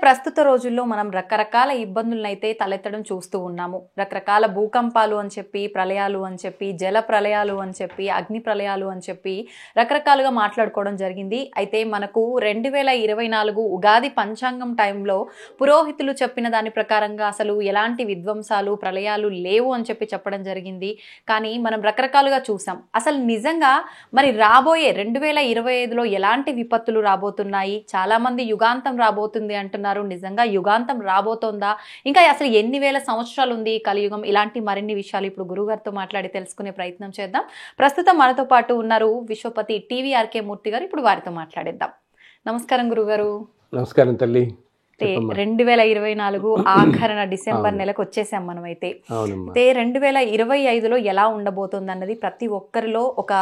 ప్రస్తుత రోజుల్లో మనం రకరకాల ఇబ్బందులను అయితే తలెత్తడం చూస్తూ ఉన్నాము. రకరకాల భూకంపాలు అని చెప్పి, ప్రళయాలు అని చెప్పి, జల ప్రళయాలు అని చెప్పి, అగ్ని ప్రళయాలు అని చెప్పి రకరకాలుగా మాట్లాడుకోవడం జరిగింది. అయితే మనకు 2024 ఉగాది పంచాంగం టైంలో పురోహితులు చెప్పిన దాని ప్రకారంగా అసలు ఎలాంటి విధ్వంసాలు ప్రళయాలు లేవు అని చెప్పి చెప్పడం జరిగింది. కానీ మనం రకరకాలుగా చూసాం. అసలు నిజంగా మరి రాబోయే 2025లో ఎలాంటి విపత్తులు రాబోతున్నాయి? చాలామంది యుగాంతం రాబోతుంది అంటున్నారు. నిజంగా యుగాంతం రాబోతోందా? ఇంకా అసలు ఎన్ని వేల సంవత్సరాలు ఉంది కలియుగం? ఇలాంటి మరిన్ని విషయాలు ఇప్పుడు గురుగారితో మాట్లాడి తెలుసుకునే ప్రయత్నం చేద్దాం. ప్రస్తుతం మనతో పాటు ఉన్నారు విశ్వపతి టీవీఆర్కే మూర్తి గారు. ఇప్పుడు వారితో మాట్లాడేద్దాం. నమస్కారం గురుగారు. నమస్కారం తల్లి. 2024 ఆఖరణ డిసెంబర్ నెలకు వచ్చేసాం మనమైతే. అయితే 2025లో ఎలా ఉండబోతోంది అన్నది ప్రతి ఒక్కరిలో ఒక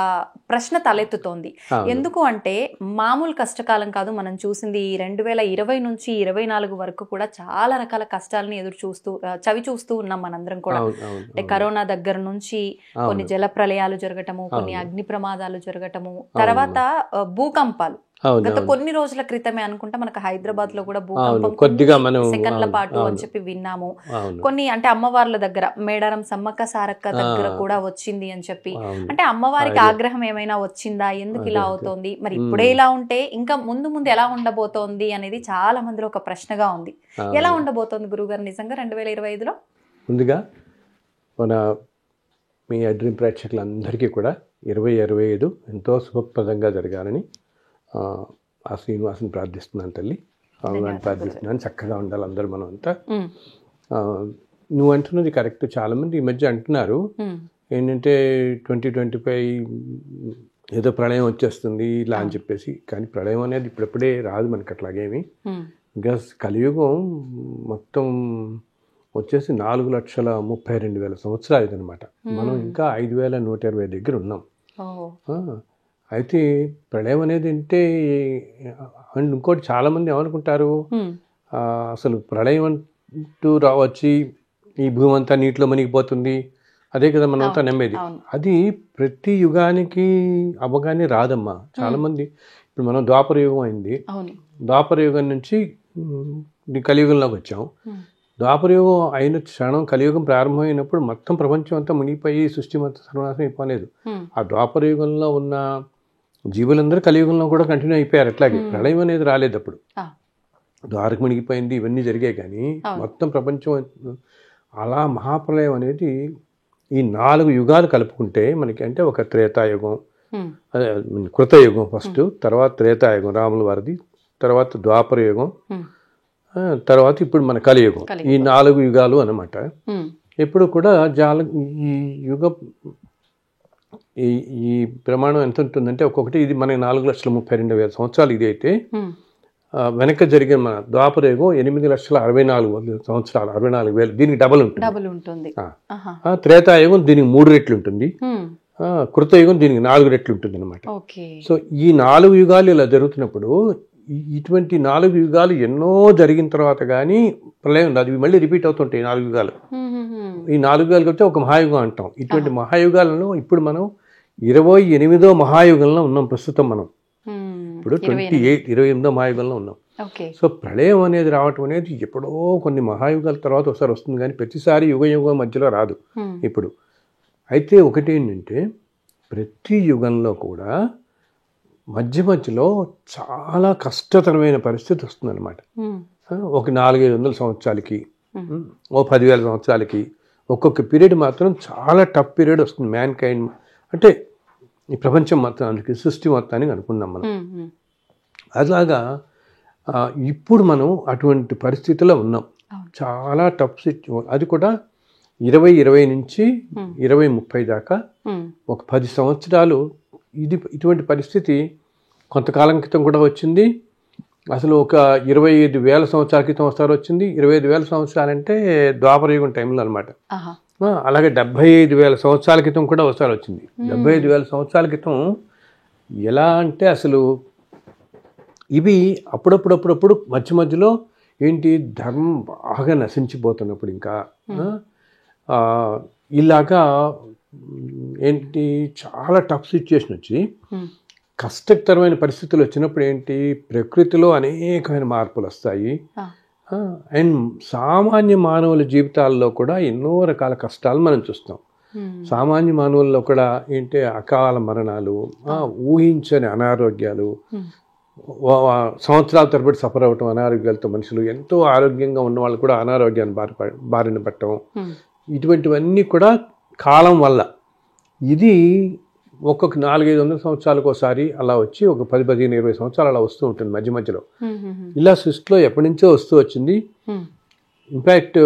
ప్రశ్న తలెత్తుతోంది. ఎందుకు అంటే మామూలు కష్టకాలం కాదు. మనం చూసింది 2020 నుంచి 2024 వరకు కూడా చాలా రకాల కష్టాలని చవి చూస్తూ ఉన్నాం మనందరం కూడా. అంటే కరోనా దగ్గర నుంచి కొన్ని జల ప్రళయాలు జరగటము, కొన్ని అగ్ని ప్రమాదాలు జరగటము, తర్వాత భూకంపాలు. గత కొన్ని రోజుల క్రితమే అనుకుంటా మనకు హైదరాబాద్ లో కూడా భూకంపం కొద్దిగా సెకండ్ల పాటు అని చెప్పి విన్నాము. కొన్ని అంటే అమ్మవార్ల దగ్గర మేడారం సమ్మక్క సారక్క దగ్గర కూడా వచ్చింది అని చెప్పి, అంటే అమ్మవారికి ఆగ్రహం ఏమైనా వచ్చిందా? ఎందుకు ఇలా అవుతోంది? మరి ఇప్పుడే ఇలా ఉంటే ఇంకా ముందు ముందు ఎలా ఉండబోతోంది అనేది చాలా మందిలో ఒక ప్రశ్నగా ఉంది. ఎలా ఉండబోతోంది గురుగారు నిజంగా 2025లో? ముందుగా మన మీ అడ్రీ ప్రేక్షకులందరికీ కూడా 2025 ఎంతో శుభప్రదంగా జరగాలని ఆ శ్రీనివాసుని ప్రార్థిస్తున్నాను తల్లి. ప్రార్థిస్తున్నాను చక్కగా ఉండాలి అందరూ మనం అంతా. నువ్వు అంటున్నది కరెక్ట్. చాలా మంది ఈ మధ్య అంటున్నారు ఏంటంటే 2025 ఏదో ప్రళయం వచ్చేస్తుంది ఇలా అని చెప్పేసి. కానీ ప్రళయం అనేది ఇప్పుడప్పుడే రాదు మనకి అట్లాగేమి. ఇంకా కలియుగం మొత్తం వచ్చేసి 4,32,000 సంవత్సరాలు ఇదనమాట. మనం ఇంకా 5,120 దగ్గర ఉన్నాం. అయితే ప్రళయం అనేది అంటే అండ్ ఇంకోటి చాలామంది ఏమనుకుంటారు, అసలు ప్రళయం అంటూ రావచ్చి ఈ భూమి అంతా నీటిలో మునిగిపోతుంది, అదే కదా మనం అంతా నమ్మేది. అది ప్రతి యుగానికి అవగానే రాదమ్మా. చాలామంది ఇప్పుడు మనం ద్వాపర యుగం అయింది, ద్వాపర యుగం నుంచి కలియుగంలోకి వచ్చాం. ద్వాపర యుగం అయిన క్షణం కలియుగం ప్రారంభమైనప్పుడు మొత్తం ప్రపంచం అంతా మునిగిపోయి సృష్టి మొత్తం సర్వనాశనం అయిపోలేదు. ఆ ద్వాపర యుగంలో ఉన్న జీవులందరూ కలియుగంలో కూడా కంటిన్యూ అయిపోయారు. అట్లాగే ప్రళయం అనేది రాలేదు అప్పుడు. ద్వారక మునిగిపోయింది, ఇవన్నీ జరిగాయి. కానీ మొత్తం ప్రపంచం అలా మహాప్రళయం అనేది ఈ 4 యుగాలు కలుపుకుంటే మనకి అంటే ఒక త్రేతాయుగం, కృతయుగం ఫస్ట్, తర్వాత త్రేతాయుగం రాముల వారిది, తర్వాత ద్వాపర యుగం, తర్వాత ఇప్పుడు మన కలియుగం. ఈ 4 యుగాలు అన్నమాట. ఎప్పుడు కూడా ఈ యుగ ఈ ప్రమాణం ఎంత ఉంటుందంటే ఒక్కొక్కటి ఇది మన 4,32,000 సంవత్సరాలు ఇది అయితే, వెనక జరిగిన మన ద్వాపర యుగం 8,64,000 సంవత్సరాలు, 64,000, దీనికి డబల్ ఉంటుంది. త్రేతాయుగం దీనికి 3 రెట్లు ఉంటుంది, కృతయుగం దీనికి 4 రెట్లు ఉంటుంది అనమాట. సో ఈ 4 యుగాలు ఇలా జరుగుతున్నప్పుడు ఇటువంటి 4 యుగాలు ఎన్నో జరిగిన తర్వాత కానీ ప్రళయం అది మళ్ళీ రిపీట్ అవుతుంటాయి. 4 యుగాలు, ఈ 4 యుగాలు కలిపితే ఒక మహాయుగం అంటాం. ఇటువంటి మహాయుగాలలో ఇప్పుడు మనం 28వ మహాయుగంలో ఉన్నాం ప్రస్తుతం. మనం ఇప్పుడు 28వ మహాయుగంలో ఉన్నాం. సో ప్రళయం అనేది రావటం అనేది ఎప్పుడో కొన్ని మహాయుగాల తర్వాత ఒకసారి వస్తుంది, కానీ ప్రతిసారి యుగం మధ్యలో రాదు ఇప్పుడు. అయితే ఒకటి ఏంటంటే ప్రతి యుగంలో కూడా మధ్యలో చాలా కష్టతరమైన పరిస్థితి వస్తుంది అనమాట. ఒక 400-500 సంవత్సరాలకి, ఓ 10,000 సంవత్సరాలకి ఒక్కొక్క పీరియడ్ మాత్రం చాలా టఫ్ పీరియడ్ వస్తుంది మ్యాన్ కైండ్. అంటే ఈ ప్రపంచం మొత్తానికి, సృష్టి మొత్తానికి అనుకున్నాం మనం. అలాగా ఇప్పుడు మనం అటువంటి పరిస్థితిలో ఉన్నాం. చాలా టఫ్ సిచ్యువేషన్. అది కూడా 2020 నుంచి 2030 దాకా ఒక 10 సంవత్సరాలు ఇటువంటి పరిస్థితి కొంతకాలం క్రితం కూడా వచ్చింది. అసలు ఒక 25,000 సంవత్సరాల క్రితం ఒకసారి వచ్చింది. 25,000 సంవత్సరాలంటే ద్వాపరయుగం టైంలో అనమాట. అలాగే 75,000 సంవత్సరాల క్రితం కూడా ఒకసారి వచ్చింది. 75,000 సంవత్సరాల క్రితం ఎలా అంటే అసలు ఇవి అప్పుడప్పుడు మధ్యలో ఏంటి ధర్మం బాగా నశించిపోతున్నప్పుడు ఇంకా ఇలాగా ఏంటి చాలా టఫ్ సిచ్యుయేషన్ వచ్చి కష్టతరమైన పరిస్థితులు వచ్చినప్పుడు ఏంటి, ప్రకృతిలో అనేకమైన మార్పులు వస్తాయి. అండ్ సామాన్య మానవుల జీవితాల్లో కూడా ఎన్నో రకాల కష్టాలు మనం చూస్తాం. సామాన్య మానవుల్లో కూడా ఏంటి, అకాల మరణాలు, ఊహించని అనారోగ్యాలు, సంవత్సరాల తరబడి సఫర్ అవ్వటం అనారోగ్యాలతో. మనుషులు ఎంతో ఆరోగ్యంగా ఉన్న వాళ్ళు కూడా అనారోగ్యాన్ని బారిన పట్టడం, ఇటువంటివన్నీ కూడా కాలం వల్ల. ఇది ఒక్కొక్క 400-500 సంవత్సరాలకు ఒకసారి అలా వచ్చి ఒక 10-15-20 సంవత్సరాలు అలా వస్తూ ఉంటుంది మధ్య మధ్యలో. ఇలా సృష్టిలో ఎప్పటి నుంచో వస్తూ వచ్చింది. ఇన్ఫ్యాక్ట్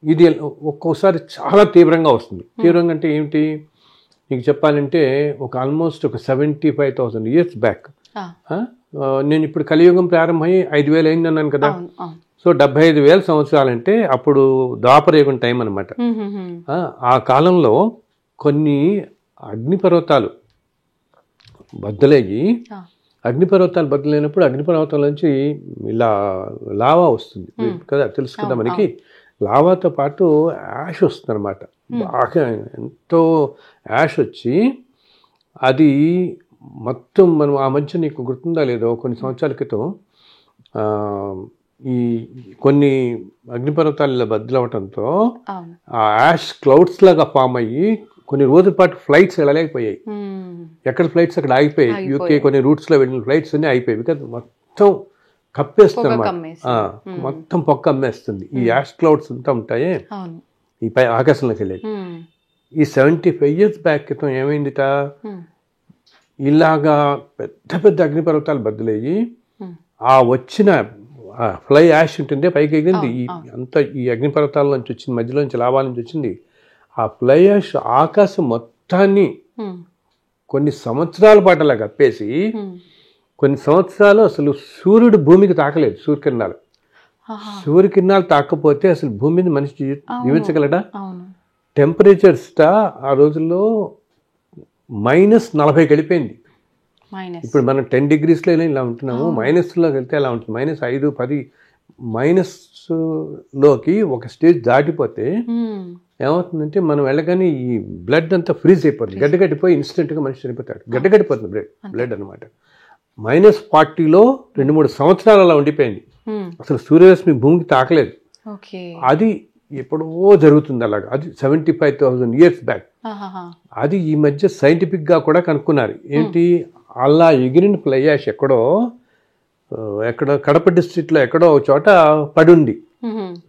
ఇది ఒక్కోసారి చాలా తీవ్రంగా వస్తుంది. తీవ్రంగా అంటే ఏమిటి నీకు చెప్పాలంటే, ఒక ఆల్మోస్ట్ ఒక 75,000 years బ్యాక్, నేను ఇప్పుడు కలియుగం ప్రారంభమై 5,000 అయింది అన్నాను కదా. సో 75,000 సంవత్సరాలంటే అప్పుడు ద్వాపరయుగం టైం అనమాట. ఆ కాలంలో కొన్ని అగ్నిపర్వతాలు బద్దలయ్యి, అగ్నిపర్వతాలు బద్దలైనప్పుడు అగ్నిపర్వతాల నుంచి ఇలా లావా వస్తుంది కదా, తెలుసు కదా మనకి. లావాతో పాటు యాష్ వస్తుంది అనమాట. బాగా ఎంతో యాష్ వచ్చి అది మొత్తం మనం ఆ మధ్య నీకు గుర్తుందా లేదో, కొన్ని సంవత్సరాల క్రితం ఈ కొన్ని అగ్నిపర్వతాలు ఇలా బద్దలవటంతో ఆ యాష్ క్లౌడ్స్ లాగా ఫామ్ అయ్యి కొన్ని రోజుల పాటు ఫ్లైట్స్ వెళ్ళలేకపోయాయి. ఎక్కడ ఫ్లైట్స్ అక్కడ ఆగిపోయాయి. యూకే కొన్ని రూట్స్లో వెళ్ళిన ఫ్లైట్స్ అన్నీ అయిపోయాయి. బికాజ్ మొత్తం కప్పేస్తుంది అనమాట, మొత్తం పొక్క అమ్మేస్తుంది. ఈ యాష్ క్లౌడ్స్ అంతా ఉంటాయి ఈ పై ఆకాశంలోకి వెళ్ళేది. ఈ 75 years బ్యాక్ క్రితం ఏమైందిట, ఇలాగా పెద్ద పెద్ద అగ్నిపర్వతాలు బద్దలయ్యి ఆ వచ్చిన ఫ్లై యాష్ ఉంటుంది పైకి ఎగిరింది. అంతా ఈ అగ్నిపర్వతాల నుంచి వచ్చింది, మధ్యలో నుంచి లావాల నుంచి వచ్చింది. ఆ ఫ్లై యాష్ ఆకాశం మొత్తాన్ని కొన్ని సంవత్సరాల పాటు అలా కప్పేసి, కొన్ని సంవత్సరాలు అసలు సూర్యుడు భూమికి తాకలేదు. సూర్యకిరణాలు తాకపోతే అసలు భూమి మీద మనిషి జీవించగలడా? టెంపరేచర్స్ ఆ రోజుల్లో -40 వెళ్ళిపోయింది. ఇప్పుడు మనం 10 degrees ఇలా ఉంటున్నాము, మైనస్లోకి వెళ్తే ఎలా ఉంటుంది, -5, 10 మైనస్లోకి ఒక స్టేజ్ దాటిపోతే ఏమవుతుందంటే, మనం వెళ్ళగానే ఈ బ్లడ్ అంతా ఫ్రీజ్ అయిపోతుంది, గడ్డగట్టిపోయి ఇన్స్టెంట్గా మనిషి చనిపోతాడు. గడ్డగట్టిపోతుంది బ్లడ్ అనమాట. -40లో 2-3 సంవత్సరాలు అలా ఉండిపోయింది. అసలు సూర్యరశ్మి భూమికి తాకలేదు. అది ఎప్పుడో జరుగుతుంది అలాగా. అది 75,000 years బ్యాక్. అది ఈ మధ్య సైంటిఫిక్గా కూడా కనుక్కున్నారు. ఏంటి, అలా ఎగిరిన ఫ్లై యాష్ ఎక్కడో కడప డిస్ట్రిక్ట్లో ఎక్కడో ఒక చోట పడుంది.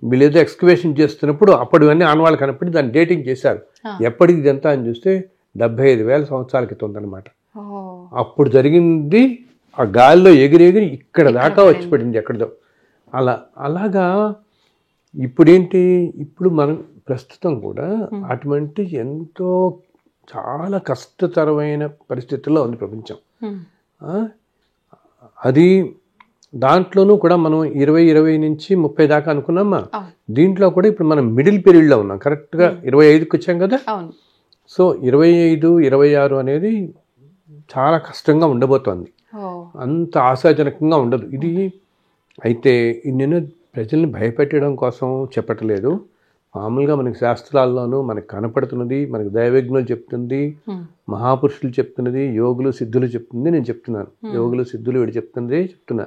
వీళ్ళు ఏదో ఎక్స్కవేషన్ చేస్తున్నప్పుడు అప్పుడు అన్నీ ఆనవాళ్ళు కనపడి దాన్ని డేటింగ్ చేశారు. ఎప్పటికి ఇదంతా అని చూస్తే 75,000 సంవత్సరాల క్రితం ఉందన్నమాట. అప్పుడు జరిగింది. ఆ గాలిలో ఎగిరి ఇక్కడ దాకా వచ్చి పడింది ఎక్కడిదో. అలాగా ఇప్పుడేంటి, ఇప్పుడు మనం ప్రస్తుతం కూడా అటువంటి ఎంతో చాలా కష్టతరమైన పరిస్థితుల్లో ఉంది ప్రపంచం. అది దాంట్లోనూ కూడా మనం 20 నుంచి 30 దాకా అనుకున్నామా, దీంట్లో కూడా ఇప్పుడు మనం మిడిల్ పీరియడ్లో ఉన్నాం. కరెక్ట్గా 25కి వచ్చాం కదా. సో 25, 26 అనేది చాలా కష్టంగా ఉండబోతోంది. అంత ఆశాజనకంగా ఉండదు ఇది. అయితే నేను ప్రజల్ని భయపెట్టడం కోసం చెప్పట్లేదు. మామూలుగా మనకి శాస్త్రాల్లోనూ మనకు కనపడుతున్నది, మనకు దైవజ్ఞులు చెప్తుంది, మహాపురుషులు చెప్తున్నది, యోగులు సిద్ధులు చెప్తుంది, నేను చెప్తున్నాను. యోగులు సిద్ధులు వీడు చెప్తున్నా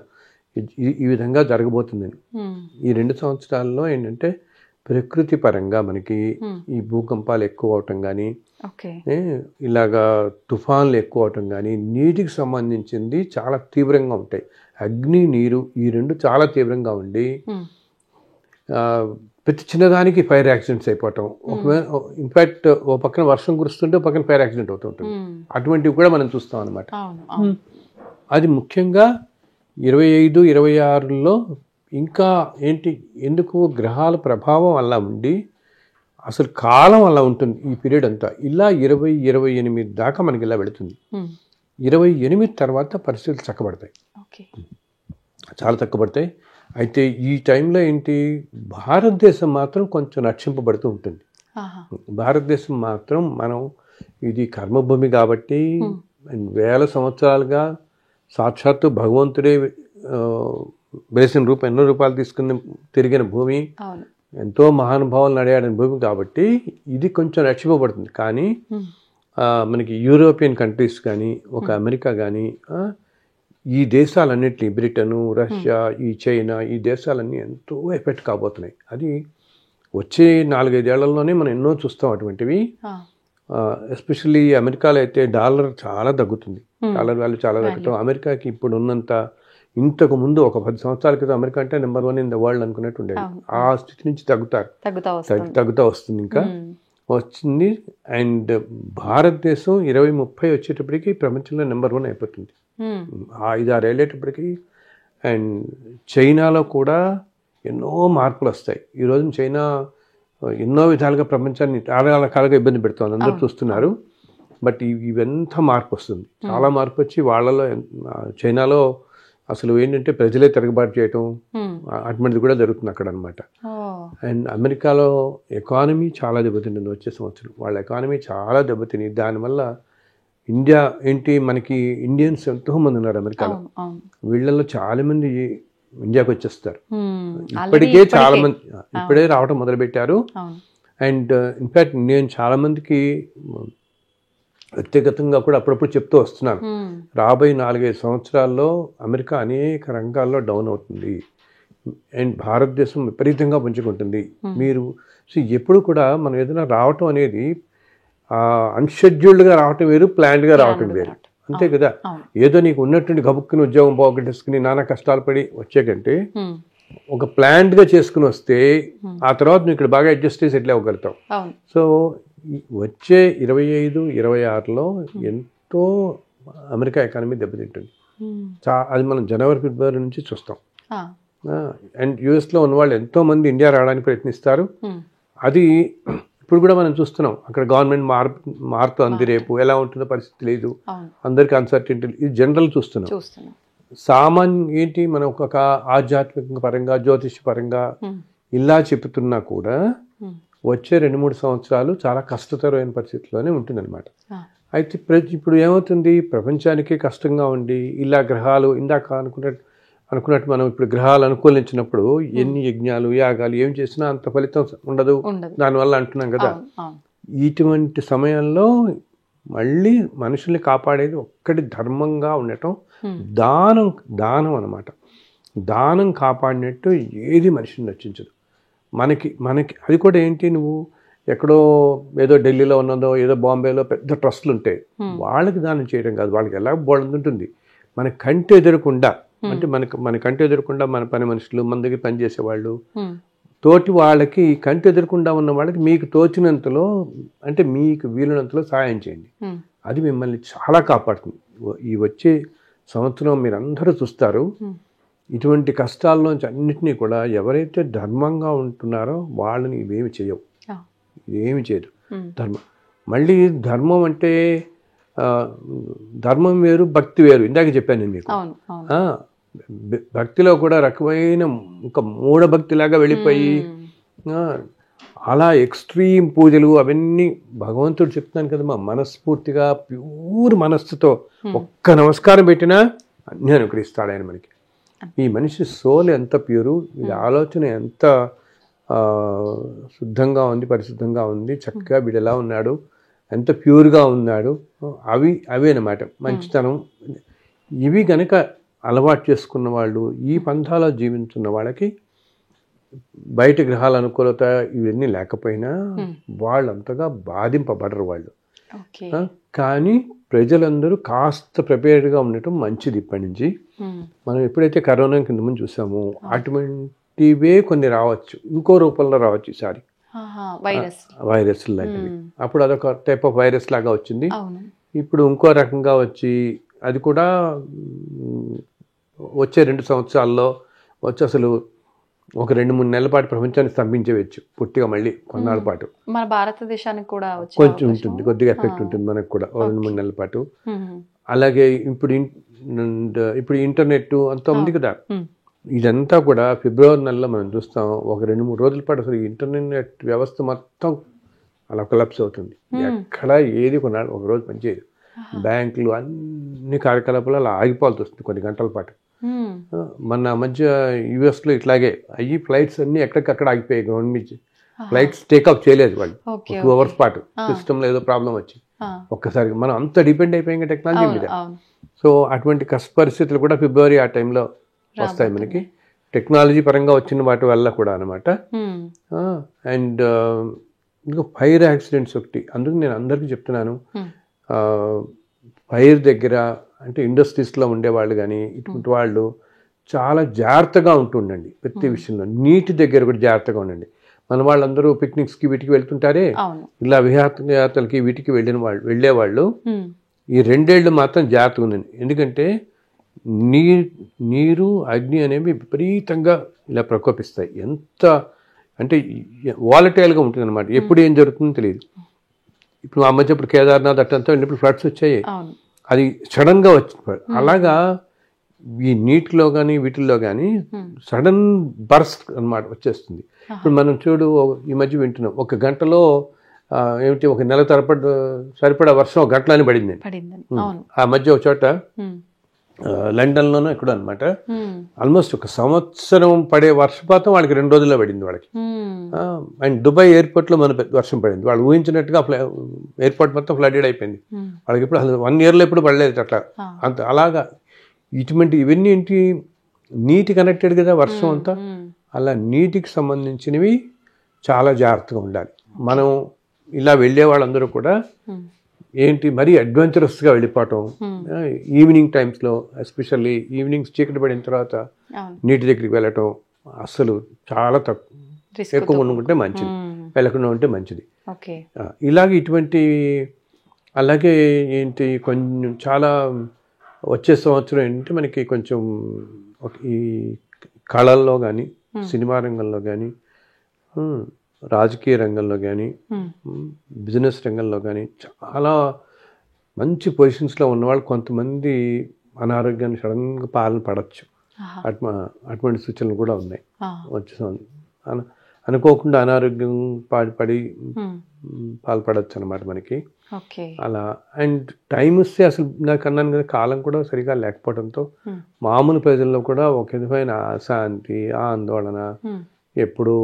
ఈ విధంగా జరగబోతుందని. ఈ 2 సంవత్సరాల్లో ఏంటంటే ప్రకృతి పరంగా మనకి ఈ భూకంపాలు ఎక్కువ అవటం కానీ, ఇలాగా తుఫాన్లు ఎక్కువ అవటం కానీ, నీటికి సంబంధించింది చాలా తీవ్రంగా ఉంటాయి. అగ్ని, నీరు ఈ 2 చాలా తీవ్రంగా ఉండి ప్రతి చిన్నదానికి ఫైర్ యాక్సిడెంట్స్ అయిపోవటం. ఇన్ఫ్యాక్ట్ ఓ పక్కన వర్షం కురుస్తుంటే ఓ పక్కన ఫైర్ యాక్సిడెంట్ అవుతుంటుంది. అటువంటివి కూడా మనం చూస్తాం అనమాట. అది ముఖ్యంగా 25, 26లో ఇంకా ఏంటి, ఎందుకు గ్రహాల ప్రభావం అలా ఉండి అసలు కాలం అలా ఉంటుంది ఈ పీరియడ్ అంతా. ఇలా 20, 28 దాకా మనకి ఇలా వెళుతుంది. 28 తర్వాత పరిస్థితులు చక్కబడతాయి, చాలా చక్కబడతాయి. అయితే ఈ టైంలో ఏంటి, భారతదేశం మాత్రం కొంచెం రక్షింపబడుతూ ఉంటుంది. భారతదేశం మాత్రం మనం ఇది కర్మభూమి కాబట్టి వేల సంవత్సరాలుగా సాక్షాత్తు భగవంతుడే వేసిన ఎన్నో రూపాయలు తీసుకుని తిరిగిన భూమి, ఎంతో మహానుభావులు నడియాడిన భూమి కాబట్టి ఇది కొంచెం రక్షింపబడుతుంది. కానీ మనకి యూరోపియన్ కంట్రీస్ కానీ ఒక అమెరికా కానీ ఈ దేశాలన్నింటినీ బ్రిటను, రష్యా, ఈ చైనా, ఈ దేశాలన్నీ ఎంతో ఎఫెక్ట్ కాబోతున్నాయి. అది వచ్చే 4-5 ఏళ్లలోనే మనం ఎన్నో చూస్తాం అటువంటివి. ఎస్పెషల్లీ అమెరికాలో అయితే డాలర్ చాలా తగ్గుతుంది, డాలర్ వాల్యూ చాలా తగ్గటం. అమెరికాకి ఇప్పుడు ఉన్నంత ఇంతకు ముందు ఒక 10 సంవత్సరాల క్రితం అమెరికా అంటే నెంబర్ 1 ఇన్ ద వరల్డ్ అనుకున్నట్టు ఉండేది. ఆ స్థితి నుంచి తగ్గుతూ వస్తుంది, ఇంకా వచ్చింది. అండ్ భారతదేశం 2030 వచ్చేటప్పటికి ప్రపంచంలో నెంబర్ 1 అయిపోతుంది. 5-6 ఏళ్ళేటప్పటికి. అండ్ చైనాలో కూడా ఎన్నో మార్పులు వస్తాయి. ఈరోజు చైనా ఎన్నో విధాలుగా ప్రపంచాన్ని చాలా రకాలుగా ఇబ్బంది పెడుతుంది, అందరూ చూస్తున్నారు. బట్ ఇవంతా మార్పు వస్తుంది, చాలా మార్పు వచ్చి వాళ్ళలో చైనాలో అసలు ఏంటంటే ప్రజలే తిరగబాటు చేయటం అటువంటిది కూడా జరుగుతుంది అక్కడ అనమాట. అండ్ అమెరికాలో ఎకానమీ చాలా దెబ్బతింటుంది వచ్చే సంవత్సరం. వాళ్ళ ఎకానమీ చాలా దెబ్బతిని దానివల్ల ఇండియా ఏంటి, మనకి ఇండియన్స్ ఎంతోమంది ఉన్నారు అమెరికాలో. వీళ్ళల్లో చాలా మంది ఇండియాకి వచ్చేస్తారు. ఇప్పటికే చాలా మంది ఇప్పుడే రావటం మొదలుపెట్టారు. అండ్ ఇన్ఫ్యాక్ట్ నేను చాలా మందికి వ్యక్తిగతంగా కూడా అప్పుడప్పుడు చెప్తూ వస్తున్నాను, రాబోయే 4-5 సంవత్సరాల్లో అమెరికా అనేక రంగాల్లో డౌన్ అవుతుంది అండ్ భారతదేశం విపరీతంగా పుంజుకుంటుంది. మీరు ఎప్పుడు కూడా మనం ఏదైనా రావటం అనేది అన్షెడ్యూల్డ్గా రావటం వేరు, ప్లాన్డ్గా రావటం వేరు, అంతే కదా. ఏదో నీకు ఉన్నటువంటి గబుక్కుని ఉద్యోగం పోగొట్టేసుకుని నానా కష్టాలు పడి వచ్చే కంటే ఒక ప్లాన్డ్గా చేసుకుని వస్తే ఆ తర్వాత నువ్వు ఇక్కడ బాగా అడ్జస్ట్ చేసి సెటిల్ అవ్వగలుగుతావు. సో వచ్చే 25-26లో ఎంతో అమెరికా ఎకానమీ దెబ్బతింటుంది. అది మనం జనవరి-ఫిబ్రవరి నుంచి చూస్తాం. అండ్ యుఎస్లో ఉన్న వాళ్ళు ఎంతోమంది ఇండియా రావడానికి ప్రయత్నిస్తారు. అది ఇప్పుడు కూడా మనం చూస్తున్నాం. అక్కడ గవర్నమెంట్ మారుతుంది, రేపు ఎలా ఉంటుందో పరిస్థితి లేదు, అందరికీ అన్సర్టెంటీ. ఇది జనరల్ చూస్తున్నాం. సామాన్యం ఏంటి, మనం ఒక ఆధ్యాత్మిక పరంగా జ్యోతిష పరంగా ఇలా చెప్తున్నా కూడా వచ్చే 2-3 సంవత్సరాలు చాలా కష్టతరమైన పరిస్థితిలోనే ఉంటుందన్నమాట. అయితే ఇప్పుడు ఏమవుతుంది, ప్రపంచానికే కష్టంగా ఉండి ఇలా గ్రహాలు ఇందాక అనుకున్నట్టు మనం ఇప్పుడు గ్రహాలు అనుకూలించినప్పుడు ఎన్ని యజ్ఞాలు యాగాలు ఏం చేసినా అంత ఫలితం ఉండదు దానివల్ల అంటున్నాం కదా. ఇటువంటి సమయంలో మళ్ళీ మనుషుల్ని కాపాడేది ఒక్కటి ధర్మంగా ఉండటం, దానం అన్నమాట. దానం కాపాడినట్టు ఏది మనిషిని రక్షించదు. మనకి అది కూడా ఏంటి, నువ్వు ఎక్కడో ఏదో ఢిల్లీలో ఉన్నదో ఏదో బాంబేలో పెద్ద ట్రస్టులు ఉంటాయి, వాళ్ళకి దానం చేయడం కాదు, వాళ్ళకి ఎలా బోల్డ్ ఉంటుంది. మన కంటి ఎదురకుండా అంటే మన కంటి ఎదురకుండా మన పని మనుషులు, మన దగ్గర పనిచేసే వాళ్ళు, తోటి వాళ్ళకి కంటి ఎదురకుండా ఉన్న వాళ్ళకి మీకు తోచినంతలో అంటే మీకు వీలునంతలో సహాయం చేయండి. అది మిమ్మల్ని చాలా కాపాడుతుంది. ఈ వచ్చే సంవత్సరం మీరందరూ చూస్తారు, ఇటువంటి కష్టాల్లోంచి అన్నింటినీ కూడా ఎవరైతే ధర్మంగా ఉంటున్నారో వాళ్ళని ఇవేమి చేయవు, ఇవేమి చేయదు ధర్మం. మళ్ళీ ధర్మం అంటే ధర్మం వేరు, భక్తి వేరు. ఇందాక చెప్పాను నేను మీకు. భక్తిలో కూడా రకమైన ఒక మూఢభక్తిలాగా వెళ్ళిపోయి అలా ఎక్స్ట్రీమ్ పూజలు అవన్నీ భగవంతుడు చెప్తున్నాను కదమ్మా, మనస్ఫూర్తిగా ప్యూర్ మనస్సుతో ఒక్క నమస్కారం పెట్టినా అన్నీ అనుగ్రహిస్తాడు ఆయన మనకి. ఈ మనిషి సోల్ ఎంత ప్యూరు, ఈ ఆలోచన ఎంత శుద్ధంగా ఉంది, పరిశుద్ధంగా ఉంది, చక్కగా వీడు ఎలా ఉన్నాడు, ఎంత ప్యూర్గా ఉన్నాడు, అవి అన్నమాట మంచితనం. ఇవి కనుక అలవాటు చేసుకున్న వాళ్ళు, ఈ పంథాలో జీవించున్న వాళ్ళకి బయట గ్రహాల అనుకూలత ఇవన్నీ లేకపోయినా వాళ్ళంతగా బాధింపబడరు వాళ్ళు. కానీ ప్రజలందరూ కాస్త ప్రిపేర్డ్గా ఉండటం మంచిది. ఇప్పటి నుంచి మనం ఎప్పుడైతే కరోనా కింద ముందు చూసామో అటువంటివే కొన్ని రావచ్చు, ఇంకో రూపంలో రావచ్చు ఈసారి, వైరస్ లాంటివి. అప్పుడు అదొక టైప్ ఆఫ్ వైరస్ లాగా వచ్చింది, ఇప్పుడు ఇంకో రకంగా వచ్చి అది కూడా వచ్చే 2 సంవత్సరాల్లో వచ్చి అసలు ఒక 2-3 నెలల పాటు ప్రపంచాన్ని స్తంభించవచ్చు పూర్తిగా. మళ్ళీ కొన్నాళ్ళ పాటు మన భారతదేశానికి కూడా కొంచెం ఉంటుంది, కొద్దిగా ఎఫెక్ట్ ఉంటుంది మనకు కూడా 2-3 నెలల పాటు. అలాగే ఇప్పుడు ఇంటర్నెట్ అంతా ఉంది కదా, ఇదంతా కూడా ఫిబ్రవరి నెలలో మనం చూస్తాం. ఒక 2-3 రోజుల పాటు అసలు ఇంటర్నెట్ వ్యవస్థ మొత్తం అలా కొలాప్స్ అవుతుంది. ఎక్కడ ఏది కొన్నాళ్ళు ఒక రోజు పనిచేయదు, బ్యాంకులు అన్ని కార్యకలాపాలు అలా ఆగిపోవాల్సి వస్తుంది కొన్ని గంటల పాటు. మన మధ్య యుఎస్లో ఇట్లాగే అయ్యి ఫ్లైట్స్ అన్ని ఎక్కడికక్కడ ఆగిపోయాయి. గవర్నమెంట్ ఫ్లైట్స్ టేక్ఆఫ్ చేయలేదు వాళ్ళు 2 hours పాటు, సిస్టంలో ఏదో ప్రాబ్లం వచ్చి. ఒక్కసారి మనం అంత డిపెండ్ అయిపోయాం టెక్నాలజీ మీద. సో అటువంటి కష్ట పరిస్థితులు కూడా ఫిబ్రవరి ఆ టైంలో వస్తాయి మనకి, టెక్నాలజీ పరంగా వచ్చిన వాటి వల్ల కూడా అనమాట. అండ్ ఇంకా ఫైర్ యాక్సిడెంట్స్ ఒకటి, అందుకు నేను అందరికీ చెప్తున్నాను, ఫైర్ దగ్గర అంటే ఇండస్ట్రీస్లో ఉండేవాళ్ళు కానీ ఇటువంటి వాళ్ళు చాలా జాగ్రత్తగా ఉంటుండండి ప్రతి విషయంలో. నీటి దగ్గర కూడా జాగ్రత్తగా ఉండండి. మన వాళ్ళందరూ పిక్నిక్స్కి వీటికి వెళ్తుంటారే, ఇలా విహారయాత్రలకి వీటికి వెళ్ళేవాళ్ళు ఈ 2 ఏళ్ళు మాత్రం జాగ్రత్తగా ఉండండి. ఎందుకంటే నీరు అగ్ని అనేవి విపరీతంగా ఇలా ప్రకోపిస్తాయి. ఎంత అంటే వాలటైల్గా ఉంటుంది అనమాట, ఎప్పుడు ఏం జరుగుతుందో తెలియదు. ఇప్పుడు ఆ మధ్య ఇప్పుడు కేదార్నాథ్ అట్టంతా వెళ్ళినప్పుడు ఫ్లడ్స్ వచ్చాయి, అది సడన్గా వచ్చి అలాగా ఈ నీటిలో కానీ వీటిల్లో కానీ సడన్ బర్స్ట్ అనమాట వచ్చేస్తుంది. ఇప్పుడు మనం చూడు ఈ మధ్య వింటున్నాం, 1 గంటలో ఏమిటి 1 నెల సరిపడా వర్షం 1 గంటలోనే పడింది. ఆ మధ్య ఒక చోట లండన్లోనూ ఎక్కడో అనమాట, ఆల్మోస్ట్ 1 సంవత్సరం పడే వర్షపాతం వాళ్ళకి 2 రోజుల్లో పడింది వాళ్ళకి. అండ్ దుబాయ్ ఎయిర్పోర్ట్లో మన వర్షం పడింది, వాళ్ళు ఊహించినట్టుగా ఎయిర్పోర్ట్ మొత్తం ఫ్లడెడ్ అయిపోయింది. వాళ్ళకి ఇప్పుడు అసలు 1 ఇయర్లో ఎప్పుడు పడలేదు అట్లా. అంత అలాగా ఇవన్నీ ఏంటి, నీటి కనెక్టెడ్ కదా వర్షం అంతా. అలా నీటికి సంబంధించినవి చాలా జాగ్రత్తగా ఉండాలి. మనం ఇలా వెళ్ళే వాళ్ళందరూ కూడా ఏంటి మరీ అడ్వెంచరస్గా వెళ్ళిపోవటం, ఈవినింగ్ టైమ్స్లో ఎస్పెషల్లీ ఈవినింగ్స్ చీకటి పడిన తర్వాత నీటి దగ్గరికి వెళ్ళటం అస్సలు చాలా ఎక్కువ ఉండుకుంటే మంచిది, వెళ్ళకుండా ఉంటే మంచిది. ఇలాగే ఇటువంటి అలాగే ఏంటి కొంచెం చాలా వచ్చే సంవత్సరం ఏంటంటే మనకి కొంచెం ఈ కళల్లో కానీ సినిమా రంగంలో కానీ రాజకీయ రంగంలో కానీ బిజినెస్ రంగంలో కానీ చాలా మంచి పొజిషన్స్లో ఉన్నవాళ్ళు కొంతమంది అనారోగ్యాన్ని సడన్గా పాలన పడవచ్చు. అటువంటి సూచనలు కూడా ఉన్నాయి. వచ్చే అనుకోకుండా అనారోగ్యం పడి పాల్పడవచ్చు అనమాట మనకి అలా. అండ్ టైం వస్తే అసలు నాకు అన్నాను కదా, కాలం కూడా సరిగా లేకపోవడంతో మామూలు ప్రజల్లో కూడా ఒక విధమైన అశాంతి, ఆందోళన, ఎప్పుడు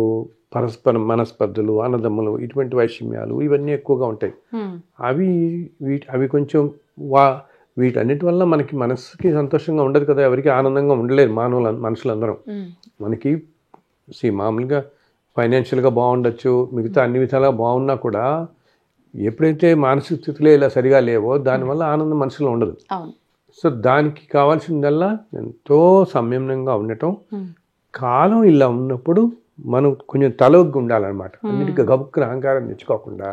పరస్పరం మనస్పర్ధలు, అన్నదమ్ములు, ఇటువంటి వైషమ్యాలు ఇవన్నీ ఎక్కువగా ఉంటాయి. అవి కొంచెం వీటన్నిటి వల్ల మనకి మనసుకి సంతోషంగా ఉండదు కదా, ఎవరికి ఆనందంగా ఉండలేదు మనుషులందరం. మనకి మామూలుగా ఫైనాన్షియల్గా బాగుండొచ్చు, మిగతా అన్ని విధాలుగా బాగున్నా కూడా ఎప్పుడైతే మానసిక స్థితిలో ఇలా సరిగా లేవో దానివల్ల ఆనందం మనుషులో ఉండదు. సో దానికి కావాల్సిందల్లా ఎంతో సంయమనంగా ఉండటం. కాలం ఇలా ఉన్నప్పుడు మనం కొంచెం తలొగ్గి ఉండాలన్నమాట. అన్నిటికీ గబుక్కున అహంకారం తెచ్చుకోకుండా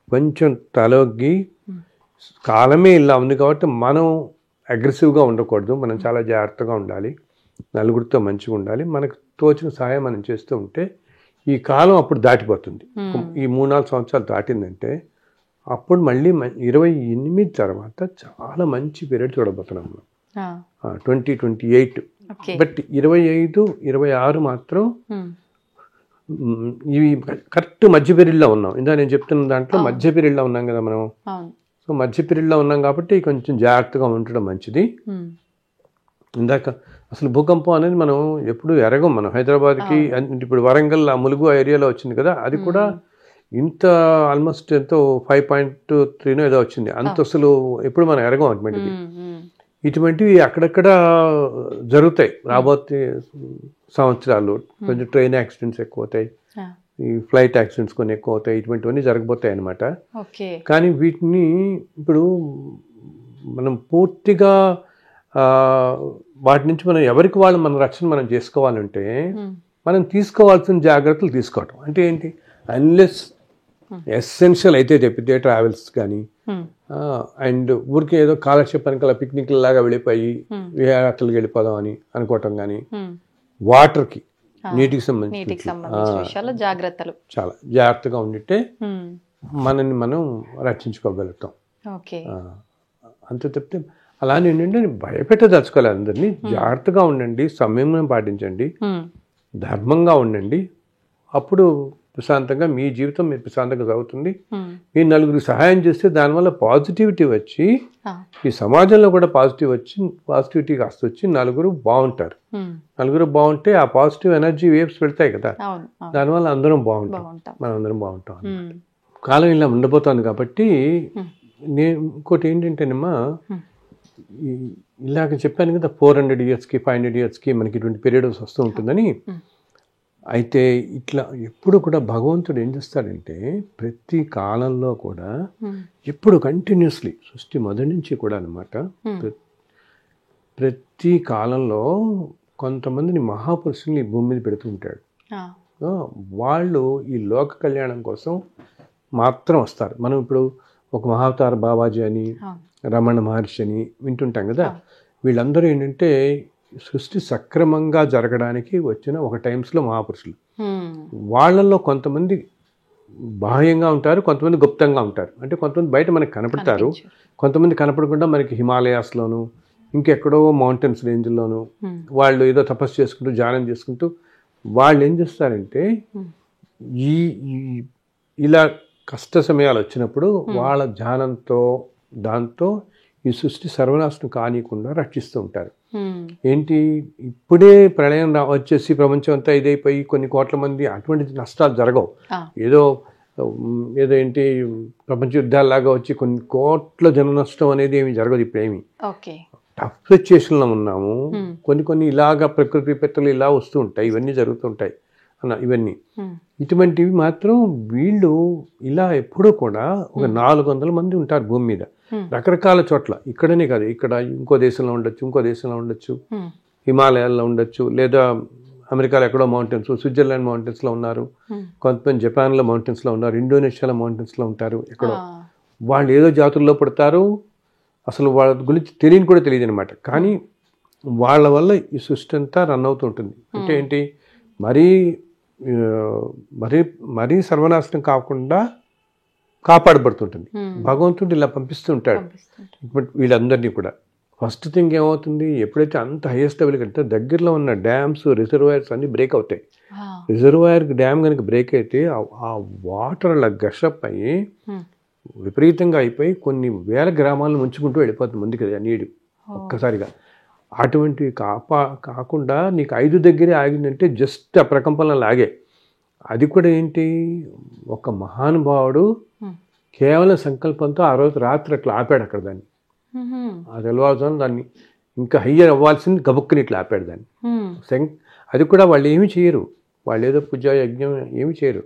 కొంచెం తలొగ్గి, కాలమే ఇలా ఉంది కాబట్టి మనం అగ్రెసివ్గా ఉండకూడదు, మనం చాలా జాగ్రత్తగా ఉండాలి, నలుగురితో మంచిగా ఉండాలి, మనకు తోచిన సహాయం మనం చేస్తూ ఉంటే ఈ కాలం అప్పుడు దాటిపోతుంది. ఈ 3-4 సంవత్సరాలు దాటిందంటే అప్పుడు మళ్ళీ 28 తర్వాత చాలా మంచి పీరియడ్ చూడబోతున్నాం మనం, 2028. బట్ 25, 26 మాత్రం ఇవి కరెక్ట్ మధ్య పీరియడ్లో ఉన్నాం. ఇందా నేను చెప్తున్న దాంట్లో మధ్య పీరియడ్లో ఉన్నాం కదా మనం. సో మధ్య పీరియడ్లో ఉన్నాం కాబట్టి కొంచెం జాగ్రత్తగా ఉండడం మంచిది. ఇందాక అసలు భూకంపం అనేది మనం ఎప్పుడు ఎరగం. మనం హైదరాబాద్కి ఇప్పుడు వరంగల్ ఆ ములుగు ఏరియాలో వచ్చింది కదా, అది కూడా ఇంత ఆల్మోస్ట్ ఎంతో 5.3 ఏదో వచ్చింది. అంత అసలు ఎప్పుడు మనం ఎరగం అటువంటిది. ఇటువంటివి అక్కడక్కడ జరుగుతాయి రాబోయే సంవత్సరాలు. కొంచెం ట్రైన్ యాక్సిడెంట్స్ ఎక్కువ అవుతాయి, ఈ ఫ్లైట్ యాక్సిడెంట్స్ కొన్ని ఎక్కువ అవుతాయి, ఇటువంటివన్నీ జరగబోతాయి అన్నమాట. కానీ వీటిని ఇప్పుడు మనం పూర్తిగా వాటి నుంచి మనం ఎవరికి వాళ్ళు మన రక్షణ మనం చేసుకోవాలంటే మనం తీసుకోవాల్సిన జాగ్రత్తలు తీసుకోవటం. అంటే ఏంటి, అన్లెస్ ఎసెన్షియల్ అయితే చెప్పితే ట్రావెల్స్ కానీ అండ్ ఊరికి ఏదో కాలక్షేపానికి అలా పిక్నిక్ లాగా వెళ్ళిపోయి విహారయాత్రలకు వెళ్ళిపోదాం అని అనుకోవటం కానీ, వాటర్కి నీటికి సంబంధించిన జాగ్రత్తలు చాలా జాగ్రత్తగా ఉండితే మనని మనం రక్షించుకోగలుగుతాం. అంతే తప్పితే అలానే ఏంటంటే భయపెట్టదలుచుకోవాలి అందరినీ. జాగ్రత్తగా ఉండండి, సంయమనం పాటించండి, ధర్మంగా ఉండండి. అప్పుడు ప్రశాంతంగా మీ జీవితం మీరు ప్రశాంతంగా సాగుతుంది. మీరు నలుగురికి సహాయం చేస్తే దానివల్ల పాజిటివిటీ వచ్చి ఈ సమాజంలో కూడా పాజిటివిటీ కాస్త వచ్చి నలుగురు బాగుంటారు. నలుగురు బాగుంటే ఆ పాజిటివ్ ఎనర్జీ వేవ్స్ వెళ్తాయి కదా, దానివల్ల అందరం బాగుంటాం, మనం అందరం బాగుంటాం. కాలం ఇలా ఉండబోతోంది కాబట్టి నేను ఇంకోటి ఏంటంటేనమ్మా, ఇలాగ చెప్పాను కదా 400 yearsకి 500 yearsకి మనకి ఇటువంటి పీరియడ్స్ వస్తూ ఉంటుందని. అయితే ఇట్లా ఎప్పుడు కూడా భగవంతుడు ఏం చేస్తాడంటే ప్రతి కాలంలో కూడా ఎప్పుడు కంటిన్యూస్లీ సృష్టి మొదటి నుంచి కూడా అనమాట, ప్రతి కాలంలో కొంతమందిని మహాపురుషుల్ని ఈ భూమి మీద పెడుతూ ఉంటాడు. వాళ్ళు ఈ లోక కళ్యాణం కోసం మాత్రం వస్తారు. మనం ఇప్పుడు ఒక మహావతార బాబాజీ అని, రమణ మహర్షి అని వింటుంటాం కదా. వీళ్ళందరూ ఏంటంటే సృష్టి సక్రమంగా జరగడానికి వచ్చిన ఒక టైమ్స్లో మహాపురుషులు. వాళ్ళల్లో కొంతమంది బాహ్యంగా ఉంటారు, కొంతమంది గుప్తంగా ఉంటారు. అంటే కొంతమంది బయట మనకి కనపడతారు, కొంతమంది కనపడకుండా మనకి హిమాలయాస్లోను ఇంకెక్కడో మౌంటైన్స్ రేంజ్లోను వాళ్ళు ఏదో తపస్సు చేసుకుంటూ ధ్యానం చేసుకుంటూ వాళ్ళు ఏం చేస్తారంటే ఈ ఇలా కష్ట సమయాలు వచ్చినప్పుడు వాళ్ళ ధ్యానంతో దాంతో ఈ సృష్టి సర్వనాశనం కానికుండా రక్షిస్తూ ఉంటారు. ఏంటి ఇప్పుడే ప్రళయం వచ్చేసి ప్రపంచం అంతా ఇదైపోయి కొన్ని కోట్ల మంది అటువంటి నష్టాలు జరగవు. ఏదో ఏంటి ప్రపంచ యుద్ధాల్లాగా వచ్చి కొన్ని కోట్ల జన నష్టం అనేది ఏమి జరగదు. ఇప్పుడు ఏమి టఫ్ సిచ్యుయేషన్లో ఉన్నాము. కొన్ని ఇలాగా ప్రకృతి విపత్తులు ఇలా వస్తూ ఉంటాయి, ఇవన్నీ జరుగుతుంటాయి అన్న. ఇవన్నీ ఇటువంటివి మాత్రం వీళ్ళు ఇలా ఎప్పుడూ కూడా ఒక 400 మంది ఉంటారు భూమి మీద, రకరకాల చోట్ల. ఇక్కడనే కాదు, ఇక్కడ ఇంకో దేశంలో ఉండొచ్చు, ఇంకో దేశంలో ఉండొచ్చు, హిమాలయాల్లో ఉండొచ్చు, లేదా అమెరికాలో ఎక్కడో మౌంటైన్స్, స్విట్జర్లాండ్ మౌంటైన్స్లో ఉన్నారు, కొంతమంది జపాన్లో మౌంటైన్స్లో ఉన్నారు, ఇండోనేషియాలో మౌంటైన్స్లో ఉంటారు. ఎక్కడో వాళ్ళు ఏదో జాతుల్లో పడతారు, అసలు వాళ్ళ గురించి తెలియని కూడా తెలియదు అనమాట. కానీ వాళ్ళ వల్ల ఈ సృష్టి అంతా రన్ అవుతూ ఉంటుంది. అంటే ఏంటి, మరీ సర్వనాశనం కాకుండా కాపాడబడుతుంటుంది. భగవంతుడు ఇలా పంపిస్తుంటాడు వీళ్ళందరినీ కూడా. ఫస్ట్ థింగ్ ఏమవుతుంది, ఎప్పుడైతే అంత హైయెస్ట్ లెవెల్ కంటే దగ్గరలో ఉన్న డ్యామ్స్, రిజర్వాయర్స్ అన్ని బ్రేక్ అవుతాయి. రిజర్వాయర్ డ్యామ్ కనుక బ్రేక్ అయితే ఆ వాటర్ అలా గషప్ అయ్యి విపరీతంగా అయిపోయి కొన్ని వేల గ్రామాలను ముంచుకుంటూ వెళ్ళిపోతుంది ముందుకు నీడు ఒక్కసారిగా. అటువంటివి కాకుండా నీకు 5 దగ్గరే ఆగిందంటే జస్ట్ ఆ ప్రకంపనలు లాగే. అది కూడా ఏంటి, ఒక మహానుభావుడు కేవలం సంకల్పంతో ఆ రోజు రాత్రి అట్లా ఆపాడు అక్కడ దాన్ని. ఆ తెల్లవారుజామున దాన్ని ఇంకా హయ్యర్ అవ్వాల్సింది గబుక్కుని ఇట్లా ఆపాడు దాన్ని. అది కూడా వాళ్ళు ఏమి చేయరు, వాళ్ళు ఏదో పూజ యజ్ఞం ఏమి చేయరు,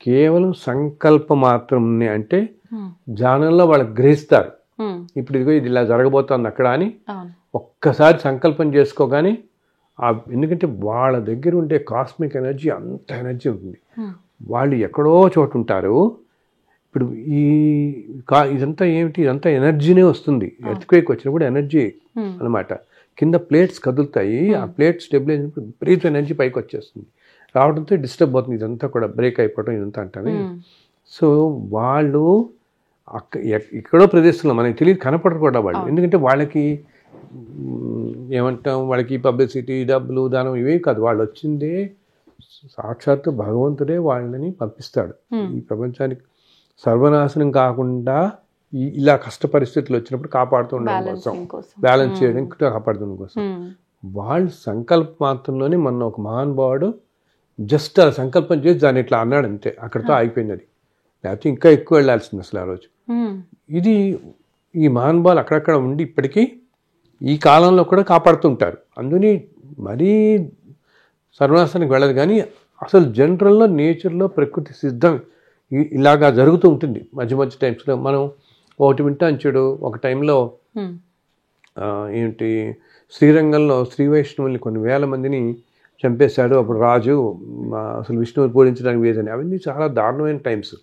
కేవలం సంకల్పం మాత్రమే. అంటే ధ్యానంలో వాళ్ళకి గ్రహిస్తారు, ఇప్పుడు ఇదిగో ఇది ఇలా జరగబోతోంది అక్కడ అని ఒక్కసారి సంకల్పం చేసుకోగానే ఎందుకంటే వాళ్ళ దగ్గర ఉండే కాస్మిక్ ఎనర్జీ అంత ఎనర్జీ ఉంటుంది. వాళ్ళు ఎక్కడో చోటు ఉంటారు. ఇప్పుడు ఇదంతా ఏమిటి, ఇదంతా ఎనర్జీనే వస్తుంది. ఎర్త్క్వేక్ వచ్చినప్పుడు ఎనర్జీ అనమాట. కింద ప్లేట్స్ కదులుతాయి, ఆ ప్లేట్స్ స్టెబిలైజ్ అయినప్పుడు విపరీత ఎనర్జీ పైకి వచ్చేస్తుంది. రావడంతో డిస్టర్బ్ అవుతుంది, ఇదంతా కూడా బ్రేక్ అయిపోవడం ఇదంతా అంటానే. సో వాళ్ళు ఎక్కడో ప్రదేశంలో మనకి తెలియదు, కనపడరు కూడా వాళ్ళు. ఎందుకంటే వాళ్ళకి ఏమంటాం, వాళ్ళకి పబ్లిసిటీ, డబ్బులు, దానం ఇవే కాదు. వాళ్ళు వచ్చిందే సాక్షాత్తు భగవంతుడే వాళ్ళని పంపిస్తాడు ఈ ప్రపంచానికి సర్వనాశనం కాకుండా ఇలా కష్ట పరిస్థితులు వచ్చినప్పుడు కాపాడుతుండడం కోసం, బ్యాలెన్స్ చేయడం కాపాడుతుండడం కోసం. వాళ్ళ సంకల్ప మాత్రంలోనే మన ఒక మహానుభావుడు జస్ట్ అలా సంకల్పం చేసి దాన్ని ఇట్లా అన్నాడు అంతే, అక్కడితో ఆగిపోయింది. అది లేకపోతే ఇంకా ఎక్కువ వెళ్ళాల్సింది అసలు ఆ రోజు. ఇది ఈ మహానుభావులు అక్కడక్కడ ఉండి ఇప్పటికీ ఈ కాలంలో కూడా కాపాడుతుంటారు. అందుని మరీ సర్వనాశానికి వెళ్ళదు. కానీ అసలు జనరల్లో నేచర్లో ప్రకృతి సిద్ధం ఇలాగా జరుగుతూ ఉంటుంది. మధ్య మధ్య టైమ్స్లో మనం ఒకటి వింటాం చూడు, ఒక టైంలో ఏంటి శ్రీరంగంలో శ్రీ వైష్ణవుల్ని కొన్ని వేల మందిని చంపేశాడు అప్పుడు రాజు, అసలు విష్ణువుని పూజించడానికి వేదని. అవన్నీ చాలా దారుణమైన టైమ్స్,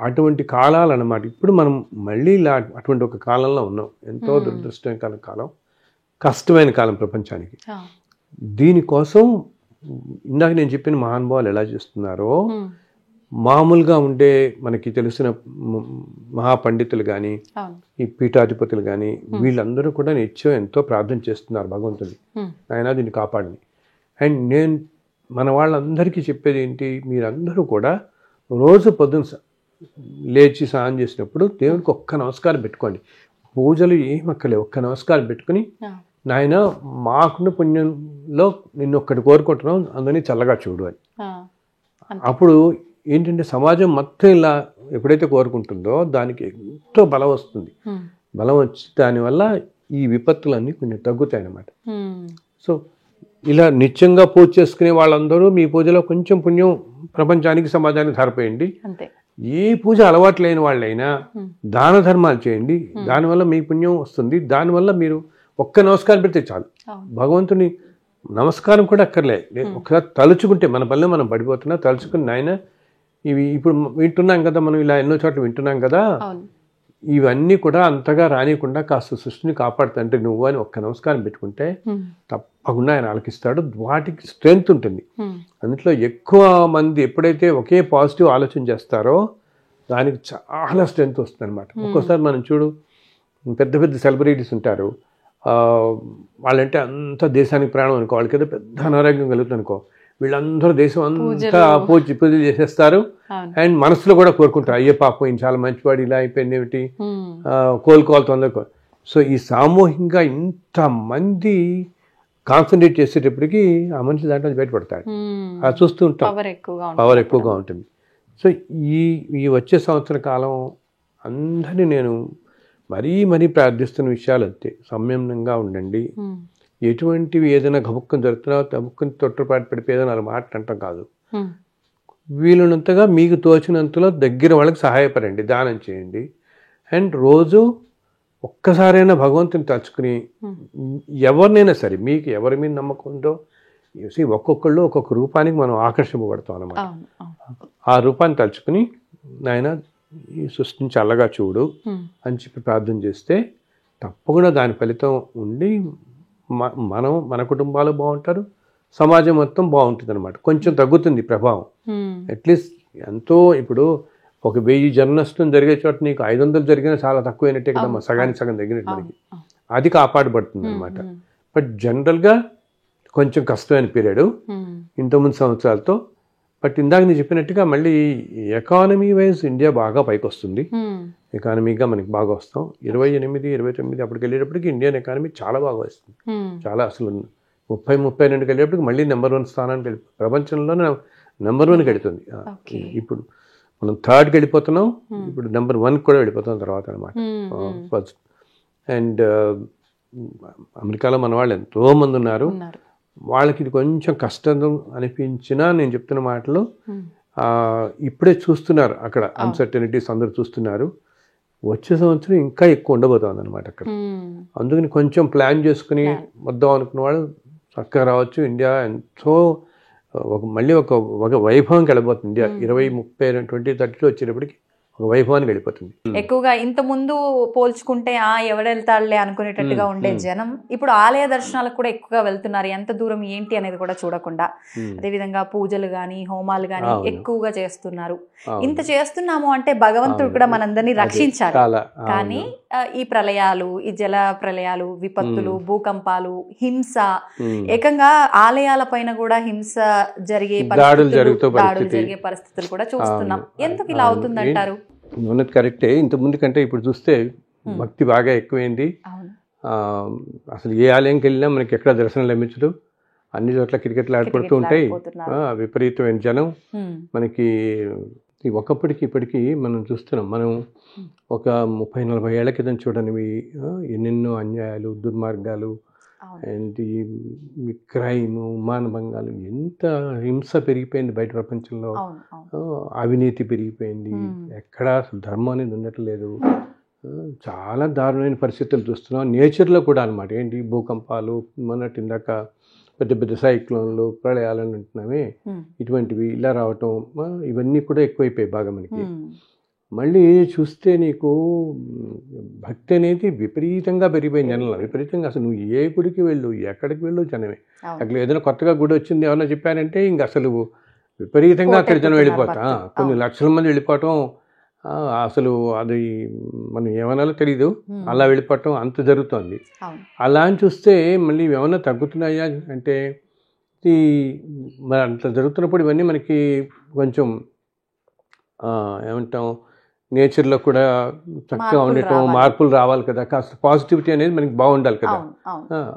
అటువంటి కాలాలు అన్నమాట. ఇప్పుడు మనం మళ్ళీ ఇలా అటువంటి ఒక కాలంలో ఉన్నాం. ఎంతో దురదృష్టకరమైన కాలం, కష్టమైన కాలం ప్రపంచానికి. దీనికోసం ఇందాక నేను చెప్పిన మహానుభావులు ఎలా చేస్తున్నారో, మామూలుగా ఉండే మనకి తెలిసిన మహాపండితులు కానీ, ఈ పీఠాధిపతులు కానీ, వీళ్ళందరూ కూడా నిత్యం ఎంతో ప్రార్థన చేస్తున్నారు భగవంతుని, ఆయన దీన్ని కాపాడని. అండ్ నేను మన వాళ్ళందరికీ చెప్పేది ఏంటి, మీరందరూ కూడా రోజు పొద్దున్న లేచి స్నానం చేసినప్పుడు దేవునికి ఒక్క నమస్కారం పెట్టుకోండి. పూజలు ఏమక్కలే, ఒక్క నమస్కారం పెట్టుకుని, నాయన మాకున్న పుణ్యంలో నిన్ను ఒక్కటి కోరుకుంటున్నాం, అందరినీ చల్లగా చూడు అని. అప్పుడు ఏంటంటే సమాజం మొత్తం ఇలా ఎప్పుడైతే కోరుకుంటుందో దానికి ఎంతో బలం వస్తుంది. బలం వచ్చి దానివల్ల ఈ విపత్తులన్నీ కొంచెం తగ్గుతాయి అన్నమాట. సో ఇలా నిత్యంగా పూజ చేసుకునే వాళ్ళందరూ మీ పూజలో కొంచెం పుణ్యం ప్రపంచానికి సమాజానికి ధారపోయండి. ఏ పూజ అలవాటు లేని వాళ్ళైనా దాన ధర్మాలు చేయండి, దానివల్ల మీ పుణ్యం వస్తుంది. దానివల్ల మీరు ఒక్క నమస్కారం పెడితే చాలు. భగవంతుని నమస్కారం కూడా అక్కర్లే, ఒకసారి తలుచుకుంటే మన పనిలో మనం పడిపోతున్నా తలుచుకుని నాయన ఇవి ఇప్పుడు వింటున్నాం కదా, మనం ఇలా ఎన్నో చోట్ల వింటున్నాం కదా, ఇవన్నీ కూడా అంతగా రానియకుండా కాస్త సృష్టిని కాపాడుతుంటే నువ్వు అని ఒక్క నమస్కారం పెట్టుకుంటే తప్పకుండా ఆయన ఆలకిస్తాడు. వాటికి స్ట్రెంగ్త్ ఉంటుంది. అందులో ఎక్కువ మంది ఎప్పుడైతే ఒకే పాజిటివ్ ఆలోచన చేస్తారో దానికి చాలా స్ట్రెంగ్త్ వస్తుంది అనమాట. ఒక్కోసారి మనం చూడు, పెద్ద పెద్ద సెలబ్రిటీస్ ఉంటారు, వాళ్ళంటే అంత దేశానికి ప్రాణం అనుకో, వాళ్ళకి ఏదో పెద్ద అనారోగ్యం కలుగుతుంది అనుకో, వీళ్ళందరూ దేశం అంతా పూజలు చేసేస్తారు. అండ్ మనసులో కూడా కోరుకుంటారు, అయ్యే పాపం ఈయన చాలా మంచివాడు, ఇలా అయిపోయింది ఏమిటి, కోలుకోవాలి తొందరగా. సో ఈ సామూహికంగా ఇంతమంది కాన్సన్ట్రేట్ చేసేటప్పటికి ఆ మనిషి దాంట్లో బయటపడతాడు. అది చూస్తూ ఉంటాం, పవర్ ఎక్కువగా ఉంటుంది. సో ఈ వచ్చే సంవత్సర కాలం అందరినీ నేను మరీ ప్రార్థిస్తున్న విషయాలు అంతే. సంయమనంగా ఉండండి. ఎటువంటివి ఏదైనా గబుక్కని జరుగుతున్నా గబుక్కని తొట్టుపాటు పడిపోయేదని అలా మాట్లాడటం కాదు. వీలున్నంతగా మీకు తోచినంతలో దగ్గర వాళ్ళకి సహాయపడండి, దానం చేయండి. అండ్ రోజు ఒక్కసారైనా భగవంతుని తలుచుకుని, ఎవరినైనా సరే మీకు ఎవరి మీద నమ్మకం ఉందో, ఒక్కొక్కళ్ళు ఒక్కొక్క రూపానికి మనం ఆకర్షింపబడతాం అన్నమాట. ఆ రూపాన్ని తలుచుకుని నాయన ఈ సృష్టిని చల్లగా చూడు అని చెప్పి ప్రార్థన చేస్తే తప్పకుండా దాని ఫలితం ఉండి మన కుటుంబాలు బాగుంటారు, సమాజం మొత్తం బాగుంటుంది అనమాట. కొంచెం తగ్గుతుంది ప్రభావం. అట్లీస్ట్ ఎంతో ఇప్పుడు ఒక 1000 జన నష్టం జరిగే చోట నీకు 500 జరిగినా చాలా తక్కువైనట్టే కదమ్మా, సగానికి సగం తగ్గినట్టు మనకి. అది కాపాడబడుతుంది అనమాట. బట్ జనరల్గా కొంచెం కష్టమైన పీరియడ్ ఇంతకుముందు సంవత్సరాలతో. బట్ ఇందాక నేను చెప్పినట్టుగా మళ్ళీ ఎకానమీ వైజ్ ఇండియా బాగా పైకి వస్తుంది. ఎకానమీగా మనకి బాగా వస్తాం. 28, 29 అప్పటికి వెళ్ళేటప్పటికి ఇండియన్ ఎకానమీ చాలా బాగా వస్తుంది. చాలా అసలు 30, 32 వెళ్ళేటప్పటికి మళ్ళీ నెంబర్ 1 స్థానానికి వెళ్ళి ప్రపంచంలోనే నెంబర్ 1కి వెళుతుంది. ఇప్పుడు మనం 3ర్డ్కి వెళ్ళిపోతున్నాం, ఇప్పుడు నెంబర్ 1కి కూడా వెళ్ళిపోతాం తర్వాత అనమాట. ఫస్ట్ అండ్ అమెరికాలో మన వాళ్ళు ఎంతోమంది ఉన్నారు. వాళ్ళకి ఇది కొంచెం కష్టం అనిపించినా నేను చెప్తున్న మాటలు ఇప్పుడే చూస్తున్నారు అక్కడ అన్సర్టనిటీస్ అందరూ చూస్తున్నారు. వచ్చే సంవత్సరం ఇంకా ఎక్కువ ఉండబోతుంది అనమాట అక్కడ. అందుకని కొంచెం ప్లాన్ చేసుకుని వద్దాం అనుకున్న వాళ్ళు చక్కగా రావచ్చు. ఇండియా ఎంతో మళ్ళీ ఒక వైభవంకి వెళ్ళబోతుంది. ఇండియా 20, 30, 20, 30 వచ్చేటప్పటికి ఒక వైభవానికి వెళ్ళిపోతుంది. ఎక్కువగా ఇంత ముందు పోల్చుకుంటే ఎవడెళ్తాడులే అనుకునేటట్టుగా ఉండే జనం ఇప్పుడు ఆలయ దర్శనాలకు కూడా ఎక్కువగా వెళ్తున్నారు. ఎంత దూరం ఏంటి అనేది కూడా చూడకుండా. అదేవిధంగా పూజలు గాని హోమాలు గాని ఎక్కువగా చేస్తున్నారు. ఇంత చేస్తున్నాము అంటే భగవంతుడు కూడా మనందరినీ రక్షించాలి. కానీ ఈ ప్రళయాలు, ఈ జల ప్రళయాలు, విపత్తులు, భూకంపాలు, హింస, ఏకంగా ఆలయాల పైన కూడా హింస జరిగే దాడులు జరిగే పరిస్థితులు కూడా చూస్తున్నాం. ఎందుకు ఇలా అవుతుందంటారు? ఉన్నది కరెక్టే. ఇంత ముందు కంటే ఇప్పుడు చూస్తే భక్తి బాగా ఎక్కువైంది. అసలు ఏ ఆలయంకి వెళ్ళినా మనకి ఎక్కడ దర్శనం లభించదు. అన్ని చోట్ల క్రికెట్లు ఆడుకుంటూ ఉంటాయి. విపరీతమైన జనం మనకి. ఒకప్పటికి ఇప్పటికీ మనం చూస్తున్నాం. మనం ఒక 30-40 ఏళ్ల క్రితం చూడనివి ఎన్నెన్నో అన్యాయాలు, దుర్మార్గాలు అండ్ ఈ క్రైమ్, మానభంగాలు, ఎంత హింస పెరిగిపోయింది బయట ప్రపంచంలో. అవినీతి పెరిగిపోయింది. ఎక్కడా అసలు ధర్మం అనేది ఉండట్లేదు. చాలా దారుణమైన పరిస్థితులు చూస్తున్నాం. నేచర్లో కూడా అనమాట. ఏంటి భూకంపాలు, మొన్నటి ఇందాక పెద్ద పెద్ద సైక్లోన్లు, ప్రళయాలు అంటున్నామే, ఇటువంటివి ఇలా రావటం, ఇవన్నీ కూడా ఎక్కువైపోయాయి బాగా మనకి. మళ్ళీ చూస్తే నీకు భక్తి అనేది విపరీతంగా పెరిగిపోయింది జనంలో. విపరీతంగా అసలు నువ్వు ఏ గుడికి వెళ్ళు, ఎక్కడికి వెళ్ళు జనమే. అక్కడ ఏదైనా కొత్తగా గుడి వచ్చింది ఏమన్నా చెప్పారంటే ఇంక అసలు విపరీతంగా అక్కడ జనం వెళ్ళిపోతా, కొన్ని లక్షల మంది వెళ్ళిపోవటం. అసలు అది మనం ఏమనాలో తెలీదు, అలా వెళ్ళిపోవటం అంత జరుగుతుంది. అలా అని చూస్తే మళ్ళీ ఏమన్నా తగ్గుతున్నాయా అంటే మరి అంత జరుగుతున్నప్పుడు ఇవన్నీ మనకి కొంచెం ఏమంటాం, నేచర్లో కూడా చక్కగా ఉండటం, మార్పులు రావాలి కదా. కాస్త పాజిటివిటీ అనేది మనకి బాగుండాలి కదా.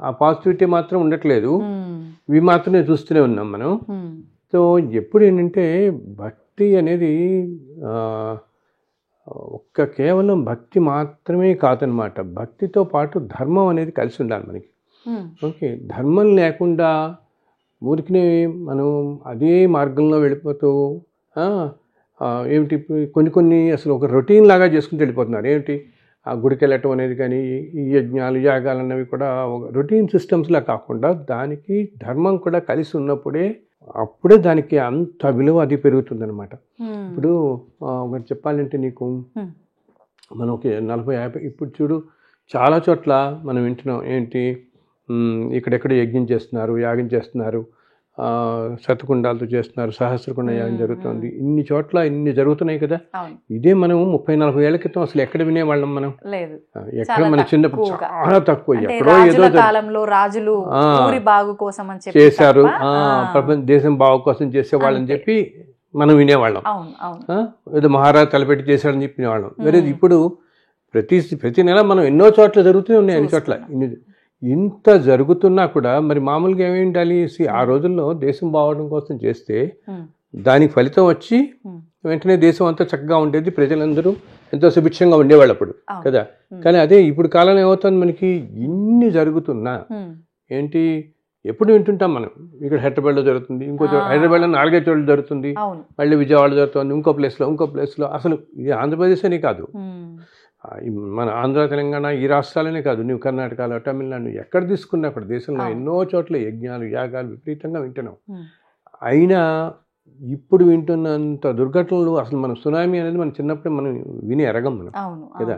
ఆ పాజిటివిటీ మాత్రం ఉండట్లేదు. ఇవి మాత్రమే చూస్తూనే ఉన్నాం మనం. సో ఎప్పుడు ఏంటంటే భక్తి అనేది ఒక్క కేవలం భక్తి మాత్రమే కాదనమాట, భక్తితో పాటు ధర్మం అనేది కలిసి ఉండాలి మనకి. ఓకే, ధర్మం లేకుండా ఊరికినే మనం అదే మార్గంలో వెళ్ళిపోతూ ఏమిటి కొన్ని అసలు ఒక రొటీన్ లాగా చేసుకుంటూ వెళ్ళిపోతున్నారు. ఏమిటి ఆ గుడికి వెళ్ళటం అనేది కానీ, ఈ యజ్ఞాలు యాగాలు అన్నవి కూడా ఒక రొటీన్ సిస్టమ్స్లా కాకుండా దానికి ధర్మం కూడా కలిసి ఉన్నప్పుడే అప్పుడే దానికి అంత విలువ అది పెరుగుతుందన్నమాట. ఇప్పుడు ఒకటి చెప్పాలంటే నీకు, మనం ఒక 40-50 ఇప్పుడు చూడు చాలా చోట్ల మనం వింటున్నాం ఏంటి, ఇక్కడెక్కడ యజ్ఞం చేస్తున్నారు, యాగం చేస్తున్నారు, శతకుండాలతో చేస్తున్నారు, సహస్రకుండ యాగం జరుగుతుంది, ఇన్ని చోట్ల ఇన్ని జరుగుతున్నాయి కదా. ఇదే మనం 30-40 ఏళ్ల క్రితం అసలు ఎక్కడ వినేవాళ్ళం మనం? ఎక్కడ మన చిన్నప్పుడు చాలా తక్కువ, ఎక్కడో ఏదో రాజులు చేశారు, ప్రపంచ దేశం బాగు కోసం చేసేవాళ్ళని చెప్పి మనం వినేవాళ్ళం. ఏదో మహారాజు తలపెట్టి చేశాడని చెప్పి వినేవాళ్ళం. వేరే ఇప్పుడు ప్రతి నెల మనం ఎన్నో చోట్ల జరుగుతూనే ఉన్నాయి, అన్ని చోట్ల ఇంత జరుగుతున్నా కూడా మరి మామూలుగా ఏమి ఉండాలి, ఆ రోజుల్లో దేశం బాగోవడం కోసం చేస్తే దానికి ఫలితం వచ్చి వెంటనే దేశం అంతా చక్కగా ఉండేది, ప్రజలందరూ ఎంతో సుభిక్షంగా ఉండేవాళ్ళు అప్పుడు కదా. కానీ అదే ఇప్పుడు కాలంలో ఏమవుతుంది, మనకి ఇన్ని జరుగుతున్నా ఏంటి ఎప్పుడు వింటుంటాం మనం, ఇక్కడ హైదరాబాద్లో జరుగుతుంది, ఇంకో హైదరాబాద్లో 4-5 చోట్ల జరుగుతుంది, మళ్ళీ విజయవాడ జరుగుతుంది, ఇంకో ప్లేస్లో. అసలు ఇది ఆంధ్రప్రదేశ్ అని కాదు, మన ఆంధ్ర తెలంగాణ ఈ రాష్ట్రాలనే కాదు, నువ్వు కర్ణాటకలో తమిళనాడు ఎక్కడ తీసుకున్నా అక్కడ దేశంలో ఎన్నో చోట్ల యజ్ఞాలు యాగాలు విపరీతంగా వింటున్నాం. అయినా ఇప్పుడు వింటున్నంత దుర్ఘటనలు అసలు మనం సునామీ అనేది మనం చిన్నప్పుడు మనం విని ఎరగం మనం కదా,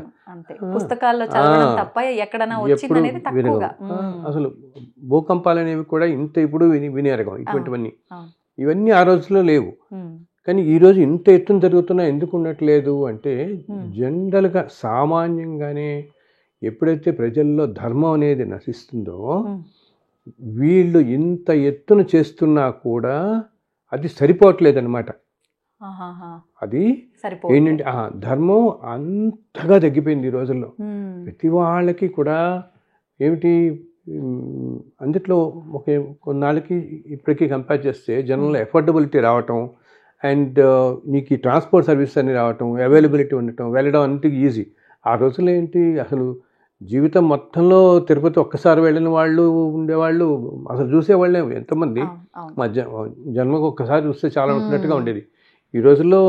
ఎప్పుడు వినగం. అసలు భూకంపాలు అనేవి కూడా ఇంత ఇప్పుడు విని ఎరగం. ఇటువంటివన్నీ ఇవన్నీ ఆ రోజుల్లో లేవు. కానీ ఈరోజు ఇంత ఎత్తున జరుగుతున్నా ఎందుకు ఉండట్లేదు అంటే, జనరల్గా సామాన్యంగానే ఎప్పుడైతే ప్రజల్లో ధర్మం అనేది నశిస్తుందో, వీళ్ళు ఇంత ఎత్తున చేస్తున్నా కూడా అది సరిపోవట్లేదన్నమాట. అది ఏంటంటే ధర్మం అంతగా తగ్గిపోయింది ఈ రోజుల్లో. ప్రతి వాళ్ళకి కూడా ఏమిటి, అందుట్లో కొన్నాళ్ళకి ఇప్పటికీ కంపేర్ చేస్తే జనంలో ఎఫోర్డబిలిటీ రావటం, అండ్ నీకు ఈ ట్రాన్స్పోర్ట్ సర్వీస్ అని రావటం, అవైలబిలిటీ ఉండటం, వెళ్ళడం అంతకు ఈజీ. ఆ రోజుల్లో ఏంటి, అసలు జీవితం మొత్తంలో తిరుపతి ఒక్కసారి వెళ్ళిన వాళ్ళు ఉండేవాళ్ళు, అసలు చూసేవాళ్ళే ఎంతమంది, మా జన్మకు ఒక్కసారి చూస్తే చాలా ఉంటున్నట్టుగా ఉండేది. ఈ రోజుల్లో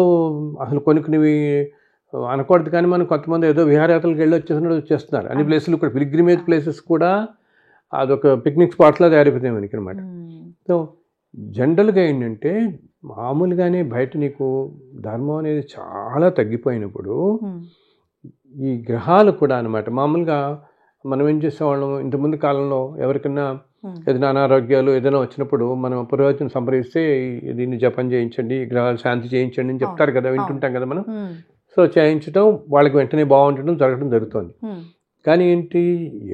అసలు కొనుక్కునేవి అనకూడదు, కానీ మనం కొంతమంది ఏదో విహారయాత్రలకు వెళ్ళి వచ్చేస్తున్నారు. అన్ని ప్లేసులు కూడా పిల్గ్రిమేజ్ ప్లేసెస్ కూడా అదొక పిక్నిక్ స్పాట్లా తయారైపోతాయి మనకి అనమాట. సో జనరల్గా ఏంటంటే మామూలుగానే బయట నీకు ధర్మం అనేది చాలా తగ్గిపోయినప్పుడు ఈ గ్రహాలు కూడా అనమాట, మామూలుగా మనం ఏం చేసేవాళ్ళం ఇంతకుముందు కాలంలో ఎవరికైనా ఏదైనా అనారోగ్యాలు ఏదైనా వచ్చినప్పుడు మనం పురోహితుని సంప్రదిస్తే దీన్ని జపం చేయించండి, గ్రహాలు శాంతి చేయించండి అని చెప్తారు కదా, వింటుంటాం కదా మనం. సో చేయించడం వాళ్ళకి వెంటనే బాగుండటం జరుగుతుంది. కానీ ఏంటి,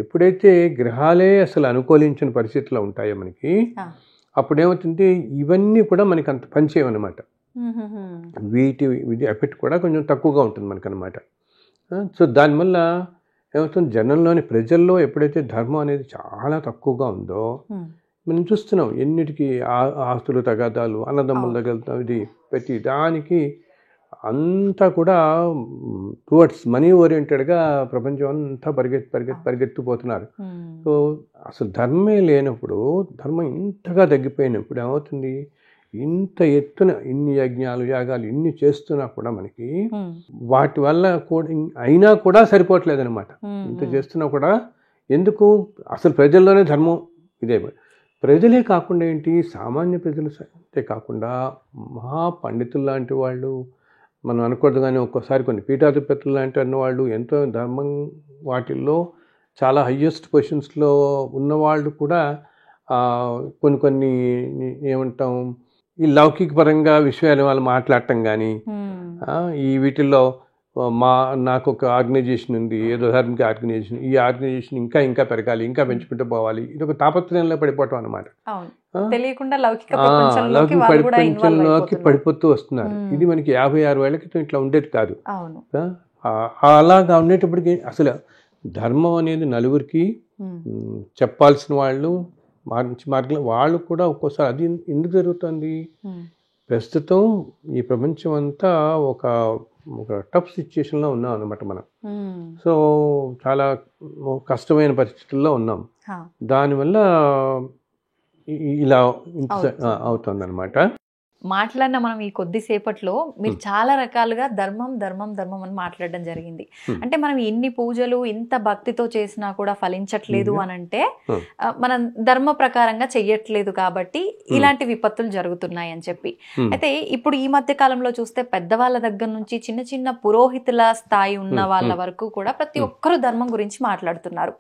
ఎప్పుడైతే గ్రహాలే అసలు అనుకూలించిన పరిస్థితుల్లో ఉంటాయో మనకి, అప్పుడేమవుతుంది ఇవన్నీ కూడా మనకి అంత పనిచేయమన్నమాట. వీటి ఎఫెక్ట్ కూడా కొంచెం తక్కువగా ఉంటుంది మనకన్నమాట. సో దానివల్ల ఏమవుతుంది, జనంలోని ప్రజల్లో ఎప్పుడైతే ధర్మం అనేది చాలా తక్కువగా ఉందో మనం చూస్తున్నాం. ఎన్నిటికీ ఆస్తులు తగాదాలు, అన్నదమ్ములు తగలుతాం, ఇది ప్రతి దానికి అంతా కూడా టువర్డ్స్ మనీ ఓరియంటెడ్గా ప్రపంచం అంతా పరిగెత్తిపోతున్నారు. సో అసలు ధర్మే లేనప్పుడు, ధర్మం ఇంతగా తగ్గిపోయినప్పుడు ఏమవుతుంది, ఇంత ఎత్తున ఇన్ని యజ్ఞాలు యాగాలు ఇన్ని చేస్తున్నా కూడా మనకి వాటి వల్ల కూడా అయినా కూడా సరిపోవట్లేదు అనమాట. ఇంత చేస్తున్నా కూడా ఎందుకు, అసలు ప్రజల్లోనే ధర్మం ఇదే. ప్రజలే కాకుండా ఏంటి, సామాన్య ప్రజలు అంతే కాకుండా మహా పండితులు లాంటి వాళ్ళు, మనం అనకూడదు కానీ ఒక్కోసారి కొన్ని పీఠాధిపతులు లాంటి అన్నవాళ్ళు, ఎంతో ధర్మం వాటిల్లో చాలా హయ్యెస్ట్ పొజిషన్స్లో ఉన్నవాళ్ళు కూడా కొన్ని ఏమంటాం, ఈ లౌకిక పరంగా విషయాలు వాళ్ళు మాట్లాడటం కానీ, ఈ వీటిల్లో నాకు ఒక ఆర్గనైజేషన్ ఉంది, ఏదో ధార్మిక ఆర్గనైజేషన్, ఈ ఆర్గనైజేషన్ ఇంకా పెరగాలి, ఇంకా పెంచుకుంటూ పోవాలి, ఇది ఒక తాపత్రయంలో పడిపోవటం అనమాట. లౌకిక ప్రపంచంలోకి పడిపోతూ వస్తున్నారు. ఇది మనకి 56 ఏళ్ల క్రితం ఇట్లా ఉండేది కాదు. అలాగా ఉండేటప్పటికి అసలు ధర్మం అనేది నలుగురికి చెప్పాల్సిన వాళ్ళు, మంచి మార్గంలో వాళ్ళు కూడా ఒక్కోసారి అది ఎందుకు జరుగుతుంది, ప్రస్తుతం ఈ ప్రపంచం అంతా ఒక ఒక టఫ్ సిచ్యుయేషన్లో ఉన్నాం అనమాట మనం. సో చాలా కష్టమైన పరిస్థితుల్లో ఉన్నాం. దానివల్ల ఇలా అవుతుంది అనమాట. మాట్లాడిన మనం ఈ కొద్దిసేపట్లో మీరు చాలా రకాలుగా ధర్మం ధర్మం ధర్మం అని మాట్లాడడం జరిగింది. అంటే మనం ఎన్ని పూజలు ఇంత భక్తితో చేసినా కూడా ఫలించట్లేదు అని అంటే మనం ధర్మ ప్రకారంగా చెయ్యట్లేదు కాబట్టి ఇలాంటి విపత్తులు జరుగుతున్నాయి అని చెప్పి. అయితే ఇప్పుడు ఈ మధ్య కాలంలో చూస్తే పెద్దవాళ్ళ దగ్గర నుంచి చిన్న చిన్న పురోహితుల స్థాయి ఉన్న వాళ్ళ వరకు కూడా ప్రతి ఒక్కరు ధర్మం గురించి మాట్లాడుతున్నారు.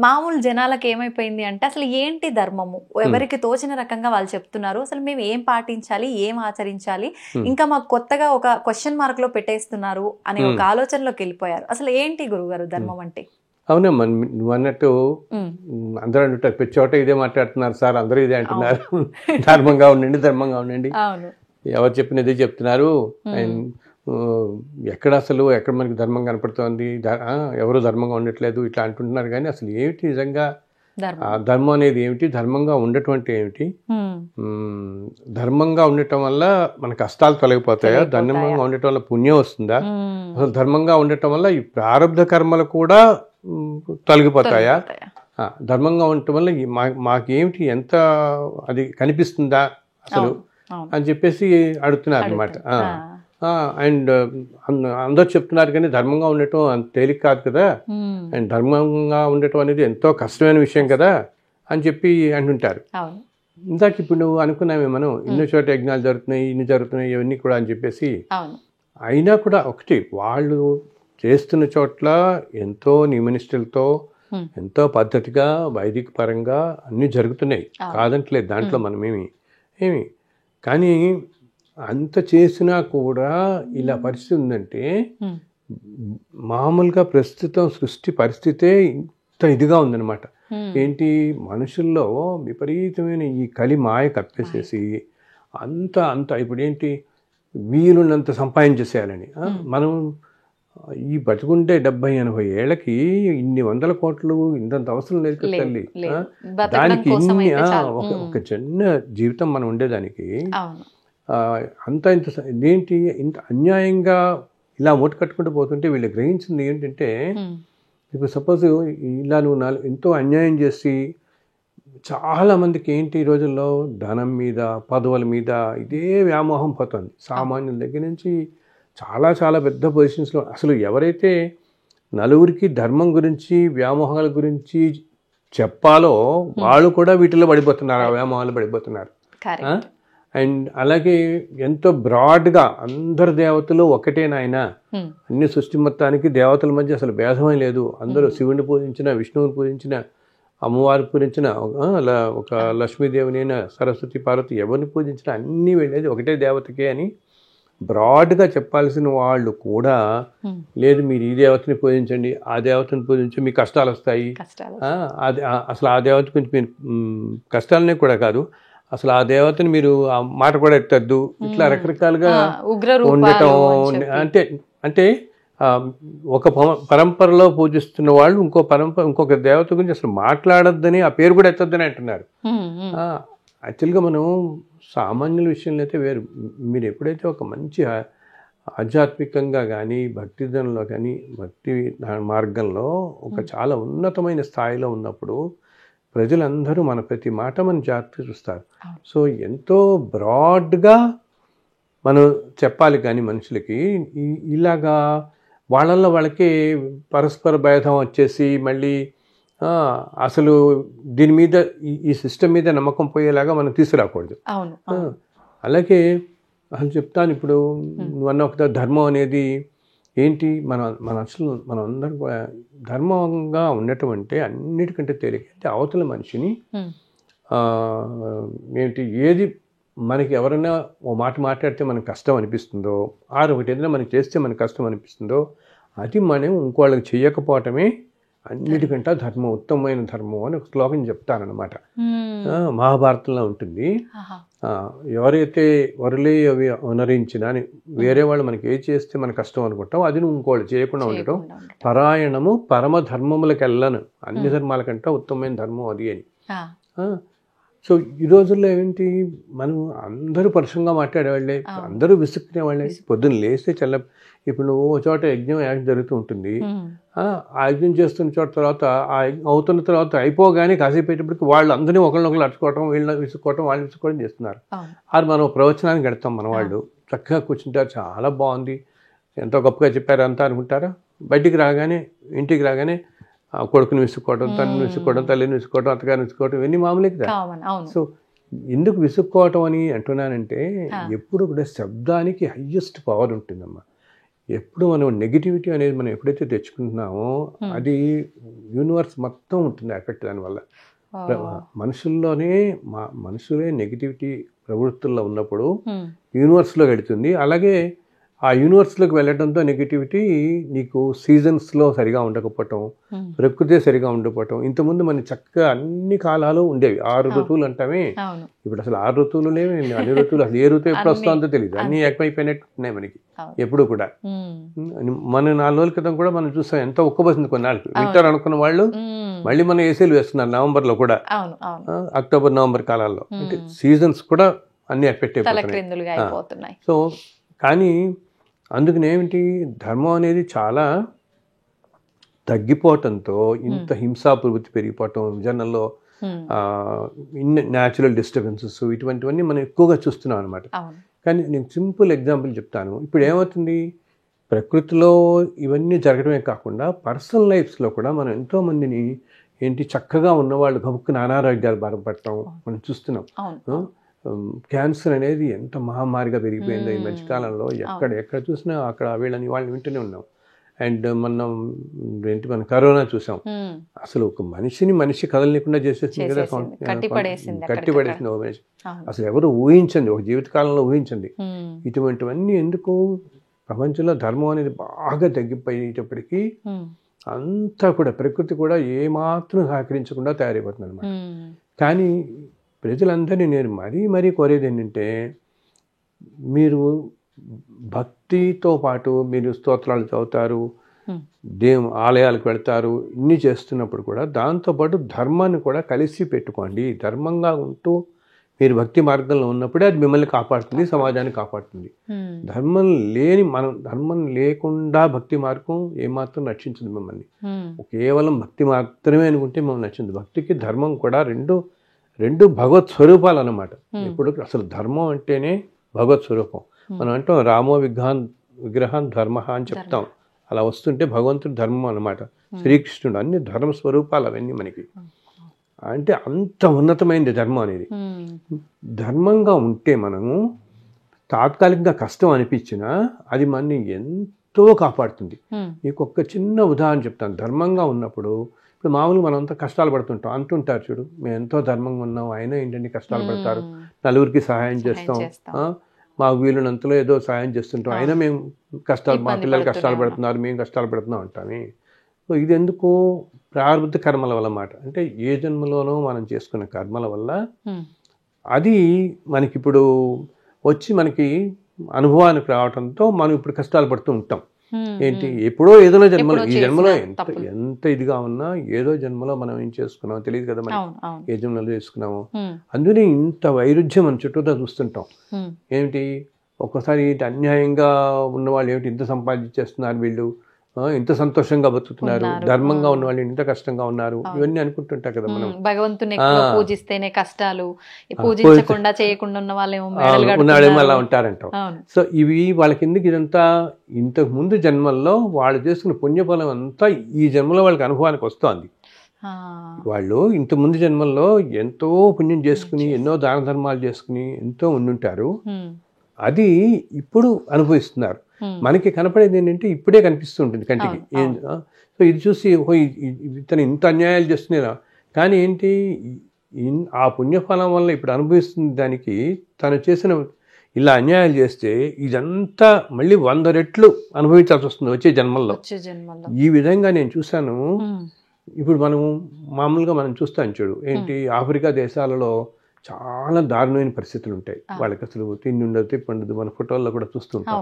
మామూలు జనాలకు ఏమైపోయింది అంటే అసలు ఏంటి ధర్మము, ఎవరికి తోచిన రకంగా వాళ్ళు చెప్తున్నారు, అసలు మేము ఏం పాటించాలి, ఏం ఆచరించాలి, ఇంకా మాకు కొత్తగా ఒక క్వశ్చన్ మార్క్ లో పెట్టేస్తున్నారు అనే ఒక ఆలోచనలోకి వెళ్ళిపోయారు. అసలు ఏంటి గురుగారు ధర్మం అంటే? అవునమ్మా, నువ్వు అన్నట్టు అందరూ అంటుంటారు ప్రతి చోట ఇదే మాట్లాడుతున్నారు సార్, అందరూ ఇదే అంటున్నారు, ధర్మంగా ఉండండి ధర్మంగా ఉండండి, ఎవరు చెప్పినదే చెప్తున్నారు, ఎక్కడ మనకి ధర్మం కనపడుతోంది, ఎవరు ధర్మంగా ఉండట్లేదు ఇట్లా అంటుంటున్నారు. కానీ అసలు ఏమిటి నిజంగా ధర్మం అనేది ఏమిటి, ధర్మంగా ఉండటం అంటే ఏమిటి, ధర్మంగా ఉండటం వల్ల మన కష్టాలు తొలగిపోతాయా, ధర్మంగా ఉండటం వల్ల పుణ్యం వస్తుందా, అసలు ధర్మంగా ఉండటం వల్ల ఈ ప్రారంధ కర్మలు కూడా తొలగిపోతాయా, ధర్మంగా ఉండటం వల్ల మాకేమిటి ఎంత అది కనిపిస్తుందా అసలు అని చెప్పేసి అడుగుతున్నారు అనమాట. అండ్ అందరూ చెప్తున్నారు కానీ ధర్మంగా ఉండటం అంత తేలిక కాదు కదా, అండ్ ధర్మంగా ఉండటం అనేది ఎంతో కష్టమైన విషయం కదా అని చెప్పి అంటుంటారు. ఇందాక ఇప్పుడు నువ్వు అనుకున్నామే మనం ఇన్ని చోట యజ్ఞాలు జరుగుతున్నాయి, ఇన్ని జరుగుతున్నాయి ఇవన్నీ కూడా అని చెప్పేసి, అయినా కూడా ఒకటి వాళ్ళు చేస్తున్న చోట్ల ఎంతో నియమనిష్టలతో ఎంతో పద్ధతిగా వైదిక పరంగా అన్నీ జరుగుతున్నాయి, కాదంటలేదు, దాంట్లో మనం ఏమి కానీ అంత చేసినా కూడా ఇలా పరిస్థితి ఉందంటే మామూలుగా ప్రస్తుతం సృష్టి పరిస్థితే ఇంత ఇదిగా ఉందన్నమాట. ఏంటి, మనుషుల్లో విపరీతమైన ఈ కలి మాయ కప్పేసేసి అంత ఇప్పుడు ఏంటి వీలున్నంత సంపాదించేసేయాలని, మనం ఈ బతుకుంటే 70-80 ఏళ్ళకి ఇన్ని 100 కోట్లు ఇంతంత అవసరం లేదు కదా తల్లి, దానికి ఇన్ని ఒక చిన్న జీవితం మనం ఉండేదానికి ఇంత ఇదేంటి ఇంత అన్యాయంగా ఇలా మూట కట్టుకుంటూ పోతుంటే వీళ్ళు గ్రహించింది ఏంటంటే, ఇప్పుడు సపోజ్ ఇలా నువ్వు ఎంతో అన్యాయం చేసి చాలామందికి ఏంటి ఈ రోజుల్లో ధనం మీద పదవుల మీద ఇదే వ్యామోహం పోతుంది. సామాన్యుల దగ్గర నుంచి చాలా పెద్ద పొజిషన్స్లో అసలు ఎవరైతే నలుగురికి ధర్మం గురించి వ్యామోహాల గురించి చెప్పాలో వాళ్ళు కూడా వీటిలో పడిపోతున్నారు, ఆ వ్యామోహాలు పడిపోతున్నారు. అండ్ అలాగే ఎంతో బ్రాడ్గా అందరు దేవతలు ఒకటే నాయన, అన్ని సృష్టి మొత్తానికి దేవతల మధ్య అసలు భేదమే లేదు, అందరూ శివుని పూజించిన, విష్ణువుని పూజించిన, అమ్మవారిని పూజించిన, ఒక లక్ష్మీదేవినైనా సరస్వతి పార్వతి ఎవరిని పూజించినా అన్నీ వెళ్ళేది ఒకటే దేవతకే అని బ్రాడ్గా చెప్పాల్సిన వాళ్ళు కూడా లేదు, మీరు ఈ దేవతని పూజించండి, ఆ దేవతని పూజించి మీకు కష్టాలు వస్తాయి, అసలు ఆ దేవత గురించి మీరు కష్టాలనే కూడా కాదు, అసలు ఆ దేవతని మీరు ఆ మాట కూడా ఎత్తద్దు, ఇట్లా రకరకాలుగా ఉండటం. అంటే ఒక పరంపరలో పూజిస్తున్న వాళ్ళు ఇంకొక దేవత గురించి అసలు మాట్లాడొద్దని, ఆ పేరు కూడా ఎత్తొద్దని అంటున్నారు. యాక్చువల్గా మనం సామాన్యుల విషయంలో అయితే వేరు. మీరు ఎప్పుడైతే ఒక మంచి ఆధ్యాత్మికంగా కానీ భక్తిజనంలో కానీ భక్తి మార్గంలో ఒక చాలా ఉన్నతమైన స్థాయిలో ఉన్నప్పుడు ప్రజలందరూ మన ప్రతి మాట మన జాగ్రత్తగా చూస్తారు. సో ఎంతో బ్రాడ్గా మనం చెప్పాలి కానీ మనుషులకి ఇలాగా వాళ్ళకి పరస్పర భేదం వచ్చేసి మళ్ళీ అసలు దీని మీద ఈ సిస్టమ్ మీద నమ్మకం పోయేలాగా మనం తీసుకురాకూడదు. అలాగే అసలు చెప్తాను, ఇప్పుడు నువ్వన్న ఒక ధర్మం అనేది ఏంటి, మనం అందరం ధర్మంగా ఉండటం అంటే అన్నిటికంటే తేలిక అంటే అవతల మనిషిని ఏంటి ఏది మనకి ఎవరైనా ఓ మాట మాట్లాడితే మనకు కష్టం అనిపిస్తుందో, ఒకటి ఏదైనా మనకి చేస్తే మనకు కష్టం అనిపిస్తుందో అది మనం ఇంకోళ్ళకి చేయకపోవటమే అన్నిటికంటే ధర్మం, ఉత్తమమైన ధర్మం అని ఒక శ్లోకం చెప్తారనమాట. మహాభారతంలో ఉంటుంది. ఎవరైతే వరులే అవి వనరించిన అని వేరే వాళ్ళు మనకి ఏ చేస్తే మనకు కష్టం అనుకుంటాం అది నువ్వు ఇంకోళ్ళు చేయకుండా ఉండటం పరాయణము పరమ ధర్మములకు వెళ్ళను, అన్ని ధర్మాల కంటే ఉత్తమమైన ధర్మం అది అని. సో ఈ రోజుల్లో ఏంటి, మనం అందరూ పరుషంగా మాట్లాడేవాళ్ళే, అందరూ విసుక్కునే వాళ్ళే. పొద్దున్న లేస్తే ఇప్పుడు నువ్వు ఒక చోట యాగం జరుగుతూ ఉంటుంది, ఆ యజ్ఞం చేస్తున్న చోట తర్వాత ఆ అవుతున్న తర్వాత అయిపోగానే కాసేపేటప్పటికి వాళ్ళు అందరినీ ఒకళ్ళొకళ్ళు అట్టుకోవటం, వీళ్ళని విసుక్కోవటం, వాళ్ళని విసుక్కోవడం చేస్తున్నారు. అది మనం ప్రవచనానికి గడతాం, మన వాళ్ళు చక్కగా కూర్చుంటారు, చాలా బాగుంది, ఎంతో గొప్పగా చెప్పారు అంతా అనుకుంటారా. బయటికి రాగానే, ఇంటికి రాగానే కొడుకుని విసుక్కోవడం, తనని విసుక్కోవడం, తల్లిని విసుక్కోవడం, అత్తగారిని విసుక్కోవడం, ఇవన్నీ మామూలే కదా. సో ఎందుకు విసుక్కోవటం అని అంటున్నానంటే, ఎప్పుడు కూడా శబ్దానికి హయ్యెస్ట్ పవర్ ఉంటుందమ్మా. ఎప్పుడు మనం నెగిటివిటీ అనేది మనం ఎప్పుడైతే తెచ్చుకుంటున్నామో అది యూనివర్స్ మొత్తం ఉంటుంది ఎఫెక్ట్ దానివల్ల. మనుషులే నెగిటివిటీ ప్రవృత్తుల్లో ఉన్నప్పుడు యూనివర్స్లో వెళుతుంది. అలాగే ఆ యూనివర్స్లోకి వెళ్ళడంతో నెగిటివిటీ నీకు సీజన్స్లో సరిగా ఉండకపోవటం, ప్రకృతి సరిగా ఉండకపోవటం. ఇంతకుముందు మన చక్కగా అన్ని కాలాలు ఉండేవి, 6 ఋతువులు అంటామే. ఇప్పుడు అసలు 6 ఋతువులు లేవు, అన్ని ఋతువులు అసలు ఏ ఋతువు ఎప్పుడు వస్తుందో తెలియదు, అన్ని ఏకమైపోయినట్టు ఉన్నాయి మనకి ఎప్పుడు కూడా. మన 4 రోజుల క్రితం కూడా మనం చూసాం, ఎంత ఉక్కబోసింది కొన్నాళ్ళకి. వింటర్ అనుకున్న వాళ్ళు మళ్ళీ మనం ఏసీలు వేస్తున్నారు నవంబర్లో కూడా, అక్టోబర్ నవంబర్ కాలాల్లో. అంటే సీజన్స్ కూడా అన్ని ఎఫెక్ట్ అయిపోతున్నాయి. సో కానీ అందుకని ఏమిటి, ధర్మం అనేది చాలా తగ్గిపోవటంతో ఇంత హింసా ప్రవృత్తి పెరిగిపోవటం, జనంలో న్యాచురల్ డిస్టర్బెన్సెస్, ఇటువంటివన్నీ మనం ఎక్కువగా చూస్తున్నాం అనమాట. కానీ నేను సింపుల్ ఎగ్జాంపుల్ చెప్తాను. ఇప్పుడు ఏమవుతుంది, ప్రకృతిలో ఇవన్నీ జరగడమే కాకుండా పర్సనల్ లైఫ్స్లో కూడా మనం ఎంతోమందిని చక్కగా ఉన్నవాళ్ళు గబుక్కున అనారోగ్యాలు బాధపడటం మనం చూస్తున్నాం. క్యాన్సర్ అనేది ఎంత మహమ్మారిగా పెరిగిపోయిందో ఈ మధ్యకాలంలో. ఎక్కడ చూసినా అక్కడ వాళ్ళని వింటూనే ఉన్నాం. అండ్ మనం కరోనా చూసాం, అసలు ఒక మనిషి కదలలేకుండా చేసేసింది కదా, కట్టిపడేసింది ఒక మనిషి. అసలు ఎవరు ఊహించండి, ఒక జీవితకాలంలో ఊహించండి. ఇటువంటివన్నీ ఎందుకు, ప్రపంచంలో ధర్మం అనేది బాగా తగ్గిపోయేటప్పటికీ అంతా కూడా ప్రకృతి కూడా ఏమాత్రం సహకరించకుండా తయారైపోతుంది అనమాట. కానీ ప్రజలందరినీ నేను మరీ కోరేది ఏంటంటే, మీరు భక్తితో పాటు మీరు స్తోత్రాలు చదువుతారు, ఆలయాలకు వెళ్తారు, ఇన్ని చేస్తున్నప్పుడు కూడా దాంతోపాటు ధర్మాన్ని కూడా కలిసి పెట్టుకోండి. ధర్మంగా ఉంటూ మీరు భక్తి మార్గంలో ఉన్నప్పుడే అది మిమ్మల్ని కాపాడుతుంది, సమాజాన్ని కాపాడుతుంది. ధర్మం లేకుండా భక్తి మార్గం ఏమాత్రం రక్షించదు మిమ్మల్ని. కేవలం భక్తి మాత్రమే అనుకుంటే మిమ్మల్ని నచ్చింది. భక్తికి ధర్మం కూడా రెండు భగవత్ స్వరూపాలు అన్నమాట. ఇప్పుడు అసలు ధర్మం అంటేనే భగవత్ స్వరూపం. మనం అంటాం రామో విగ్రహం ధర్మ అని చెప్తాం. అలా వస్తుంటే భగవంతుడు ధర్మం అన్నమాట, శ్రీకృష్ణుడు, అన్ని ధర్మ స్వరూపాలు అవన్నీ మనకి. అంటే అంత ఉన్నతమైనది ధర్మం అనేది. ధర్మంగా ఉంటే మనము తాత్కాలికంగా కష్టం అనిపించినా అది మనని ఎంతో కాపాడుతుంది. నీకు ఒక చిన్న ఉదాహరణ చెప్తాను. ధర్మంగా ఉన్నప్పుడు ఇప్పుడు మామూలుగా మనం అంతా కష్టాలు పడుతుంటాం, అంటుంటారు చూడు, మేము ఎంతో ధర్మంగా ఉన్నాం, అయినా ఏంటంటే కష్టాలు పడతారు, నలుగురికి సహాయం చేస్తాం, మాకు వీలునంతలో ఏదో సహాయం చేస్తుంటాం, అయినా మేము మా పిల్లలు కష్టాలు పడుతున్నారు, మేము కష్టాలు పడుతున్నాం అంటామే. సో ఇది ఎందుకు, ప్రారంభ కర్మల వల్ల మాట. అంటే ఏ జన్మలోనో మనం చేసుకున్న కర్మల వల్ల అది మనకిప్పుడు వచ్చి మనకి అనుభవానికి రావడంతో మనం ఇప్పుడు కష్టాలు పడుతూ ఉంటాం. ఎప్పుడో ఏదో జన్మలో, ఈ జన్మలో ఎంత ఇదిగా ఉన్నా ఏదో జన్మలో మనం ఏం చేసుకున్నామో తెలియదు కదా మనం, ఏ జన్మలో చేసుకున్నామో. అందుకని ఇంత వైరుధ్యం మన చుట్టూతో చూస్తుంటాం. ఒక్కసారి అన్యాయంగా ఉన్నవాళ్ళు ఇంత సంపాదించేస్తున్నారు, వీళ్ళు ఇంత సంతోషంగా బతుకుతున్నారు, ధర్మంగా ఉన్న వాళ్ళు ఇంత కష్టంగా ఉన్నారు, ఇవన్నీ అనుకుంటుంటాం కదా మనం. భగవంతుని పూజిస్తేనే కష్టాలు, పూజించకుండా చేయకుండా ఉన్న వాళ్ళేమో అలా ఉంటారంటాం. సో ఇవి వాళ్ళకి ఎందుకు, ఇదంతా ఇంతకు ముందు జన్మల్లో వాళ్ళు చేసుకున్న పుణ్యఫలం అంతా ఈ జన్మలో వాళ్ళకి అనుభవానికి వస్తుంది. వాళ్ళు ఇంత ముందు జన్మల్లో ఎంతో పుణ్యం చేసుకుని, ఎన్నో దాన ధర్మాలు చేసుకుని ఎంతో ఉండుంటారు, అది ఇప్పుడు అనుభవిస్తున్నారు. మనకి కనపడేది ఏంటంటే ఇప్పుడే కనిపిస్తుంటుంది కంటికి. సో ఇది చూసి ఇతను ఇంత అన్యాయాలు చేస్తున్నారా, కానీ ఆ పుణ్యఫలం వల్ల ఇప్పుడు అనుభవిస్తుంది దానికి, తను చేసిన ఇలా అన్యాయాలు చేస్తే ఇదంతా మళ్ళీ 100 రెట్లు అనుభవించాల్సి వస్తుంది వచ్చే జన్మల్లో. ఈ విధంగా నేను చూశాను. ఇప్పుడు మామూలుగా మనం చూస్తాం చూడు, ఆఫ్రికా దేశాలలో చాలా దారుణమైన పరిస్థితులు ఉంటాయి. వాళ్ళకి అసలు తిండి ఉండదు, తిప్పి ఉండదు. మన ఫోటోల్లో కూడా చూస్తుంటాం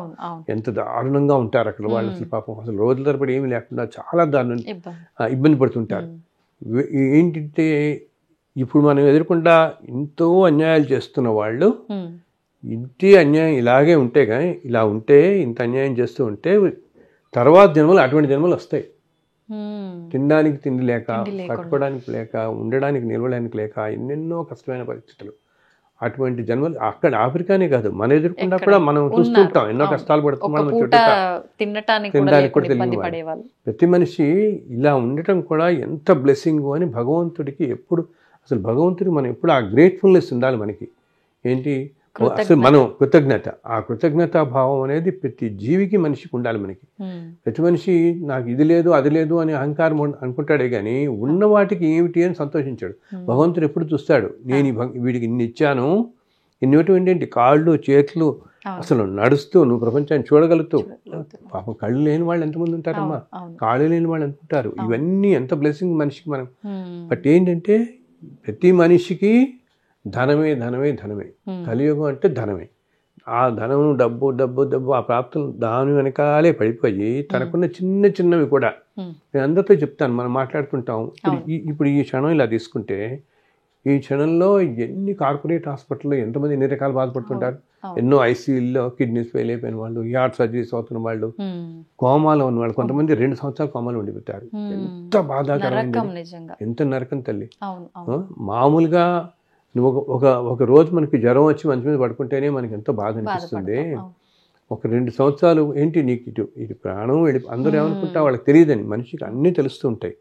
ఎంత దారుణంగా ఉంటారు అక్కడ వాళ్ళు. అసలు పాపం అసలు రోజుల తరబడి ఏమి లేకుండా చాలా దారుణం ఇబ్బంది పడుతుంటారు. ఏంటంటే ఇప్పుడు మనం ఎదుర్కొంటా ఎంతో అన్యాయాలు చేస్తున్న వాళ్ళు ఇంటి అన్యాయం ఇలాగే ఉంటే కానీ ఇలా ఉంటే ఇంత అన్యాయం చేస్తూ ఉంటే తర్వాత జన్మలు అటువంటి జన్మలు వస్తాయి. తినడానికి తిండి లేక, కట్టుకోవడానికి లేక, ఉండడానికి నిలవడానికి లేక ఎన్నెన్నో కష్టమైన పరిస్థితులు. అటువంటి జన్మలు అక్కడ ఆఫ్రికానే కాదు, మన ఎదుర్కొంటా కూడా మనం చూస్తుంటాం. ఎన్నో కష్టాలు పడుతున్నాం. తినడానికి కూడా తెలియని ప్రతి మనిషి ఇలా ఉండటం కూడా ఎంత బ్లెస్సింగ్ అని భగవంతుడికి ఎప్పుడు, అసలు భగవంతుడికి మనం ఎప్పుడు ఆ గ్రేట్ఫుల్నెస్ ఉండాలి మనకి. ఏంటి అసలు మనం కృతజ్ఞత, ఆ కృతజ్ఞతా భావం అనేది ప్రతి జీవికి మనిషికి ఉండాలి మనకి. ప్రతి మనిషి నాకు ఇది లేదు అది లేదు అని అహంకారం అనుకుంటాడే కానీ ఉన్న వాటికి ఏమిటి అని సంతోషించాడు. భగవంతుడు ఎప్పుడు చూస్తాడు, నేను వీడికి ఇన్ని ఇచ్చాను, ఇన్ని ఏంటి కాళ్ళు చేతులు అసలు నడుస్తూ నువ్వు ప్రపంచాన్ని చూడగలుగుతూ. పాపం కళ్ళు లేని వాళ్ళు ఎంతమంది ఉంటారమ్మా, కాళ్ళు లేని వాళ్ళు ఎంత ఉంటారు. ఇవన్నీ ఎంత బ్లెస్సింగ్ మనిషికి మనం. బట్ ఏంటంటే ప్రతి మనిషికి ధనమే ధనమే ధనమే. కలియుగం అంటే ధనమే. ఆ ధనము డబ్బు డబ్బు డబ్బు ఆ ప్రాప్తులు దాని వెనకాలే పడిపోయి తనకున్న చిన్న చిన్నవి కూడా నేను అందరితో చెప్తాను, మనం మాట్లాడుతుంటాం. ఇప్పుడు ఈ క్షణం ఇలా తీసుకుంటే ఈ క్షణంలో ఎన్ని కార్పొరేట్ హాస్పిటల్లో ఎంతమంది ఎన్ని రకాలు బాధపడుతుంటారు. ఎన్నో ఐసీయూల్లో కిడ్నీస్ ఫెయిల్ అయిపోయిన వాళ్ళు, హార్ట్ సర్జరీస్ అవుతున్న వాళ్ళు, కోమాలో ఉన్న వాళ్ళు, కొంతమంది 2 సంవత్సరాలు కోమాలో ఉండిపోతారు. ఎంత బాధాకరమైంది, ఎంత నరకం తల్లి. మామూలుగా నువ్వు ఒక రోజు మనకి జ్వరం వచ్చి మంచి మీద పడుకుంటేనే మనకి ఎంతో బాధ అనిపిస్తుంది. ఒక 2 సంవత్సరాలు ఏంటి నీకు ఇటు ప్రాణం వెళ్ళి అందరూ ఏమనుకుంటా వాళ్ళకి తెలియదని. మనిషికి అన్నీ తెలుస్తూ ఉంటాయి.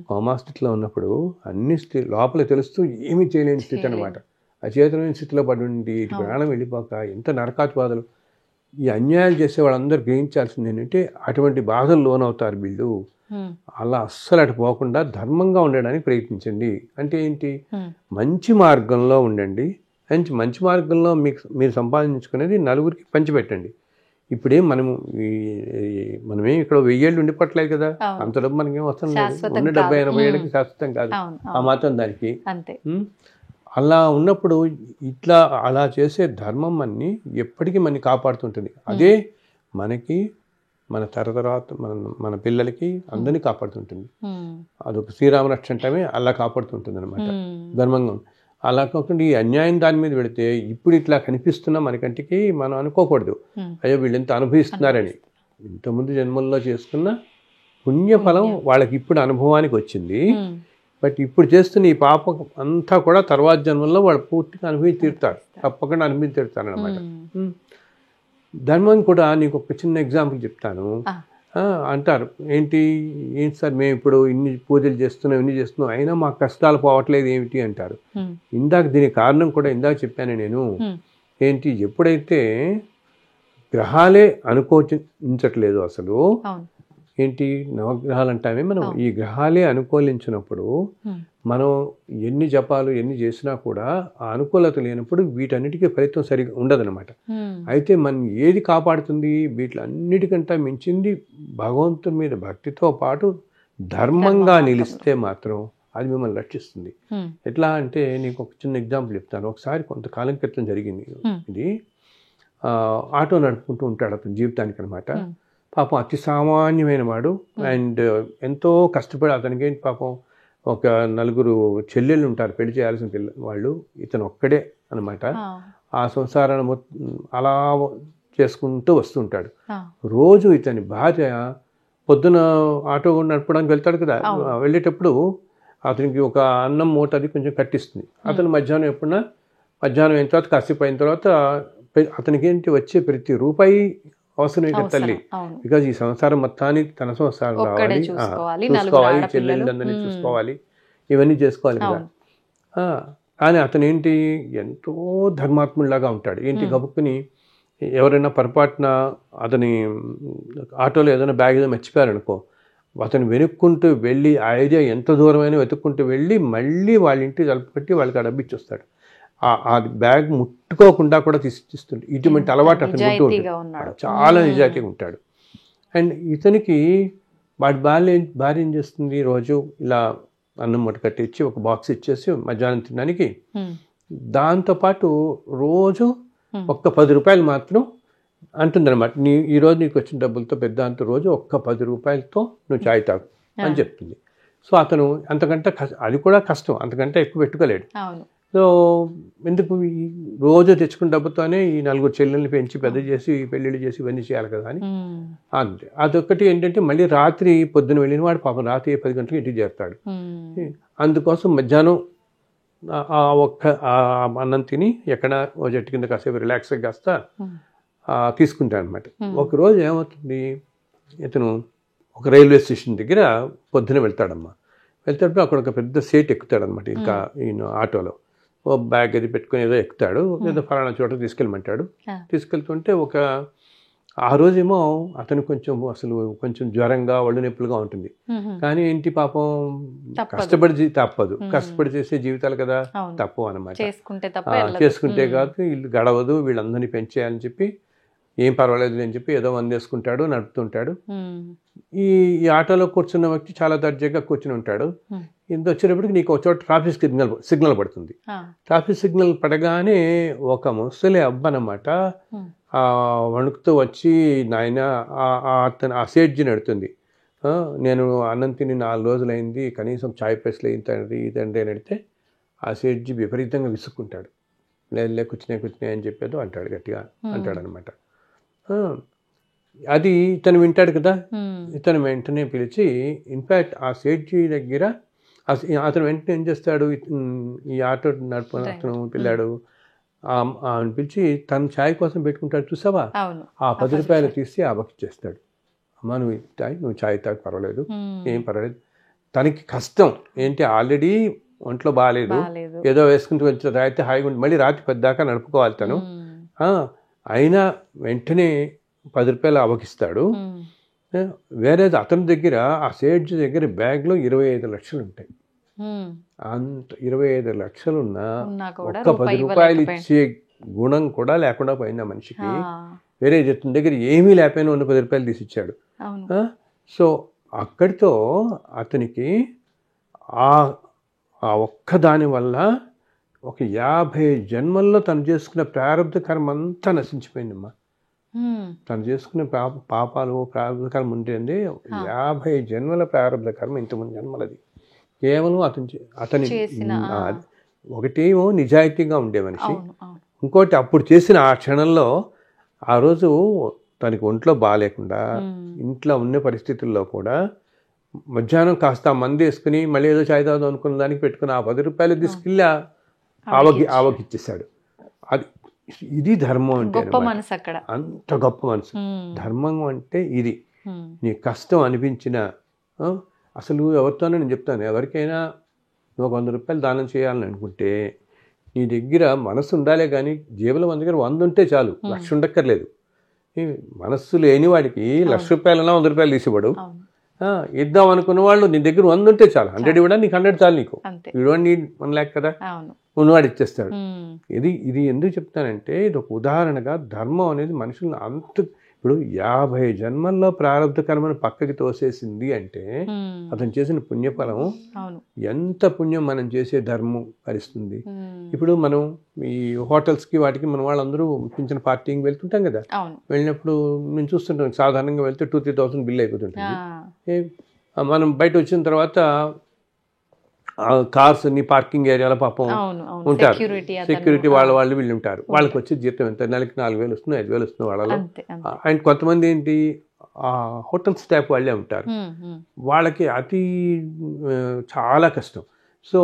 కోమా స్థితిలో ఉన్నప్పుడు అన్ని లోపల తెలుస్తూ ఏమీ చేయలేని స్థితి అనమాట. అచేతనమైన స్థితిలో పడి ఉండి ఇటు ప్రాణం వెళ్ళిపోక ఎంత నరకాతి బాధలు. ఈ అన్యాయాలు చేసే వాళ్ళందరూ గ్రహించాల్సింది ఏంటంటే అటువంటి బాధలు లోనవుతారు వీళ్ళు. అలా అస్సలు అటు పోకుండా ధర్మంగా ఉండడానికి ప్రయత్నించండి. అంటే ఏంటి, మంచి మార్గంలో ఉండండి. మంచి మార్గంలో మీరు సంపాదించుకునేది నలుగురికి పంచిపెట్టండి. ఇప్పుడేం మనమేం ఇక్కడ 1000 ఏళ్ళు ఉండిపోవట్లేదు కదా, అంత డబ్బు మనకేం వస్తుంది లేదు. ఉన్న 70-80 ఏళ్ళకి శాశ్వతం కాదు ఆ మాత్రం దానికి. అలా ఉన్నప్పుడు ఇట్లా అలా చేసే ధర్మం అన్ని ఎప్పటికీ మనని కాపాడుతుంటుంది. అదే మనకి మన తర్వాత మన పిల్లలకి అందరినీ కాపాడుతుంటుంది. అదొక శ్రీరామరక్ష అంటమే అలా కాపాడుతుంటుంది అనమాట ధర్మంగా. అలా కాకుండా ఈ అన్యాయం దాని మీద పెడితే ఇప్పుడు ఇట్లా కనిపిస్తున్నా మన కంటికి మనం అనుకోకూడదు, అయ్యో వీళ్ళు ఎంత అనుభవిస్తున్నారని. ఇంతకుముందు జన్మల్లో చేసుకున్న పుణ్యఫలం వాళ్ళకి ఇప్పుడు అనుభవానికి వచ్చింది. బట్ ఇప్పుడు చేస్తున్న ఈ పాపం అంతా కూడా తర్వాత జన్మల్లో వాళ్ళు పూర్తిగా అనుభవించి తీరుతారు, తప్పకుండా అనుభవించి తీరుతారు అనమాట. ధర్మం కూడా నీకు ఒక చిన్న ఎగ్జాంపుల్ చెప్తాను. అంటారు ఏంటి సార్ మేము ఇప్పుడు ఇన్ని పూజలు చేస్తున్నాం ఇన్ని చేస్తున్నాం అయినా మా కష్టాలు పోవట్లేదు ఏమిటి అంటారు. ఇందాక దీనికి కారణం కూడా ఇందాక చెప్పాను నేను. ఏంటి, ఎప్పుడైతే గ్రహాలే అనుకూలించట్లేదు అసలు, ఏంటి నవగ్రహాలు అంటామే మనం, ఈ గ్రహాలే అనుకూలించినప్పుడు మనం ఎన్ని జపాలు ఎన్ని చేసినా కూడా ఆ అనుకూలత లేనప్పుడు వీటన్నిటికీ ఫలితం సరిగా ఉండదన్నమాట. అయితే మనం ఏది కాపాడుతుంది, వీటిలన్నిటికంటే మించింది భగవంతుని మీద భక్తితో పాటు ధర్మంగా నిలిస్తే మాత్రం అది మిమ్మల్ని రక్షిస్తుంది. ఎట్లా అంటే నీకు ఒక చిన్న ఎగ్జాంపుల్ చెప్తాను. ఒకసారి కొంతకాలం క్రితం జరిగింది ఇది. ఆటో నడుపుకుంటూ ఉంటాడు అతని జీవితానికి అనమాట. పాపం అతి సామాన్యమైన వాడు అండ్ ఎంతో కష్టపడి అతనికి పాపం ఒక 4 చెల్లెళ్ళు ఉంటారు, పెళ్లి చేయాల్సిన వాళ్ళు, ఇతను ఒక్కడే అనమాట. ఆ సంసారాన్ని అలా చేసుకుంటూ వస్తుంటాడు. రోజు ఇతని భార్య పొద్దున ఆటో నడపడానికి వెళ్తాడు కదా, వెళ్ళేటప్పుడు అతనికి ఒక అన్నం మూట అది కొంచెం కట్టిస్తుంది. అతను మధ్యాహ్నం అయిన తర్వాత కాసేపు అయిన తర్వాత అతనికి ఏంటి వచ్చే ప్రతి రూపాయి అవసరం కదా తల్లి. బికాజ్ ఈ సంసారం మొత్తానికి తన సంసారం రావాలి, చూసుకోవాలి, చెల్లెళ్ళందరినీ చూసుకోవాలి, ఇవన్నీ చేసుకోవాలి కదా. కానీ అతను ఏంటి ఎంతో ధర్మాత్ముడిలాగా ఉంటాడు. ఏంటి గబుక్కుని ఎవరైనా పొరపాటున అతని ఆటోలో ఏదైనా బ్యాగ్ ఏదో మర్చిపోయారనుకో, అతను వెనుక్కుంటూ వెళ్ళి ఆ ఏరియా ఎంత దూరమైనా వెతుక్కుంటూ వెళ్ళి మళ్ళీ వాళ్ళ ఇంటికి తలుపుపెట్టి వాళ్ళకి ఆ డబ్బు ఇచ్చొస్తాడు. ఆ బ్యాగ్ ముట్టుకోకుండా కూడా తీసిస్తుంటే ఇటువంటి అలవాటు అతను చాలా నిజాయితీగా ఉంటాడు. అండ్ ఇతనికి వాడి భార్య ఏం చేస్తుంది, రోజు ఇలా అన్నం మూట కట్టించి ఒక బాక్స్ ఇచ్చేసి మధ్యాహ్నం తినడానికి, దాంతోపాటు రోజు ఒక్క 10 రూపాయలు మాత్రం అంటుందన్నమాట, ఈరోజు నీకు వచ్చిన డబ్బులతో పెద్ద అంత రోజు ఒక్క 10 రూపాయలతో నువ్వు చాయ్ తాగు అని చెప్తుంది. సో అతను అంతకంటే అది కూడా కష్టం, అంతకంటే ఎక్కువ పెట్టుకోలేడు. సో ఎందుకు రోజు తెచ్చుకున్న డబ్బుతోనే ఈ 4 చెల్లెల్ని పెంచి పెద్ద చేసి పెళ్ళిళ్ళు చేసి ఇవన్నీ చేయాలి కదా అని అంతే. అదొక్కటి ఏంటంటే మళ్ళీ రాత్రి పొద్దున వెళ్ళిన వాడు పాపం రాత్రి 10 గంటలకు ఇంటికి చేరుతాడు. అందుకోసం మధ్యాహ్నం అన్నం తిని ఎక్కడ ఓ చెట్టు కింద కాసేపు రిలాక్స్ కాస్త తీసుకుంటాడు అనమాట. ఒకరోజు ఏమవుతుంది, ఇతను ఒక రైల్వే స్టేషన్ దగ్గర పొద్దున వెళ్తాడమ్మా. వెళ్తాడు, అక్కడ ఒక పెద్ద సీట్ ఎక్కుతాడనమాట. ఇంకా ఈయన ఆటోలో ఓ బ్యాగ్ అది పెట్టుకుని ఏదో ఎక్కుతాడు, ఏదో ఫలానా చోట తీసుకెళ్ళమంటాడు. తీసుకెళ్తుంటే ఆ రోజేమో అతను కొంచెం జ్వరంగా ఒళ్ళు నొప్పులుగా ఉంటుంది. కానీ ఏంటి పాపం కష్టపడి తప్పదు, కష్టపడి చేసే జీవితాలు కదా, తప్పవు అనమాట. చేసుకుంటే కాదు ఇల్లు గడవదు, వీళ్ళందరినీ పెంచేయాలని చెప్పి ఏం పర్వాలేదు అని చెప్పి ఏదో వందేసుకుంటాడు, నడుపుతుంటాడు. ఈ ఆటోలో కూర్చున్న వ్యక్తి చాలా దర్జాగా కూర్చుని ఉంటాడు. ఇంత వచ్చేటప్పటికి నీకు ఒక చోట ట్రాఫిక్ సిగ్నల్ పడుతుంది. ట్రాఫిక్ సిగ్నల్ పడగానే ఒక ముసలి అబ్బనమాట వణుకుతూ వచ్చి నాయన ఆ సేట్జీని అడుగుతుంది, నేను అన్నం తిని 4 రోజులైంది, కనీసం చాయ్ పేస్లు ఇదండి అని అడిగితే ఆ సేట్జీ విపరీతంగా విసుక్కుంటాడు. లే కూర్చునే అని చెప్పేదో అంటాడు, గట్టిగా అంటాడనమాట. అది ఇతను వింటాడు కదా, ఇతను వెంటనే పిలిచి ఇన్ఫ్యాక్ట్ ఆ సేట్జీ దగ్గర అతను వెంటనే ఏం చేస్తాడు, ఈ ఆటో నడుపు అతను పిల్లాడు అని పిలిచి తను ఛాయ్ కోసం పెట్టుకుంటాడు చూసావా, ఆ 10 రూపాయలు తీసి ఆబకిచ్చేస్తాడు. అమ్మా నువ్వు ఛాయ్ తాగు, పర్వాలేదు, ఏం పర్వాలేదు. తనకి కష్టం ఏంటి, ఆల్రెడీ ఒంట్లో బాగాలేదు, ఏదో వేసుకుంటూ వచ్చి రాయితే హాయిగా ఉండి మళ్ళీ రాత్రి 10 దాకా నడుపుకోవాలి తను. అయినా వెంటనే 10 రూపాయలు ఆబకిస్తాడు. వేరే అతని దగ్గర ఆ సేట్జీ దగ్గర బ్యాగ్లో 25 లక్షలు ఉంటాయి. అంత 25 లక్షలున్నా ఒక్క 10 రూపాయలు ఇచ్చే గుణం కూడా లేకుండా పోయింది ఆ మనిషికి. వేరే అతని దగ్గర ఏమీ లేకపోయినా ఉన్న 10 రూపాయలు తీసిచ్చాడు. సో అక్కడితో అతనికి ఆ ఒక్క దాని వల్ల ఒక 50 జన్మల్లో తను చేసుకున్న ప్రారంభ కర్మ అంతా నశించిపోయిందమ్మా. తను చేసుకునే పాపాలు ప్రారంభ కర్మ ఉంటేంది 50 జన్మల ప్రారంభ కర్మ ఇంతమంది జన్మలది. కేవలం అతని ఒకటేమో నిజాయితీగా ఉండే మనిషి, ఇంకోటి అప్పుడు చేసిన ఆ క్షణంలో ఆ రోజు తనకి ఒంట్లో బాగాలేకుండా ఇంట్లో ఉన్న పరిస్థితుల్లో కూడా మధ్యాహ్నం కాస్త మంది వేసుకుని మళ్ళీ ఏదో చాయ్ తాగుదాం అనుకున్న దానికి పెట్టుకుని ఆ 10 రూపాయలు తీసుకెళ్ళి ఆవకిచ్చేసాడు. ఇది ధర్మం అంటే, అంత గొప్ప మనసు. ధర్మం అంటే ఇది. నీ కష్టం అనిపించిన అసలు ఎవరితోనే నేను చెప్తాను, ఎవరికైనా నువ్వు 100 రూపాయలు దానం చేయాలని అనుకుంటే నీ దగ్గర మనసు ఉండాలే కానీ జేబులో మన దగ్గర 100 ఉంటే చాలు, 1,00,000 ఉండక్కర్లేదు. మనస్సు లేని వాడికి 1,00,000 రూపాయలన్నా 100 రూపాయలు తీసివ్వడు. ఇద్దాం అనుకున్న వాళ్ళు నీ దగ్గర 100 ఉంటే చాలు, 100 ఇవ్వడా నీకు 100 చాలు. నీకు ఇవ్వండి 1 lakh కదా, ఉన్నవాడు ఇచ్చేస్తాడు. ఇది ఎందుకు చెప్తానంటే ఇది ఒక ఉదాహరణగా ధర్మం అనేది మనుషులను ఇప్పుడు 50 జన్మల్లో ప్రారంభ కర్మను పక్కకి తోసేసింది అంటే అతను చేసిన పుణ్యఫలం ఎంత పుణ్యం మనం చేసే ధర్మం భరిస్తుంది. ఇప్పుడు మనం ఈ హోటల్స్కి వాటికి మన వాళ్ళందరూ పింఛన్ పార్టీకి వెళ్తుంటాం కదా, వెళ్ళినప్పుడు మేము చూస్తుంటాం సాధారణంగా వెళ్తే 2,000-3,000 బిల్ అయిపోతుంటుంది. మనం బయట వచ్చిన తర్వాత కార్స్ అన్ని పార్కింగ్ ఏరియాలో పాపం ఉంటారు, సెక్యూరిటీ వాళ్ళు వీళ్ళు ఉంటారు. వాళ్ళకి వచ్చే జీతం ఎంత, నెలకి 4,000 వస్తుంది, 5,000 వస్తుంది వాళ్ళలో. అండ్ కొంతమంది ఏంటి హోటల్ స్టాఫ్ వాళ్ళే ఉంటారు, వాళ్ళకి చాలా కష్టం. సో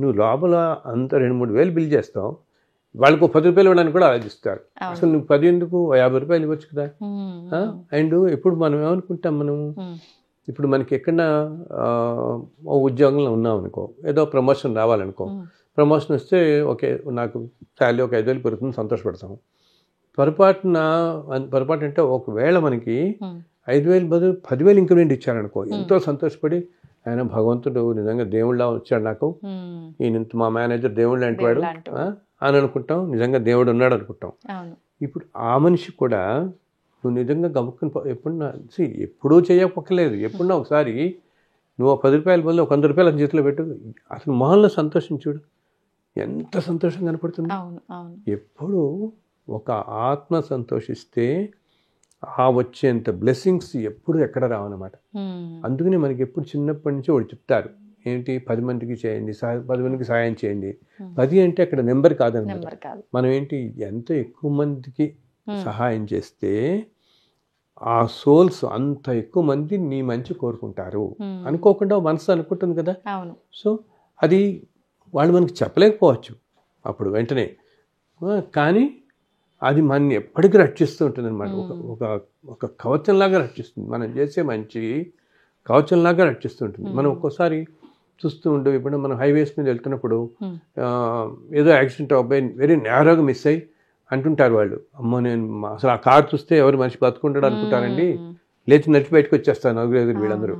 నువ్వు లోపల అంత 2-3 వేలు బిల్ చేస్తావు, వాళ్ళకు 10 రూపాయలు ఇవ్వడానికి కూడా ఆలోచిస్తారు. అసలు నువ్వు 10 ఎందుకు, 50 రూపాయలు ఇవ్వచ్చు కదా. అండ్ ఇప్పుడు మనం ఏమనుకుంటాం, ఇప్పుడు మనకి ఎక్కడన్నా ఉద్యోగంలో ఉన్నాం అనుకో, ఏదో ప్రమోషన్ రావాలనుకో, ప్రమోషన్ వస్తే ఓకే నాకు శాలరీ ఒక 5,000 పెరుగుతుంది, సంతోషపడతాం. పొరపాటు అంటే ఒకవేళ మనకి 5,000 బదులు 10,000 ఇంక్రిమెంట్ ఇచ్చారనుకో, ఎంతో సంతోషపడి ఆయన భగవంతుడు నిజంగా దేవుళ్ళ వచ్చాడు నాకు, ఈయన మా మేనేజర్ దేవుళ్ళు అంటాడు అని అనుకుంటాం, నిజంగా దేవుడు ఉన్నాడు అనుకుంటాం. ఇప్పుడు ఆ మనిషి కూడా నువ్వు నిజంగా గమ్ముకుని ఎప్పుడూ చేయకపోలేదు, ఎప్పుడన్నా ఒకసారి నువ్వు 10 రూపాయల బదులు 100 రూపాయలు అతని చేతిలో పెట్టు, అతను మొహంలో సంతోషించుడు, ఎంత సంతోషం కనపడుతుంది. ఎప్పుడు ఒక ఆత్మ సంతోషిస్తే ఆ వచ్చేంత బ్లెస్సింగ్స్ ఎప్పుడు ఎక్కడ రావన్నమాట. అందుకని మనకి ఎప్పుడు చిన్నప్పటి నుంచి వాళ్ళు చెప్తారు ఏంటి 10 మందికి చేయండి, 10 మందికి సాయం చేయండి. 10 అంటే అక్కడ నెంబర్ కాదన్నమాట. మనం ఏంటి ఎంత ఎక్కువ మందికి సహాయం చేస్తే ఆ సోల్స్ అంత ఎక్కువ మంది నీ మంచి కోరుకుంటారు. అనుకోకుండా మనసు అనుకుంటుంది కదా. సో అది వాళ్ళు మనకి చెప్పలేకపోవచ్చు అప్పుడు వెంటనే, కానీ అది మనని ఎప్పటికీ రక్షిస్తూ ఉంటుంది అనమాట. ఒక కవచంలాగా రక్షిస్తుంది. మనం చేసే మంచి కవచంలాగా రక్షిస్తుంటుంది. మనం ఒక్కోసారి చూస్తూ ఉంటాం, ఇప్పుడు మనం హైవేస్ మీద వెళ్తున్నప్పుడు ఏదో యాక్సిడెంట్ అబ్బాయి వెరీ నేరోగా మిస్ అయ్యి అంటుంటారు వాళ్ళు, అమ్మో నేను అసలు ఆ కారు చూస్తే ఎవరు మనిషి బతుకుంటాడు అనుకుంటారండి, లేచి నడిచి బయటకు వచ్చేస్తారు నలుగురు వీళ్ళందరూ.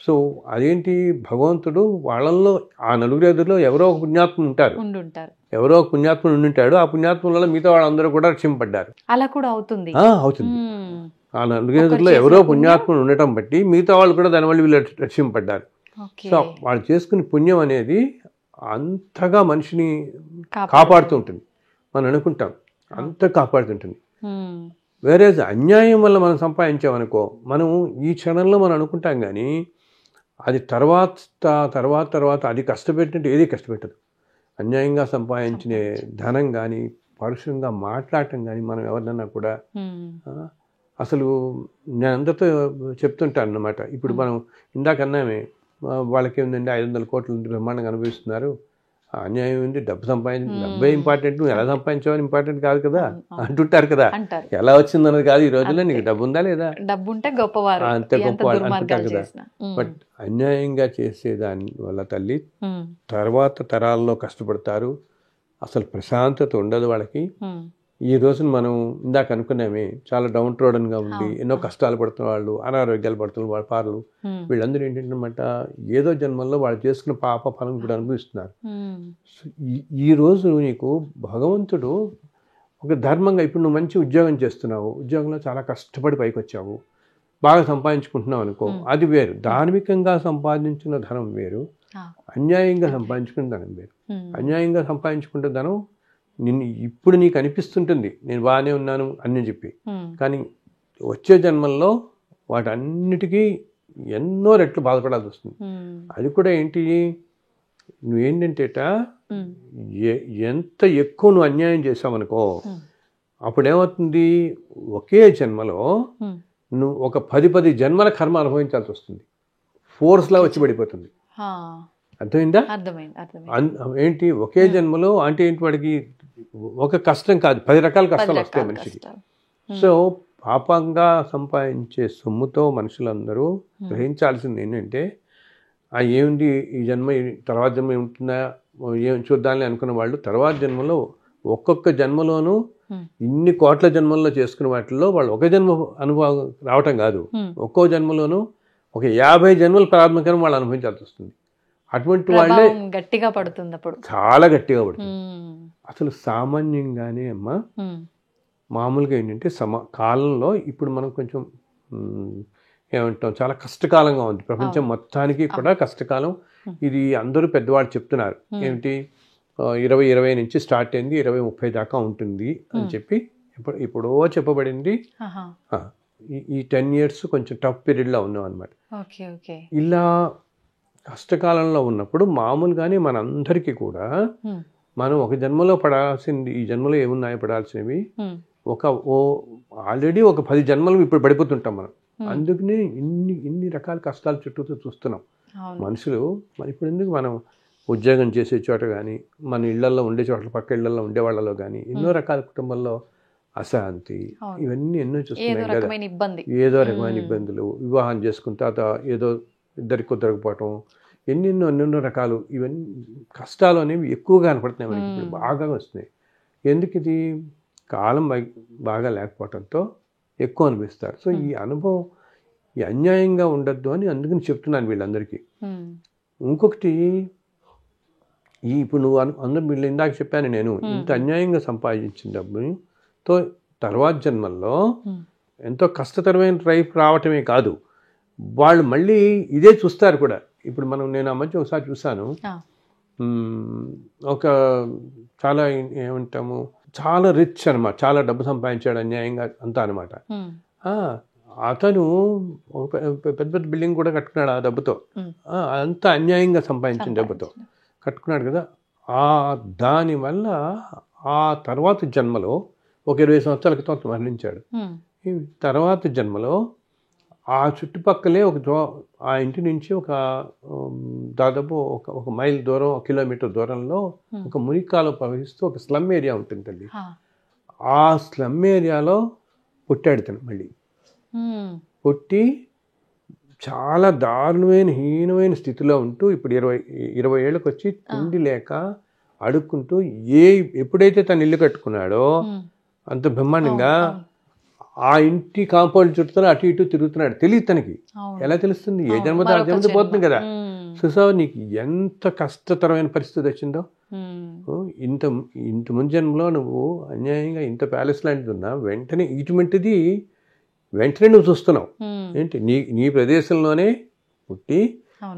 సో అదేంటి, భగవంతుడు వాళ్ళల్లో ఆ నలుగురు ఎదురులో ఎవరో ఒక పుణ్యాత్ములు ఉంటారు, ఎవరో ఒక పుణ్యాత్ములు ఉండుంటాడు. ఆ పుణ్యాత్ములలో మిగతా వాళ్ళందరూ కూడా రక్షింపబడ్డారు. అలా కూడా అవుతుంది. ఆ నలుగురు ఎదురులో ఎవరో పుణ్యాత్ములు ఉండటం బట్టి మిగతా వాళ్ళు కూడా దానివల్ల వీళ్ళు రక్షింపబడ్డారు. సో వాళ్ళు చేసుకునే పుణ్యం అనేది అంతగా మనిషిని కాపాడుతూ ఉంటుంది. మనం అనుకుంటాం అంత కాపాడుతుంటుంది. వేరే అన్యాయం వల్ల మనం సంపాదించామనుకో, మనం ఈ క్షణంలో మనం అనుకుంటాం, కానీ అది తర్వాత అది కష్టపెట్టినట్టు ఏది కష్టపెట్టదు. అన్యాయంగా సంపాదించిన ధనం కానీ, పరుషంగా మాట్లాడటం కానీ, మనం ఎవరినన్నా కూడా అసలు నేను అందరితో చెప్తుంటాను అన్నమాట. ఇప్పుడు మనం ఇందాకన్నామే, వాళ్ళకి ఏముందండి 500 కోట్ల బ్రహ్మాండంగా అనుభవిస్తున్నారు, అన్యాయం ఉంది, డబ్బే ఇంపార్టెంట్, నువ్వు ఎలా సంపాదించావని ఇంపార్టెంట్ కాదు కదా అంటుంటారు కదా. ఎలా వచ్చిందన్నది కాదు ఈ రోజుల్లో, నీకు డబ్బు ఉందా లేదా, డబ్బు ఉంటే గొప్పవారు, అంతే గొప్పవాళ్ళు అంటుంటారు కదా. బట్ అన్యాయంగా చేసే దాని వల్ల తల్లి తర్వాత తరాల్లో కష్టపడతారు, అసలు ప్రశాంతత ఉండదు వాళ్ళకి. ఈ రోజున మనం ఇందాక అనుకున్నామే, చాలా డౌన్ ట్రోడన్గా ఉండి ఎన్నో కష్టాలు పడుతున్న వాళ్ళు, అనారోగ్యాలు పడుతున్న వాళ్ళ పార్లు, వీళ్ళందరూ ఏంటంటే ఏదో జన్మల్లో వాళ్ళు చేసుకున్న పాప ఫలం కూడా అనుభవిస్తున్నారు. ఈ రోజు నీకు భగవంతుడు ఒక ధర్మంగా, ఇప్పుడు నువ్వు మంచి ఉద్యోగం చేస్తున్నావు, ఉద్యోగంలో చాలా కష్టపడి పైకి వచ్చావు, బాగా సంపాదించుకుంటున్నావు అనుకో, అది వేరు. ధార్మికంగా సంపాదించిన ధనం వేరు, అన్యాయంగా సంపాదించుకున్న ధనం వేరు. అన్యాయంగా సంపాదించుకున్న ధనం ఇప్పుడు నీకు అనిపిస్తుంటుంది నేను బాగానే ఉన్నాను అని చెప్పి, కానీ వచ్చే జన్మల్లో వాటన్నిటికీ ఎన్నో రెట్లు బాధపడాల్సి వస్తుంది. అది కూడా ఏంటి, నువ్వేంటంటేట ఎంత ఎక్కువ నువ్వు అన్యాయం చేసావనుకో, అప్పుడేమవుతుంది, ఒకే జన్మలో నువ్వు ఒక 10 జన్మల కర్మ అనుభవించాల్సి వస్తుంది. ఫోర్స్లా వచ్చి పడిపోతుంది. అర్థమైందా? ఏంటి ఒకే జన్మలో అంటే ఏంటి, వాడికి ఒక కష్టం కాదు 10 రకాల కష్టాలు వస్తాయి మనిషికి. సో పాపంగా సంపాదించే సొమ్ముతో మనుషులందరూ గ్రహించాల్సింది ఏంటంటే, ఏమిటి ఈ జన్మ, తర్వాత జన్మ ఏముంటుందా ఏం చూద్దామని అనుకున్న వాళ్ళు తర్వాత జన్మలో, ఒక్కొక్క జన్మలోనూ ఇన్ని కోట్ల జన్మల్లో చేసుకున్న వాటిల్లో వాళ్ళు ఒక జన్మ అనుభవం రావటం కాదు, ఒక్కో జన్మలోనూ ఒక 50 జన్మల ప్రారంభకరం వాళ్ళు అనుభవించాల్సి వస్తుంది. అటువంటి వాళ్ళే గట్టిగా పడుతుంది, అప్పుడు చాలా గట్టిగా పడుతుంది. అసలు సామాన్యంగానే అమ్మా, మామూలుగా ఏంటంటే కాలంలో ఇప్పుడు మనం కొంచెం ఏమంటాం, చాలా కష్టకాలంగా ఉంది ప్రపంచం మొత్తానికి కూడా కష్టకాలం. ఇది అందరూ పెద్దవాళ్ళు చెప్తున్నారు, ఏమిటి 2020 నుంచి స్టార్ట్ అయింది, 2030 దాకా ఉంటుంది అని చెప్పి ఇప్పుడో చెప్పబడింది. ఈ 10 years కొంచెం టఫ్ పీరియడ్లో ఉన్నాం అనమాట. ఇలా కష్టకాలంలో ఉన్నప్పుడు మామూలుగానే మనందరికీ కూడా మనం ఒక జన్మలో పడాల్సింది, ఈ జన్మలో ఏమున్నాయో పడాల్సినవి ఆల్రెడీ ఒక 10 జన్మలు ఇప్పుడు పడిపోతుంటాం మనం. అందుకనే ఇన్ని రకాల కష్టాలు చుట్టూతో చూస్తున్నాం మనుషులు. మరి ఇప్పుడు ఎందుకు మనం ఉద్యోగం చేసే చోట కానీ, మన ఇళ్లలో ఉండే చోట్ల, పక్క ఇళ్లలో ఉండే వాళ్ళలో కానీ ఎన్నో రకాల కుటుంబాల్లో అశాంతి, ఇవన్నీ ఎన్నో చూస్తున్నాం కదా. ఏదో రకమైన ఇబ్బందులు, వివాహం చేసుకున్న తర్వాత ఏదో ఇద్దరికి కుదరకపోవటం, ఎన్నెన్నో రకాలు, ఇవన్నీ కష్టాలు అనేవి ఎక్కువగా కనపడుతున్నాయి మనకి, ఇప్పుడు బాగా వస్తున్నాయి. ఎందుకు ఇది, కాలం బాగా లేకపోవడంతో ఎక్కువ అనిపిస్తారు. సో ఈ అనుభవం ఈ అన్యాయంగా ఉండద్దు అని అందుకని చెప్తున్నాను వీళ్ళందరికీ. ఇంకొకటి, ఇప్పుడు నువ్వు అందరూ వీళ్ళు ఇందాక చెప్పాను నేను, ఇంత అన్యాయంగా సంపాదించిన డబ్బుతో తర్వాత జన్మల్లో ఎంతో కష్టతరమైన లైఫ్ రావటమే కాదు, వాళ్ళు మళ్ళీ ఇదే చూస్తారు కూడా. ఇప్పుడు నేను ఆ మధ్య ఒకసారి చూసాను, ఒక చాలా ఏమంటాము, చాలా రిచ్ అనమాట, చాలా డబ్బు సంపాదించాడు అన్యాయంగా అంతా అనమాట. అతను పెద్ద పెద్ద బిల్డింగ్ కూడా కట్టుకున్నాడు ఆ డబ్బుతో. అంత అన్యాయంగా సంపాదించిన డబ్బుతో కట్టుకున్నాడు కదా. దానివల్ల ఆ తర్వాత జన్మలో ఒక 20 సంవత్సరాల క్రితం మరణించాడు. ఈ తర్వాత జన్మలో ఆ చుట్టుపక్కలే ఆ ఇంటి నుంచి దాదాపు ఒక మైల్ దూరం, 1 కిలోమీటర్ దూరంలో ఒక మురికాలో ప్రవహిస్తూ ఒక స్లమ్ ఏరియా ఉంటుందండి. ఆ స్లమ్ ఏరియాలో పుట్టాడు తను. మళ్ళీ పుట్టి చాలా దారుణమైన హీనమైన స్థితిలో ఉంటూ ఇప్పుడు 20 ఏళ్ళకి వచ్చి తిండి లేక అడుక్కుంటూ ఎప్పుడైతే తను ఇల్లు కట్టుకున్నాడో అంత బ్రహ్మాండంగా ఆ ఇంటి కాంపౌండ్ చుట్టూ అటు ఇటు తిరుగుతున్నాడు. తెలియదు తనకి. ఎలా తెలుస్తుంది? ఏ జన్మతో ఆ జన్మతో పోతుంది కదా. చూసావు నీకు ఎంత కష్టతరమైన పరిస్థితి వచ్చిందో. ఇంత ముందు జన్మలో నువ్వు అన్యాయంగా ఇంత ప్యాలెస్ లాంటిది ఉన్నా వెంటనే నువ్వు చూస్తున్నావు. ఏంటి నీ ప్రదేశంలోనే పుట్టి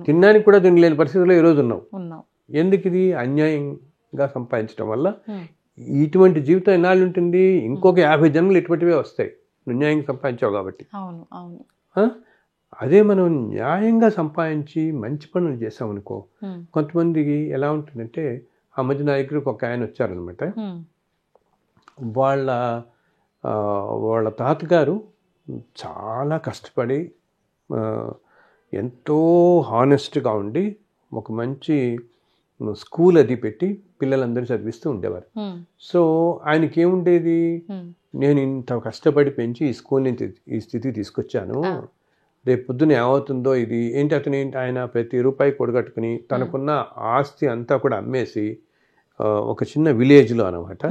తినడానికి కూడా తినలేని పరిస్థితిలో ఈరోజు ఉన్నావు. ఎందుకు? ఇది అన్యాయంగా సంపాదించడం వల్ల. ఇటువంటి జీవితం ఎన్నాళ్ళు ఉంటుంది? ఇంకొక 50 జన్మలు ఇటువంటివే వస్తాయి, అన్యాయంగా సంపాదించావు కాబట్టి. అదే మనం న్యాయంగా సంపాదించి మంచి పనులు చేసామనుకో, కొంతమందికి ఎలా ఉంటుందంటే, ఆ మధ్య నా దగ్గరకు ఒక ఆయన వచ్చారనమాట. వాళ్ళ తాతగారు చాలా కష్టపడి ఎంతో హానెస్ట్గా ఉండి ఒక మంచి స్కూల్ అది పెట్టి పిల్లలందరూ చదివిస్తూ ఉండేవారు. సో ఆయనకి ఏముండేది, నేను ఇంత కష్టపడి పెంచి ఈ స్కూల్ని ఈ స్థితికి తీసుకొచ్చాను, రేపు పొద్దున ఏమవుతుందో ఇది ఏంటి. ఆయన ప్రతి రూపాయి కూడగట్టుకుని తనకున్న ఆస్తి అంతా కూడా అమ్మేసి ఒక చిన్న విలేజ్లో అనమాట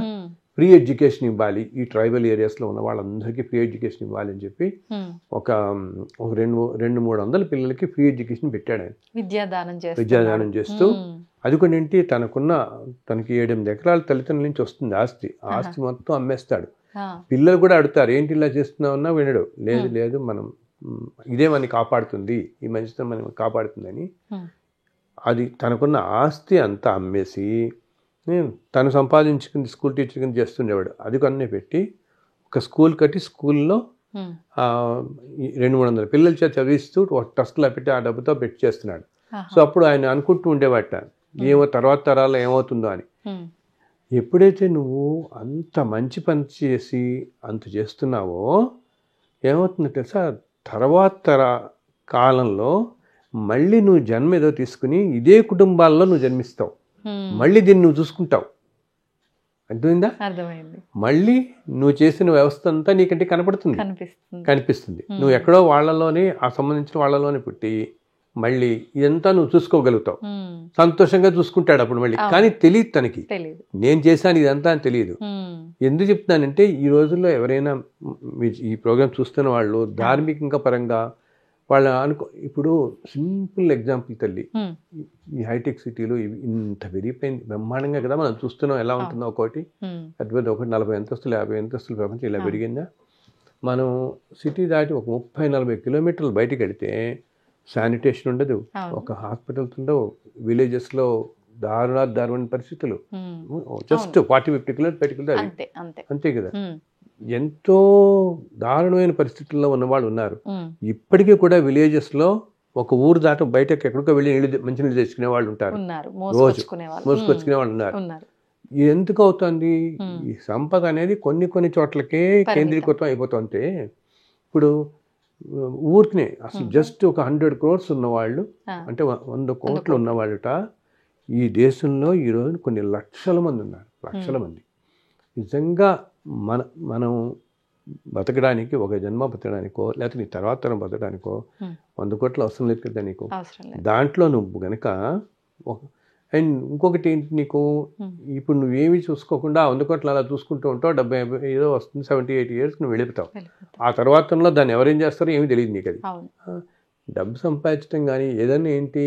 ఫ్రీ ఎడ్యుకేషన్ ఇవ్వాలి, ఈ ట్రైబల్ ఏరియాస్లో ఉన్న వాళ్ళందరికీ ఫ్రీ ఎడ్యుకేషన్ ఇవ్వాలి అని చెప్పి ఒక 200-300 పిల్లలకి ఫ్రీ ఎడ్యుకేషన్ పెట్టాడు ఆయన. విద్యాదానం చేస్తూ. అది కూడా ఏంటి, తనకి 7-8 ఎకరాల తల్లిదండ్రుల నుంచి వస్తుంది ఆస్తి మొత్తం అమ్మేస్తాడు. పిల్లలు కూడా అడుగుతారు, ఏంటి ఇలా చేస్తున్నావున్నా వినడు. లేదు మనం ఇదే మనని కాపాడుతుంది, ఈ మంచితనం మనం కాపాడుతుందని అది తనకున్న ఆస్తి అంతా అమ్మేసి తను సంపాదించుకుని స్కూల్ టీచర్ కింద చేస్తుండేవాడు. అది కొన్నే పెట్టి ఒక స్కూల్ కట్టి స్కూల్లో 200-300 పిల్లల చేత చదివిస్తూ ఒక ట్రస్ట్లో పెట్టి ఆ డబ్బుతో పెట్టి చేస్తున్నాడు. సో అప్పుడు ఆయన అనుకుంటూ ఉండేవాట, తర్వాత తరాల్లో ఏమవుతుందో అని. ఎప్పుడైతే నువ్వు అంత మంచి పని చేసి అంత చేస్తున్నావో ఏమవుతుందో తెలుసా, తర్వాత కాలంలో మళ్ళీ నువ్వు జన్మ ఏదో తీసుకుని ఇదే కుటుంబాల్లో నువ్వు జన్మిస్తావు. మళ్ళీ దీన్ని నువ్వు చూసుకుంటావు. అర్థమైందా? మళ్ళీ నువ్వు చేసిన వ్యవస్థ అంతా నీకంటే కనిపిస్తుంది. నువ్వు ఎక్కడో వాళ్ళలోనే సంబంధించిన వాళ్ళలోనే పుట్టి మళ్ళీ ఇదంతా నువ్వు చూసుకోగలుగుతావు. సంతోషంగా చూసుకుంటాడు అప్పుడు మళ్ళీ. కానీ తెలియదు తనకి, నేను చేశాను ఇదంతా అని తెలియదు. ఎందుకు చెప్తున్నానంటే, ఈ రోజుల్లో ఎవరైనా ఈ ప్రోగ్రామ్ చూస్తున్న వాళ్ళు ధార్మికంగా పరంగా వాళ్ళ ఇప్పుడు సింపుల్ ఎగ్జాంపుల్ తల్లి, ఈ హైటెక్ సిటీలో ఇంత పెరిగిపోయింది బ్రహ్మాండంగా కదా మనం చూస్తున్నాం. ఎలా ఉంటుందో ఒకటి 40 అంతస్తులు 50 అంతస్తులు ప్రపంచం ఇలా పెరిగిందా. మనం సిటీ దాటి ఒక 30-40 కిలోమీటర్లు బయటకు వెళితే శానిటేషన్ ఉండదు, ఒక హాస్పిటల్స్ ఉండవు. విలేజెస్లో దారుణ పరిస్థితులు. జస్ట్ 40-50 కిలోమీటర్లు బయటకు అంతే కదా. ఎంతో దారుణమైన పరిస్థితుల్లో ఉన్నవాళ్ళు ఉన్నారు. ఇప్పటికీ కూడా విలేజెస్లో ఒక ఊరు దాట బయటకు ఎక్కడికో వెళ్ళి మంచినీళ్ళు తెచ్చుకునే వాళ్ళు ఉంటారు, రోజు మోసుకొచ్చుకునే వాళ్ళు ఉన్నారు. ఎందుకు అవుతుంది? ఈ సంపద అనేది కొన్ని చోట్లకే కేంద్రీకృతం అయిపోతుంది. ఇప్పుడు ఊరికినే అసలు జస్ట్ ఒక 100 crores ఉన్నవాళ్ళు, అంటే 100 కోట్లు ఉన్నవాళ్ళుట ఈ దేశంలో ఈరోజు కొన్ని లక్షల మంది ఉన్నారు. లక్షల మంది. నిజంగా మనం బతకడానికి, ఒక జన్మ బతకడానికో లేకపోతే నీ తర్వాత తరం బతకడానికో 100 కోట్లు అవసరం లేదు కదా నీకు. దాంట్లో నువ్వు గనక అండ్ ఇంకొకటి ఏంటి, నీకు ఇప్పుడు నువ్వేమి చూసుకోకుండా 100 కోట్లు అలా చూసుకుంటూ ఉంటావు, 70 ఏదో వస్తుంది, 70-80 years నువ్వు వెళ్ళిపోతావు. ఆ తర్వాతలో దాన్ని ఎవరేం చేస్తారో ఏమీ తెలియదు నీకు. అది డబ్బు సంపాదించడం కానీ ఏదైనా ఏంటి,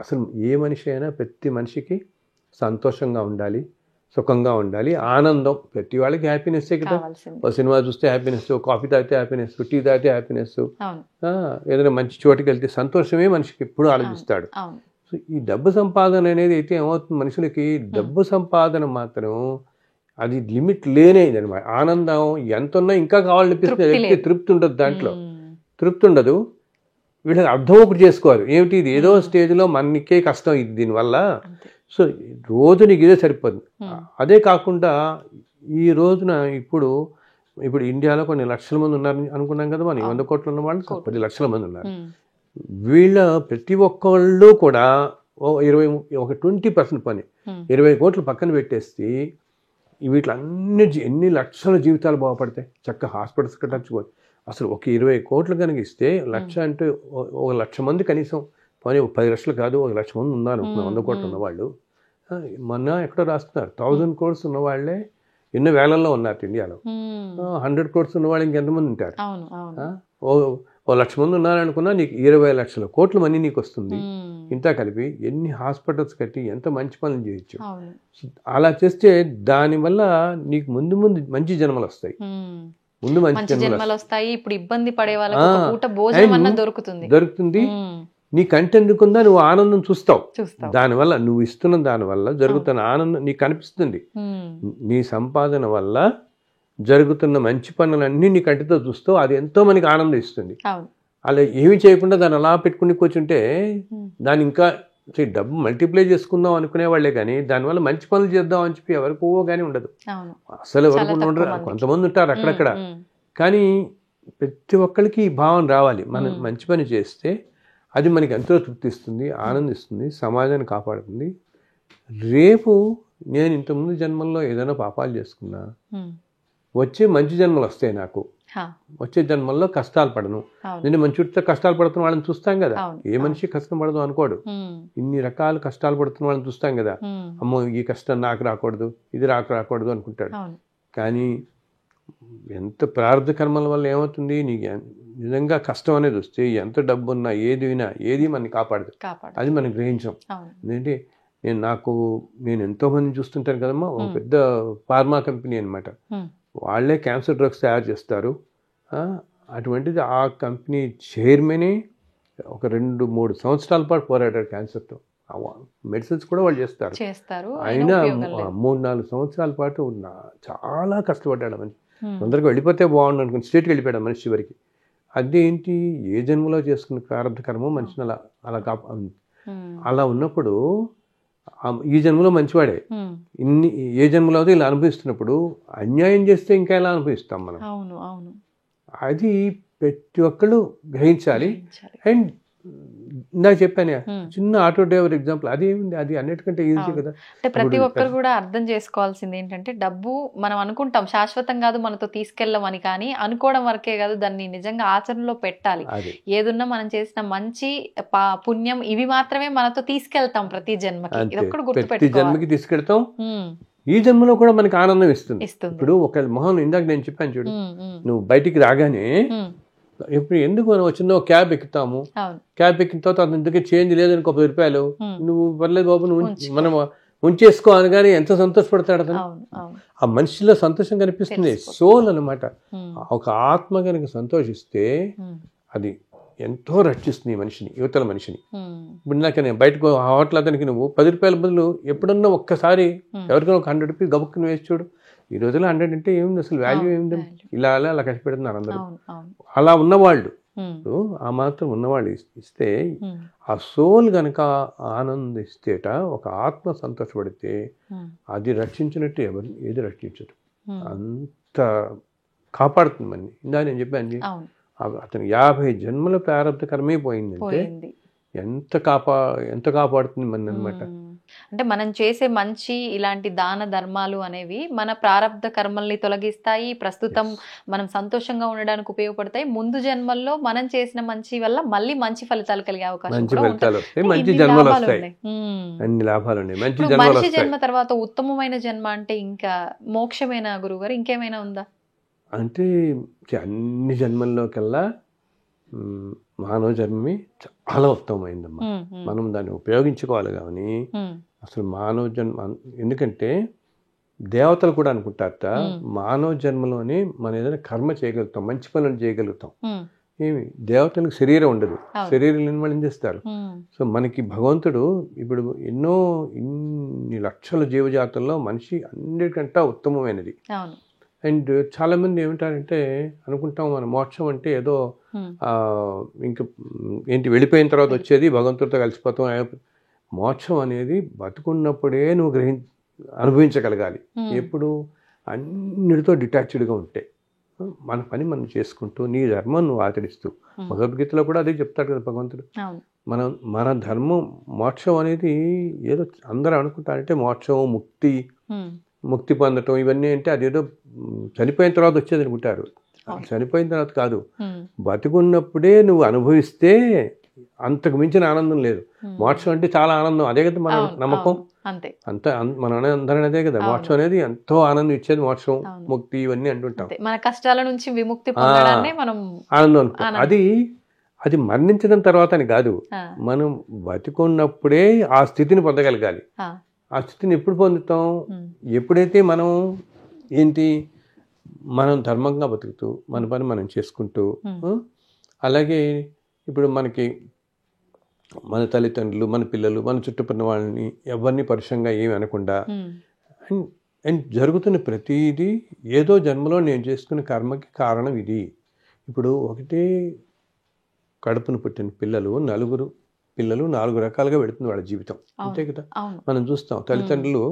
అసలు ఏ మనిషి అయినా ప్రతి మనిషికి సంతోషంగా ఉండాలి, సుఖంగా ఉండాలి, ఆనందం. ప్రతి వాళ్ళకి హ్యాపీనెస్సే కదా. ఒక సినిమా చూస్తే హ్యాపీనెస్, కాఫీ తాగితే హ్యాపీనెస్, టీ తాగితే హ్యాపీనెస్, ఏదైనా మంచి చోటుకి వెళ్తే సంతోషమే మనిషికి ఎప్పుడు ఆలోచిస్తాడు. సో ఈ డబ్బు సంపాదన అనేది అయితే ఏమవుతుంది, మనుషులకి డబ్బు సంపాదన మాత్రం అది లిమిట్ లేనేది అనమాట. ఆనందం ఎంత ఉన్నా ఇంకా కావాలనిపిస్తుంది, తృప్తి ఉండదు, దాంట్లో తృప్తి ఉండదు. వీళ్ళకి అర్థం ఒకటి చేసుకోవాలి, ఏమిటి ఇది ఏదో స్టేజ్లో మనకే కష్టం ఇది దీనివల్ల. సో రోజు నీకు ఇదే సరిపోదు. అదే కాకుండా ఈ రోజున ఇప్పుడు ఇండియాలో కొన్ని లక్షల మంది ఉన్నారు అనుకున్నాం కదా, మనం 100 కోట్లు ఉన్న వాళ్ళు 10 లక్షల మంది ఉన్నారు. వీళ్ళ ప్రతి ఒక్కళ్ళు కూడా 20% పని 20 కోట్లు పక్కన పెట్టేసి వీటిలన్నీ ఎన్ని లక్షల జీవితాలు బాగుపడతాయి, చక్కగా హాస్పిటల్స్ కట్టచ్చుకోవచ్చు. అసలు ఒక 20 కోట్లు కనుక ఇస్తే, లక్ష అంటే 1,00,000 మంది కనీసం పని, 10 లక్షలు కాదు 1,00,000 మంది ఉన్నారు 100 కోట్లు ఉన్నవాళ్ళు. మొన్న ఎక్కడో రాస్తున్నారు 1000 crores ఉన్న వాళ్ళే ఎన్నో వేలల్లో ఉన్నారు ఇండియాలో. 100 crores ఉన్న వాళ్ళు ఇంకెంతమంది ఉంటారు? 1,00,000 మంది ఉన్నారనుకున్నా నీకు 20 లక్షల కోట్ల మనీ నీకు వస్తుంది. ఇంత కలిపి ఎన్ని హాస్పిటల్స్ కట్టి ఎంత మంచి పనులు చేయొచ్చు. అలా చేస్తే దానివల్ల నీకు ముందు మంచి జన్మలు వస్తాయి, ముందు మంచి జన్మలు వస్తాయి. ఇప్పుడు ఇబ్బంది పడే వాళ్ళకి ఒక పూట భోజనం అన్న దొరుకుతుంది. నీ కంటెందుకుందా నువ్వు ఆనందం చూస్తావు. దానివల్ల నువ్వు ఇస్తున్న దానివల్ల జరుగుతున్న ఆనందం నీకు కనిపిస్తుంది. నీ సంపాదన వల్ల జరుగుతున్న మంచి పనులన్నీ నీ కంటితో చూస్తావు, అది ఎంతో మనకి ఆనందం ఇస్తుంది. అలా ఏమి చేయకుండా దాన్ని అలా పెట్టుకుని కూర్చుంటే దాన్ని ఇంకా డబ్బు మల్టిప్లై చేసుకుందాం అనుకునే వాళ్ళే కానీ దానివల్ల మంచి పనులు చేద్దాం అని చెప్పి ఎవరికో కానీ ఉండదు. అసలు ఎవరికి ఉండరు, కొంతమంది ఉంటారు అక్కడక్కడ. కానీ ప్రతి ఒక్కరికి ఈ భావన రావాలి, మనం మంచి పని చేస్తే అది మనకి ఎంతో తృప్తిస్తుంది, ఆనందిస్తుంది, సమాజాన్ని కాపాడుతుంది. రేపు నేను ఇంతకుముందు జన్మల్లో ఏదైనా పాపాలు చేసుకున్నా వచ్చే మంచి జన్మలు వస్తాయి నాకు. వచ్చే జన్మల్లో కష్టాలు పడను. నేను మన చుట్టూ కష్టాలు పడుతున్న వాళ్ళని చూస్తాం కదా, ఏ మనిషి కష్టం పడదు అనుకోడు. ఇన్ని రకాల కష్టాలు పడుతున్న వాళ్ళని చూస్తాం కదా, అమ్మో ఈ కష్టం నాకు రాకూడదు, ఇది రాకూడదు అనుకుంటాడు. కానీ ఎంత ప్రారంభ కర్మల వల్ల ఏమవుతుంది, నీకు నిజంగా కష్టం అనేది వస్తే ఎంత డబ్బు ఉన్నా ఏది మనని కాపాడదు. అది మనం గ్రహించాం. ఎందుకంటే నేను ఎంతో మంది చూస్తుంటాను కదమ్మా, ఒక పెద్ద ఫార్మా కంపెనీ అనమాట, వాళ్ళే క్యాన్సర్ డ్రగ్స్ తయారు చేస్తారు. అటువంటిది ఆ కంపెనీ చైర్మనే ఒక 2-3 సంవత్సరాల పాటు పోరాడారు క్యాన్సర్తో. మెడిసిన్స్ కూడా వాళ్ళు చేస్తారు. అయినా 3-4 సంవత్సరాల పాటు చాలా కష్టపడ్డాడు మనిషి. తొందరగా వెళ్ళిపోతే బాగుండు అనుకుని స్టేట్కి వెళ్ళిపోయాడు మనిషి చివరికి. అదేంటి, ఏ జన్మలో చేసుకున్న ప్రారంభ కర్మ మనిషిని అలా ఉన్నప్పుడు ఈ జన్మలో మంచివాడే, ఏ జన్మలో ఇలా అనుభవిస్తున్నప్పుడు అన్యాయం చేస్తే ఇంకా ఎలా అనుభవిస్తాం మనం. అది ప్రతి ఒక్కళ్ళు గ్రహించాలి. అండ్ ఇందాక చెప్పాను చిన్న ఆటో డ్రైవర్ ఎగ్జాంపుల్, అదేమింది, అది అన్నిటికంటే ఈజీ కదా. అంటే ప్రతి ఒక్కరు కూడా అర్థం చేసుకోవాల్సింది ఏంటంటే, డబ్బు మనం అనుకుంటాం శాశ్వతం కాదు, మనతో తీసుకెళ్ళమని. కానీ అనుకోవడం వరకే కాదు, దాన్ని నిజంగా ఆచరణలో పెట్టాలి. ఏదున్నా మనం చేసిన మంచి పుణ్యం ఇవి మాత్రమే మనతో తీసుకెళ్తాం ప్రతి జన్మకి. ఇది ఒక్కటి గుర్తుపెట్టుకోవాలి. ప్రతి జన్మకి తీసుకెళ్తాం, ఈ జన్మలో కూడా మనకి ఆనందం ఇస్తుంది. ఇప్పుడు ఒక మొహం ఇందాక నేను చెప్పాను చూడు, నువ్వు బయటికి రాగానే ఇప్పుడు ఎందుకు మనం చిన్న క్యాబ్ ఎక్కుతాము, క్యాబ్ ఎక్కిన తర్వాత అందుకే చేంజ్ లేదని 10 రూపాయలు, నువ్వు పర్లేదు బాబు నువ్వు మనం ఉంచేసుకో అనగానే ఎంత సంతోషపడతాడు అతను. ఆ మనిషిలో సంతోషం కనిపిస్తుంది, సోల్ అనమాట. ఒక ఆత్మ కనుక సంతోషిస్తే అది ఎంతో రక్షిస్తుంది మనిషిని, యువతల మనిషిని. ఇప్పుడు నాకు నేను బయటకు హోటల్ అతనికి నువ్వు 10 రూపాయల బదులు ఎప్పుడన్నా ఒక్కసారి ఎవరికైనా ఒక 100 రూపీస్ గబుక్కుని వేసి చూడు. ఈ రోజుల్లో 100 అంటే ఏముంది, అసలు వాల్యూ ఏముంది, అలా కష్టపెడుతున్నారు అందరూ. అలా ఉన్నవాళ్ళు ఆ మాత్రం ఉన్నవాళ్ళు ఇస్తే ఆ సోల్ గనక ఆనందిస్తేట, ఒక ఆత్మ సంతోషపడితే అది రక్షించినట్టు ఏది రక్షించదు, అంత కాపాడుతుంది మనని. ఇందా నేను చెప్పాను అతను 50 జన్మల ప్రారంభ కర్మే పోయిందంటే ఎంత కాపాడుతుంది మన అనమాట. అంటే మనం చేసే మంచి ఇలాంటి దాన ధర్మాలు అనేవి మన ప్రారంధ కర్మల్ని తొలగిస్తాయి, ప్రస్తుతం మనం సంతోషంగా ఉండడానికి ఉపయోగపడతాయి. ముందు జన్మల్లో మనం చేసిన మంచి వల్ల మళ్ళీ మంచి ఫలితాలు కలిగే అవకాశం, మంచి జన్మలు వస్తాయి, అన్ని లాభాలు ఉన్నాయి. మనిషి జన్మ తర్వాత ఉత్తమమైన జన్మ అంటే ఇంకా మోక్షమేనా గురువుగారు, ఇంకేమైనా ఉందా? అంటే అన్ని జన్మల్లోకెల్లా మానవ జన్మే చాలా ఉత్తమమైందమ్మా. మనం దాన్ని ఉపయోగించుకోవాలి. కానీ అసలు మానవ జన్మ, ఎందుకంటే దేవతలు కూడా అనుకుంటారట మానవ జన్మలోనే మనం ఏదైనా కర్మ చేయగలుగుతాం, మంచి పనులు చేయగలుగుతాం. ఏమి దేవతలకు శరీరం ఉండదు, శరీరం లేని వాళ్ళు ఏం చేస్తారు. సో మనకి భగవంతుడు ఇప్పుడు ఇన్ని లక్షల జీవజాతుల్లో మనిషి అన్నిటికంటే ఉత్తమమైనది. అండ్ చాలా మంది ఏమిటారంటే అనుకుంటాం మన మోక్షం అంటే ఏదో ఇంకా ఏంటి వెళ్ళిపోయిన తర్వాత వచ్చేది భగవంతుడితో కలిసిపోతాం. మోక్షం అనేది బతుకున్నప్పుడే నువ్వు అనుభవించగలగాలి. ఎప్పుడు అన్నిటితో డిటాచ్డ్గా ఉంటే, మన పని మనం చేసుకుంటూ నీ ధర్మం నువ్వు ఆచరిస్తూ. భగవద్గీతలో కూడా అదే చెప్తాడు కదా భగవంతుడు. మన ధర్మం మోక్షం అనేది ఏదో అందరూ అనుకుంటారంటే మోక్షం ముక్తి పొందటం ఇవన్నీ అంటే అదేదో చనిపోయిన తర్వాత వచ్చేది అనుకుంటారు. చనిపోయిన తర్వాత కాదు, బతుకున్నప్పుడే నువ్వు అనుభవిస్తే అంతకు మించిన ఆనందం లేదు. మోక్షం అంటే చాలా ఆనందం, అదే కదా మన నమ్మకం. అంత మన అందరం అదే కదా, మోక్షం అనేది ఎంతో ఆనందం ఇచ్చేది మోక్షం, ముక్తి ఇవన్నీ అంటుంటాం. మన కష్టాల నుంచి విముక్తి పొందడాన్ని మనం ఆనందం అనుకో. అది మరణించడం తర్వాత అని కాదు, మనం బతుకున్నప్పుడే ఆ స్థితిని పొందగలగాలి. ఆ స్థితిని ఎప్పుడు పొందుతాం? ఎప్పుడైతే మనం మనం ధర్మంగా బతుకుతూ మన పని మనం చేసుకుంటూ. అలాగే ఇప్పుడు మనకి మన తల్లిదండ్రులు, మన పిల్లలు, మన చుట్టుపక్కల వాళ్ళని ఎవరిని పరుషంగా ఏమి అనకుండా, అండ్ జరుగుతున్న ప్రతిదీ ఏదో జన్మలో నేను చేసుకున్న కర్మకి కారణం ఇది. ఇప్పుడు ఒకటే కడుపును పుట్టిన పిల్లలు 4 రకాలుగా పెడుతుంది వాళ్ళ జీవితం, అంతే కదా. మనం చూస్తాం తల్లిదండ్రులు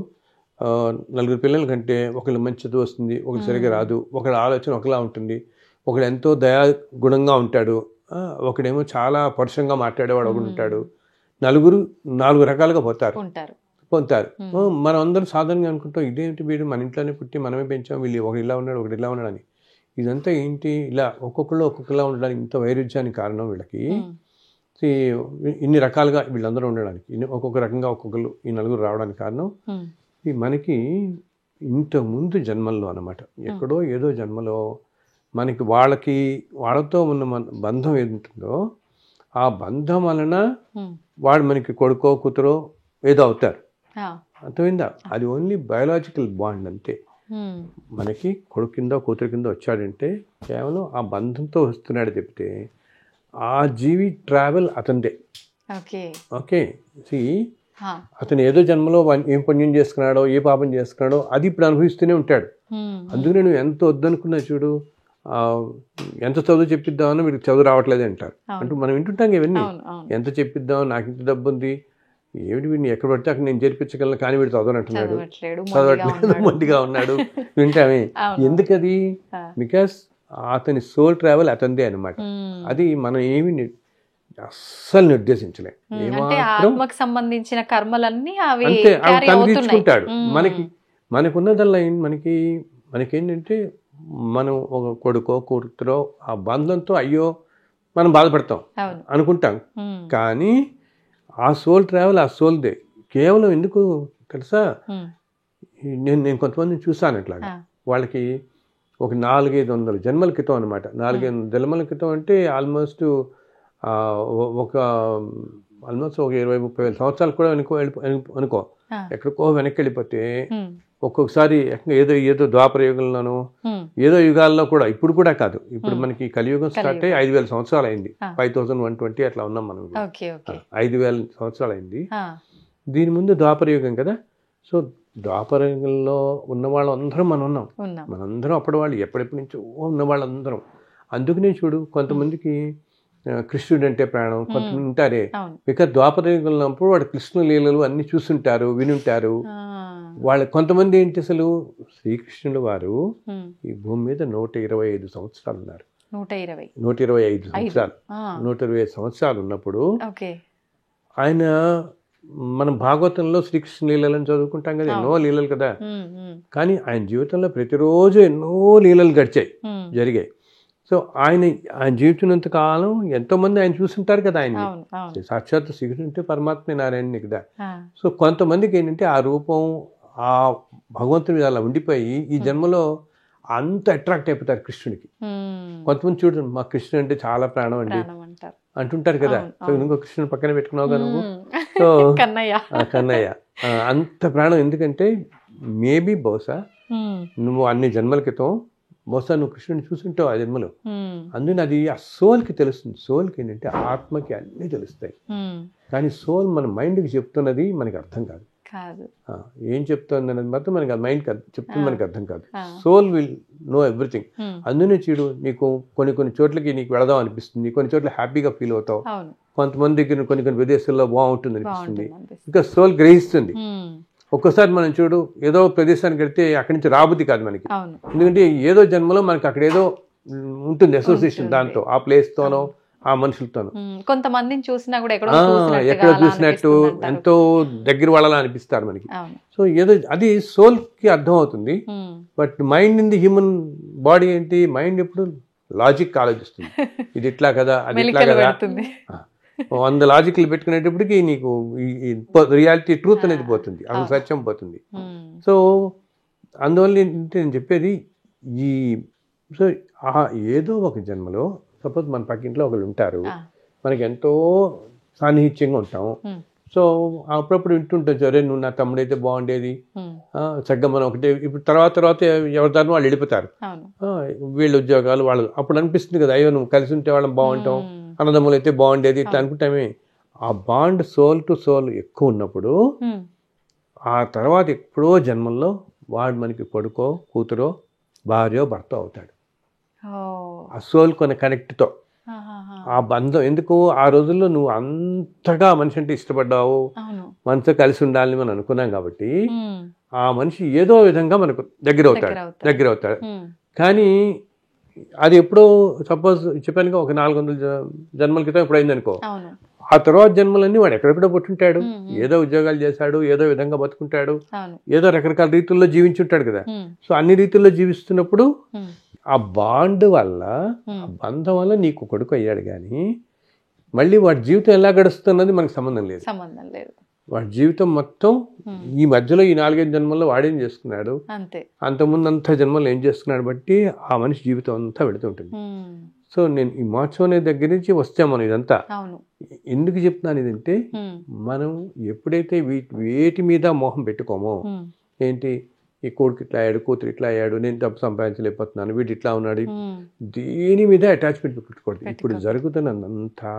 4 పిల్లల కంటే ఒకళ్ళు మంచి చదువు వస్తుంది, ఒకళ్ళు సరిగా రాదు, ఒకళ్ళ ఆలోచన ఒకలా ఉంటుంది, ఒకడు ఎంతో దయాగుణంగా ఉంటాడు, ఒకడేమో చాలా పరుషంగా మాట్లాడేవాడు ఒకడు ఉంటాడు. 4 రకాలుగా పొందుతారు. మనం అందరం సాధారణంగా అనుకుంటాం ఇదేంటి వీడు మన ఇంట్లోనే పుట్టి మనమే పెంచాం, వీళ్ళు ఒకడు ఇలా ఉన్నాడు ఒకడు ఇలా ఉన్నాడు అని. ఇదంతా ఏంటి, ఇలా ఒక్కొక్కలా ఉండడానికి ఇంత వైరుధ్యానికి కారణం వీళ్ళకి. ఇన్ని రకాలుగా వీళ్ళందరూ ఉండడానికి ఒక్కొక్క రకంగా ఒక్కొక్కరు ఈ 4 రావడానికి కారణం ఈ మనకి ఇంతకుముందు జన్మల్లో అన్నమాట. ఎక్కడో ఏదో జన్మలో మనకి వాళ్ళతో ఉన్న బంధం ఏదుంటుందో ఆ బంధం వలన వాడు మనకి కొడుకో కూతురో ఏదో అవుతారు. అర్థమైందా? అది ఓన్లీ బయోలాజికల్ బాండ్ అంతే. మనకి కొడుకు కింద కూతురు కింద వచ్చాడంటే కేవలం ఆ బంధంతో వస్తున్నాడు చెప్తే ఆ జీవి ట్రావెల్ అతనిదే. ఓకే, అతను ఏదో జన్మలో ఏం పుణ్యం చేసుకున్నాడో ఏ పాపం చేసుకున్నాడో అది ఇప్పుడు అనుభవిస్తూనే ఉంటాడు. అందుకనే నువ్వు ఎంత వద్దనుకున్నా చూడు, ఎంత చదువు చెప్పిద్దామని వీడికి చదువు రావట్లేదు అంటారు. అంటూ మనం వింటుంటాం ఇవన్నీ. ఎంత చెప్పిద్దాం, నాకు ఇంత డబ్బు ఉంది, ఏమిటి వీడిని ఎక్కడ పడితే అక్కడ నేను చేర్పించగలను, కానీ వీడు చదవనంటున్నాడు, చదవట్లేదు, మందిగా ఉన్నాడు, వింటామే. ఎందుకది? బికాస్ అతని సోల్ ట్రావెల్ అతనిదే అనమాట. అది మనం ఏమి అస్సలు నిర్దేశించలేం. సంబంధించిన కర్మలన్నీ అంతే తను తీర్చుకుంటాడు. మనకున్నదల్లా మనకేంటంటే మనం ఒక కొడుకో కూతురో ఆ బంధంతో అయ్యో మనం బాధపడతాం అనుకుంటాం, కానీ ఆ సోల్ ట్రావెల్ ఆ సోల్దే. కేవలం ఎందుకు తెలుసా, నేను కొంతమందిని చూసాను ఇట్లాగా, వాళ్ళకి ఒక 400-500 జన్మల క్రితం అనమాట. 400 జన్మల క్రితం అంటే ఆల్మోస్ట్ ఒక 20-30 వేల సంవత్సరాలు కూడా అనుకో ఎక్కడికో వెనక్కి వెళ్ళిపోతే ఒక్కొక్కసారి ఏదో ద్వాపర యుగంలోనూ ఏదో యుగాల్లో కూడా, ఇప్పుడు కూడా కాదు, ఇప్పుడు మనకి కలియుగం స్టార్ట్ అయ్యి 5,000 సంవత్సరాలు అయింది. 5120 అట్లా ఉన్నాం మనం. 5,000 సంవత్సరాలు అయింది. దీని ముందు ద్వాపర యుగం కదా. సో ద్వాపర యుగంలో ఉన్న వాళ్ళందరం మనందరం అప్పటి వాళ్ళు ఎప్పుడెప్పటి నుంచో ఉన్న వాళ్ళందరం. అందుకనే చూడు కొంతమందికి కృష్ణుడు అంటే ప్రాణం కొంతమంది ఉంటారే, బికాజ్ ద్వాపర యుగంలో ఉన్నప్పుడు వాడు కృష్ణ లీలలు అన్ని చూస్తుంటారు, వినుంటారు. వాళ్ళ కొంతమంది ఏంటి అసలు శ్రీకృష్ణుడు వారు ఈ భూమి మీద 125 సంవత్సరాలు ఉన్నారు. 125 సంవత్సరాలు 125 సంవత్సరాలు ఉన్నప్పుడు ఆయన, మనం భాగవతంలో శ్రీకృష్ణ లీలలను చదువుకుంటాం కదా, ఎన్నో లీలలు కదా, కానీ ఆయన జీవితంలో ప్రతిరోజు ఎన్నో లీలలు జరిగాయి. సో ఆయన జీవించినంత కాలం ఎంతో మంది ఆయన చూస్తుంటారు కదా. ఆయన సాక్షాత్ శ్రీకృష్ణుడు అంటే పరమాత్మ నారాయణుని కదా. సో కొంతమందికి ఏంటంటే ఆ రూపం ఆ భగవంతుని అలా ఉండిపోయి ఈ జన్మలో అంత అట్రాక్ట్ అయిపోతారు కృష్ణుడికి. కొంతమంది చూడు, మా కృష్ణుడు అంటే చాలా ప్రాణం అండి అంటుంటారు కదా. సో ఇంకో కృష్ణుని పక్కన పెట్టుకున్నావు కదా నువ్వు, సో కన్నయ్య అంత ప్రాణం. ఎందుకంటే మేబీ బహుశా నువ్వు అన్ని జన్మల క్రితం బహుశా నువ్వు కృష్ణుని చూసుంటావు ఆ జన్మలో. అందుకని అది ఆ సోల్కి తెలుస్తుంది. సోల్కి ఏంటంటే ఆత్మకి అన్నీ తెలుస్తాయి, కానీ సోల్ మన మైండ్కి చెప్తున్నది మనకి అర్థం కాదు. ఏం చెప్తుంది అనేది మాత్రం మనకి మైండ్ చెప్తుంది, మనకి అర్థం కాదు. Soul will know everything. అందునే చూడు, నీకు కొన్ని చోట్లకి నీకు వెళదాం అనిపిస్తుంది, కొన్ని చోట్ల హ్యాపీగా ఫీల్ అవుతావు, కొంతమంది దగ్గర కొన్ని ప్రదేశాల్లో బాగుంటుంది అనిపిస్తుంది. ఇంకా సోల్ గ్రహిస్తుంది. ఒక్కోసారి మనం చూడు, ఏదో ప్రదేశానికి వెళ్తే అక్కడి నుంచి రాబుద్ది కాదు మనకి, ఎందుకంటే ఏదో జన్మలో మనకి అక్కడ ఏదో ఉంటుంది అసోసియేషన్ దాంతో, ఆ ప్లేస్ తోనో ఆ మనుషులతోనూ. కొంతమందిని చూసినా కూడా ఎక్కడో చూసినట్టు ఎంతో దగ్గర వాళ్ళలా అనిపిస్తారు మనకి. సో ఏదో అది సోల్ కి అర్థం అవుతుంది. But mind in the human body ఏంటి, మైండ్ ఎప్పుడు లాజిక్ ఆలోచిస్తుంది. ఇది ఇట్లా కదా, అది ఇట్లా కదా, 100 లాజిక్లు పెట్టుకునేటప్పటికి నీకు రియాలిటీ ట్రూత్ అనేది పోతుంది, అసలు సత్యం పోతుంది. సో అందువల్ల ఏంటంటే నేను చెప్పేది ఈ సో ఏదో ఒక జన్మలో సపోజ్ మన పక్కింట్లో ఒకళ్ళు ఉంటారు, మనకి ఎంతో సాన్నిహిత్యంగా ఉంటాము. సో అప్పుడప్పుడు వింటుంటాం, సరే నువ్వు నా తమ్ముడైతే బాగుండేది, చక్కగా మనం ఒకటే. ఇప్పుడు తర్వాత ఎవరి దాన్ని వాళ్ళు వెళ్ళిపోతారు, వీళ్ళ ఉద్యోగాలు వాళ్ళు. అప్పుడు అనిపిస్తుంది కదా, అయ్యో నువ్వు కలిసి ఉంటే వాళ్ళం బాగుంటాం, అన్నదమ్ములు అయితే బాగుండేది, ఇట్లా అనుకుంటామే. ఆ బాండ్ సోల్ టు సోల్ ఎక్కువ ఉన్నప్పుడు ఆ తర్వాత ఎప్పుడో జన్మల్లో వాడు మనకి కొడుకో కూతురో భార్యో భర్త అవుతాడు. ఆ సోల్ కొన్ని కనెక్ట్తో ఆ బంధం. ఎందుకు ఆ రోజుల్లో నువ్వు అంతగా మనిషి అంటే ఇష్టపడ్డావు, మనతో కలిసి ఉండాలని మనం అనుకున్నాం కాబట్టి ఆ మనిషి ఏదో విధంగా మనకు దగ్గర అవుతాడు. కానీ అది ఎప్పుడో సపోజ్ చెప్పానుగా ఒక 400 జన్మల క్రితం ఎప్పుడు అయిందనుకో, ఆ తర్వాత జన్మలన్నీ వాడు ఎక్కడెక్కడో పుట్టుంటాడు, ఏదో ఉద్యోగాలు చేశాడు, ఏదో విధంగా బతుకుంటాడు, ఏదో రకరకాల రీతుల్లో జీవించుంటాడు కదా. సో అన్ని రీతుల్లో జీవిస్తున్నప్పుడు ఆ బాండ్ వల్ల, ఆ బంధం వల్ల నీకు కొడుకు అయ్యాడు. కానీ మళ్ళీ వాడి జీవితం ఎలా గడుస్తున్నది మనకు సంబంధం లేదు. వాడి జీవితం మొత్తం ఈ మధ్యలో ఈ 4-5 జన్మల్లో వాడేం చేసుకున్నాడు, అంతకుముందు అంత జన్మల్లో ఏం చేసుకున్నాడు బట్టి ఆ మనిషి జీవితం అంతా వెళుతుంటుంది. సో నేను ఈ మోక్షం అనే దగ్గర నుంచి వస్తాం మనం. ఇదంతా ఎందుకు చెప్తున్నాను ఇదంటే, మనం ఎప్పుడైతే వేటి మీద మోహం పెట్టుకోమో, ఏంటి ఈ కొడుకు ఇట్లా అయ్యాడు, కూతురు ఇట్లా అయ్యాడు, నేను డబ్బు సంపాదించలేకపోతున్నాను, వీడు ఇట్లా ఉన్నాడు, దేని మీద అటాచ్మెంట్ పెట్టుకోవద్దు. ఇప్పుడు జరుగుతున్నదంతా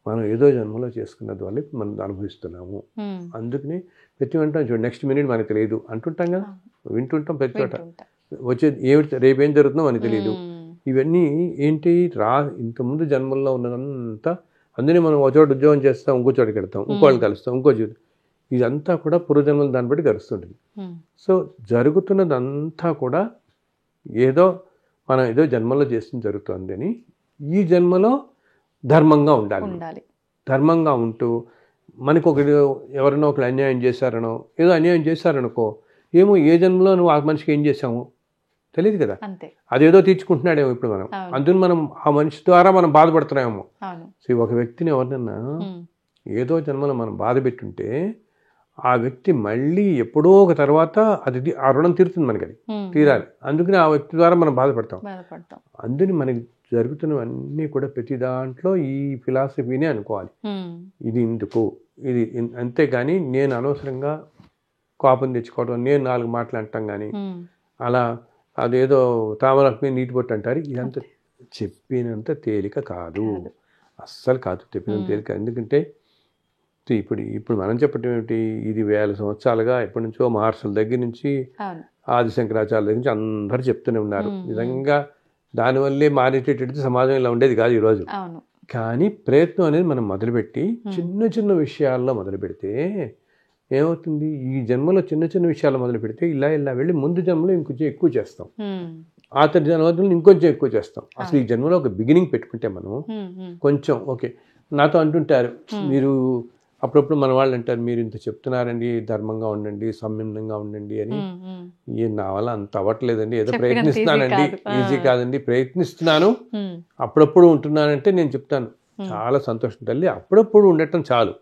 మనం ఏదో జన్మలో చేసుకున్నది వల్ల మనం అనుభవిస్తున్నాము. అందుకని ప్రతి అంటాం చూడు, నెక్స్ట్ మినిట్ మనకు తెలియదు అంటుంటాం కదా, వింటుంటాం ప్రతి చోట. ఏమిటి రేపేం జరుగుతుందో మనకు తెలియదు. ఇవన్నీ ఏంటి, ఇంతకుముందు జన్మల్లో ఉన్నదంతా. అందుకని మనం ఒక చోట ఉద్యోగం చేస్తాం, ఇంకో చోటకి వెళ్తాం, ఇంకోళ్ళని కలుస్తాం, ఇంకో జీవితం. ఇదంతా కూడా పూర్వజన్మలు దాన్ని బట్టి గడుస్తుంటుంది. సో జరుగుతున్నదంతా కూడా ఏదో మనం ఏదో జన్మలో చేస్తుంది జరుగుతుంది అని, ఈ జన్మలో ధర్మంగా ఉండాలి. ధర్మంగా ఉంటూ మనకు ఎవరైనా ఒకరు అన్యాయం చేశారనో, ఏదో అన్యాయం చేశారనుకో, ఏమో ఏ జన్మలో నువ్వు ఆ మనిషికి ఏం చేసాము తెలియదు కదా, అదేదో తీర్చుకుంటున్నాడేమో ఇప్పుడు మనం. అందుకని మనం ఆ మనిషి ద్వారా మనం బాధపడుతున్నామేమో. సో ఒక వ్యక్తిని ఎవరినన్నా ఏదో జన్మలో మనం బాధ పెట్టుంటే ఆ వ్యక్తి మళ్ళీ ఎప్పుడో ఒక తర్వాత అది ఆ రుణం తీరుతుంది, మనకి అది తీరాలి. అందుకని ఆ వ్యక్తి ద్వారా మనం బాధపడతాం. అందుకని మనకి జరుగుతున్నవన్నీ కూడా ప్రతి దాంట్లో ఈ ఫిలాసఫీనే అనుకోవాలి. ఇది ఇందుకు, ఇది అంతేగాని నేను అనవసరంగా కోపం తెచ్చుకోవడం, నేను 4 మాటలు అంటాం కానీ అలా అదేదో తామరకు మీద నీటి పొట్టు అంటారు. ఇదంతా చెప్పినంత తేలిక కాదు, అస్సలు కాదు చెప్పినంత తేలిక. ఎందుకంటే ఇప్పుడు మనం చెప్పటం ఏమిటి, ఇది 1000 సంవత్సరాలుగా ఎప్పటి నుంచో మహర్షుల దగ్గర నుంచి ఆదిశంకరాచార్యుల దగ్గర నుంచి అందరూ చెప్తూనే ఉన్నారు. నిజంగా దానివల్లే మారేటటువంటి సమాజం ఇలా ఉండేది కాదు ఈరోజు. కానీ ప్రయత్నం అనేది మనం మొదలుపెట్టి చిన్న చిన్న విషయాల్లో మొదలు పెడితే ఏమవుతుంది, ఈ జన్మలో చిన్న చిన్న విషయాలు మొదలు పెడితే ఇలా వెళ్ళి ముందు జన్మలో ఇంకొంచెం ఎక్కువ చేస్తాం, ఆ తర్వాత జన్మలో ఇంకొంచెం ఎక్కువ చేస్తాం. అసలు ఈ జన్మలో ఒక బిగినింగ్ పెట్టుకుంటే మనం కొంచెం ఓకే. నాతో అంటుంటారు, మీరు అప్పుడప్పుడు మన వాళ్ళు అంటారు, మీరు ఇంత చెప్తున్నారండి, ధర్మంగా ఉండండి, సంయమనంగా ఉండండి అని. నా వల్ల అంత అవ్వట్లేదండి, ఏదో ప్రయత్నిస్తున్నానండి, ఈజీ కాదండి, ప్రయత్నిస్తున్నాను, అప్పుడప్పుడు ఉంటున్నానంటే నేను చెప్తాను, చాలా సంతోషం తల్లి, అప్పుడప్పుడు ఉండటం చాలు,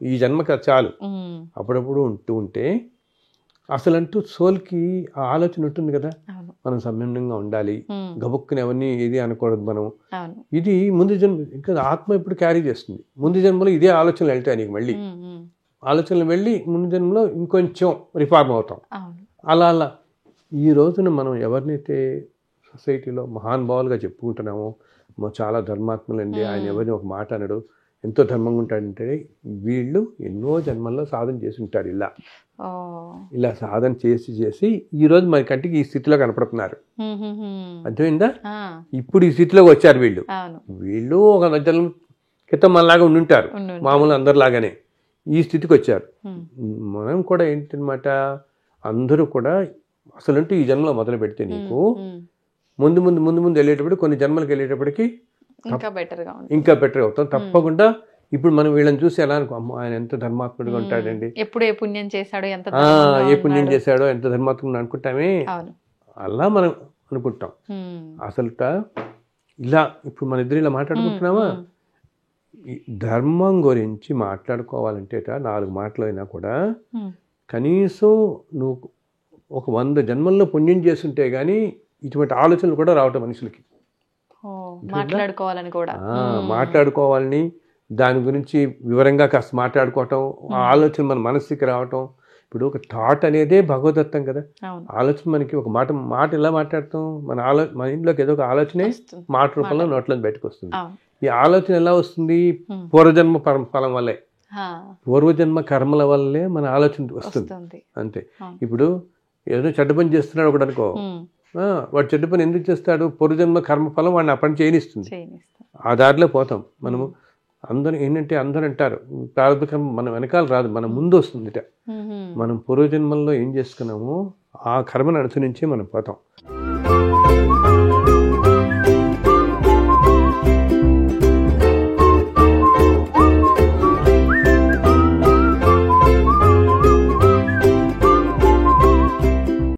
ఈ జన్మకి చాలు. అప్పుడప్పుడు ఉంటే అసలంటూ సోల్కి ఆ ఆలోచన ఉంటుంది కదా, మనం సంయమనంగా ఉండాలి, గబుక్కుని ఎవరిని ఏది అనకూడదు మనం. ఇది ముందు జన్మ ఇంకా ఆత్మ ఇప్పుడు క్యారీ చేస్తుంది. ముందు జన్మలో ఇదే ఆలోచనలు వెళ్తాయి నీకు, మళ్ళీ ఆలోచనలు వెళ్ళి ముందు జన్మలో ఇంకొంచెం రిఫార్మ్ అవుతాం. అలా ఈ రోజున మనం ఎవరినైతే సొసైటీలో మహానుభావులుగా చెప్పుకుంటున్నామో చాలా ధర్మాత్ములండి, ఆయన ఎవరిని ఒక మాట అనడు, ఎంతో ధర్మంగా ఉంటాడంటే వీళ్ళు ఎన్నో జన్మల్లో సాధన చేసి ఉంటారు. ఇలా సాధన చేసి చేసి ఈరోజు మన కంటికి ఈ స్థితిలో కనపడుతున్నారు. అర్థమైందా? ఇప్పుడు ఈ స్థితిలోకి వచ్చారు వీళ్ళు. వీళ్ళు ఒక జన్మ క్రితం మనలాగా ఉండుంటారు, మామూలు అందరిలాగానే ఈ స్థితికి వచ్చారు. మనం కూడా ఏంటనమాట, అందరూ కూడా అసలు ఈ జన్మలో మొదలు పెడితే నీకు ముందు ముందు ముందు ముందు వెళ్ళేటప్పుడు కొన్ని జన్మలకు వెళ్ళేటప్పటికి ఇంకా బెటర్గా అవుతాం తప్పకుండా. ఇప్పుడు మనం వీళ్ళని చూసి ఎలా అనుకో, అమ్మ ఆయన ఎంత ధర్మాత్ముడిగా ఉంటాడండి, ఎప్పుడు ఏ పుణ్యం చేశాడో ఎంత ధర్మాత్ముడు అనుకుంటామే, అలా మనం అనుకుంటాం. అసలు ఇలా ఇప్పుడు మన ఇద్దరు ఇలా మాట్లాడుకుంటున్నామా, ధర్మం గురించి మాట్లాడుకోవాలంటే 4 మాటలు అయినా కూడా కనీసం నువ్వు ఒక 100 జన్మల్లో పుణ్యం చేస్తుంటే గానీ ఇటువంటి ఆలోచనలు కూడా రావటం మనుషులకి. మాట్లాడుకోవాలని, దాని గురించి వివరంగా కాస్త మాట్లాడుకోవటం, ఆ ఆలోచన మన మనసుకి రావటం. ఇప్పుడు ఒక థాట్ అనేదే భగవదత్తం కదా. ఆలోచన మనకి ఒక మాట ఎలా మాట్లాడతాం, మన ఇంట్లోకి ఏదో ఒక ఆలోచనే మాట రూపంలో నోట్లోకి బయటకు వస్తుంది. ఈ ఆలోచన ఎలా వస్తుంది, పూర్వజన్మ ఫలం వల్లే, పూర్వజన్మ కర్మల వల్లే మన ఆలోచన వస్తుంది అంతే. ఇప్పుడు ఏదో చెడ్డ పని చేస్తున్నాడు ఒకటి అనుకో, వాడు చెడ్డ పని ఎందుకు చేస్తాడు, పూర్వజన్మ కర్మఫలం వాడిని ఆ పని చేయనిస్తుంది, ఆ దారిలో పోతాం మనము. అందరూ ఏంటంటే అందరూ అంటారు ప్రారంభ కర్మ మన వెనకాల రాదు, మన ముందు వస్తుంది. మనం పూర్వజన్మల్లో ఏం చేసుకున్నామో ఆ కర్మను అనుసరించి మనం పోతాం.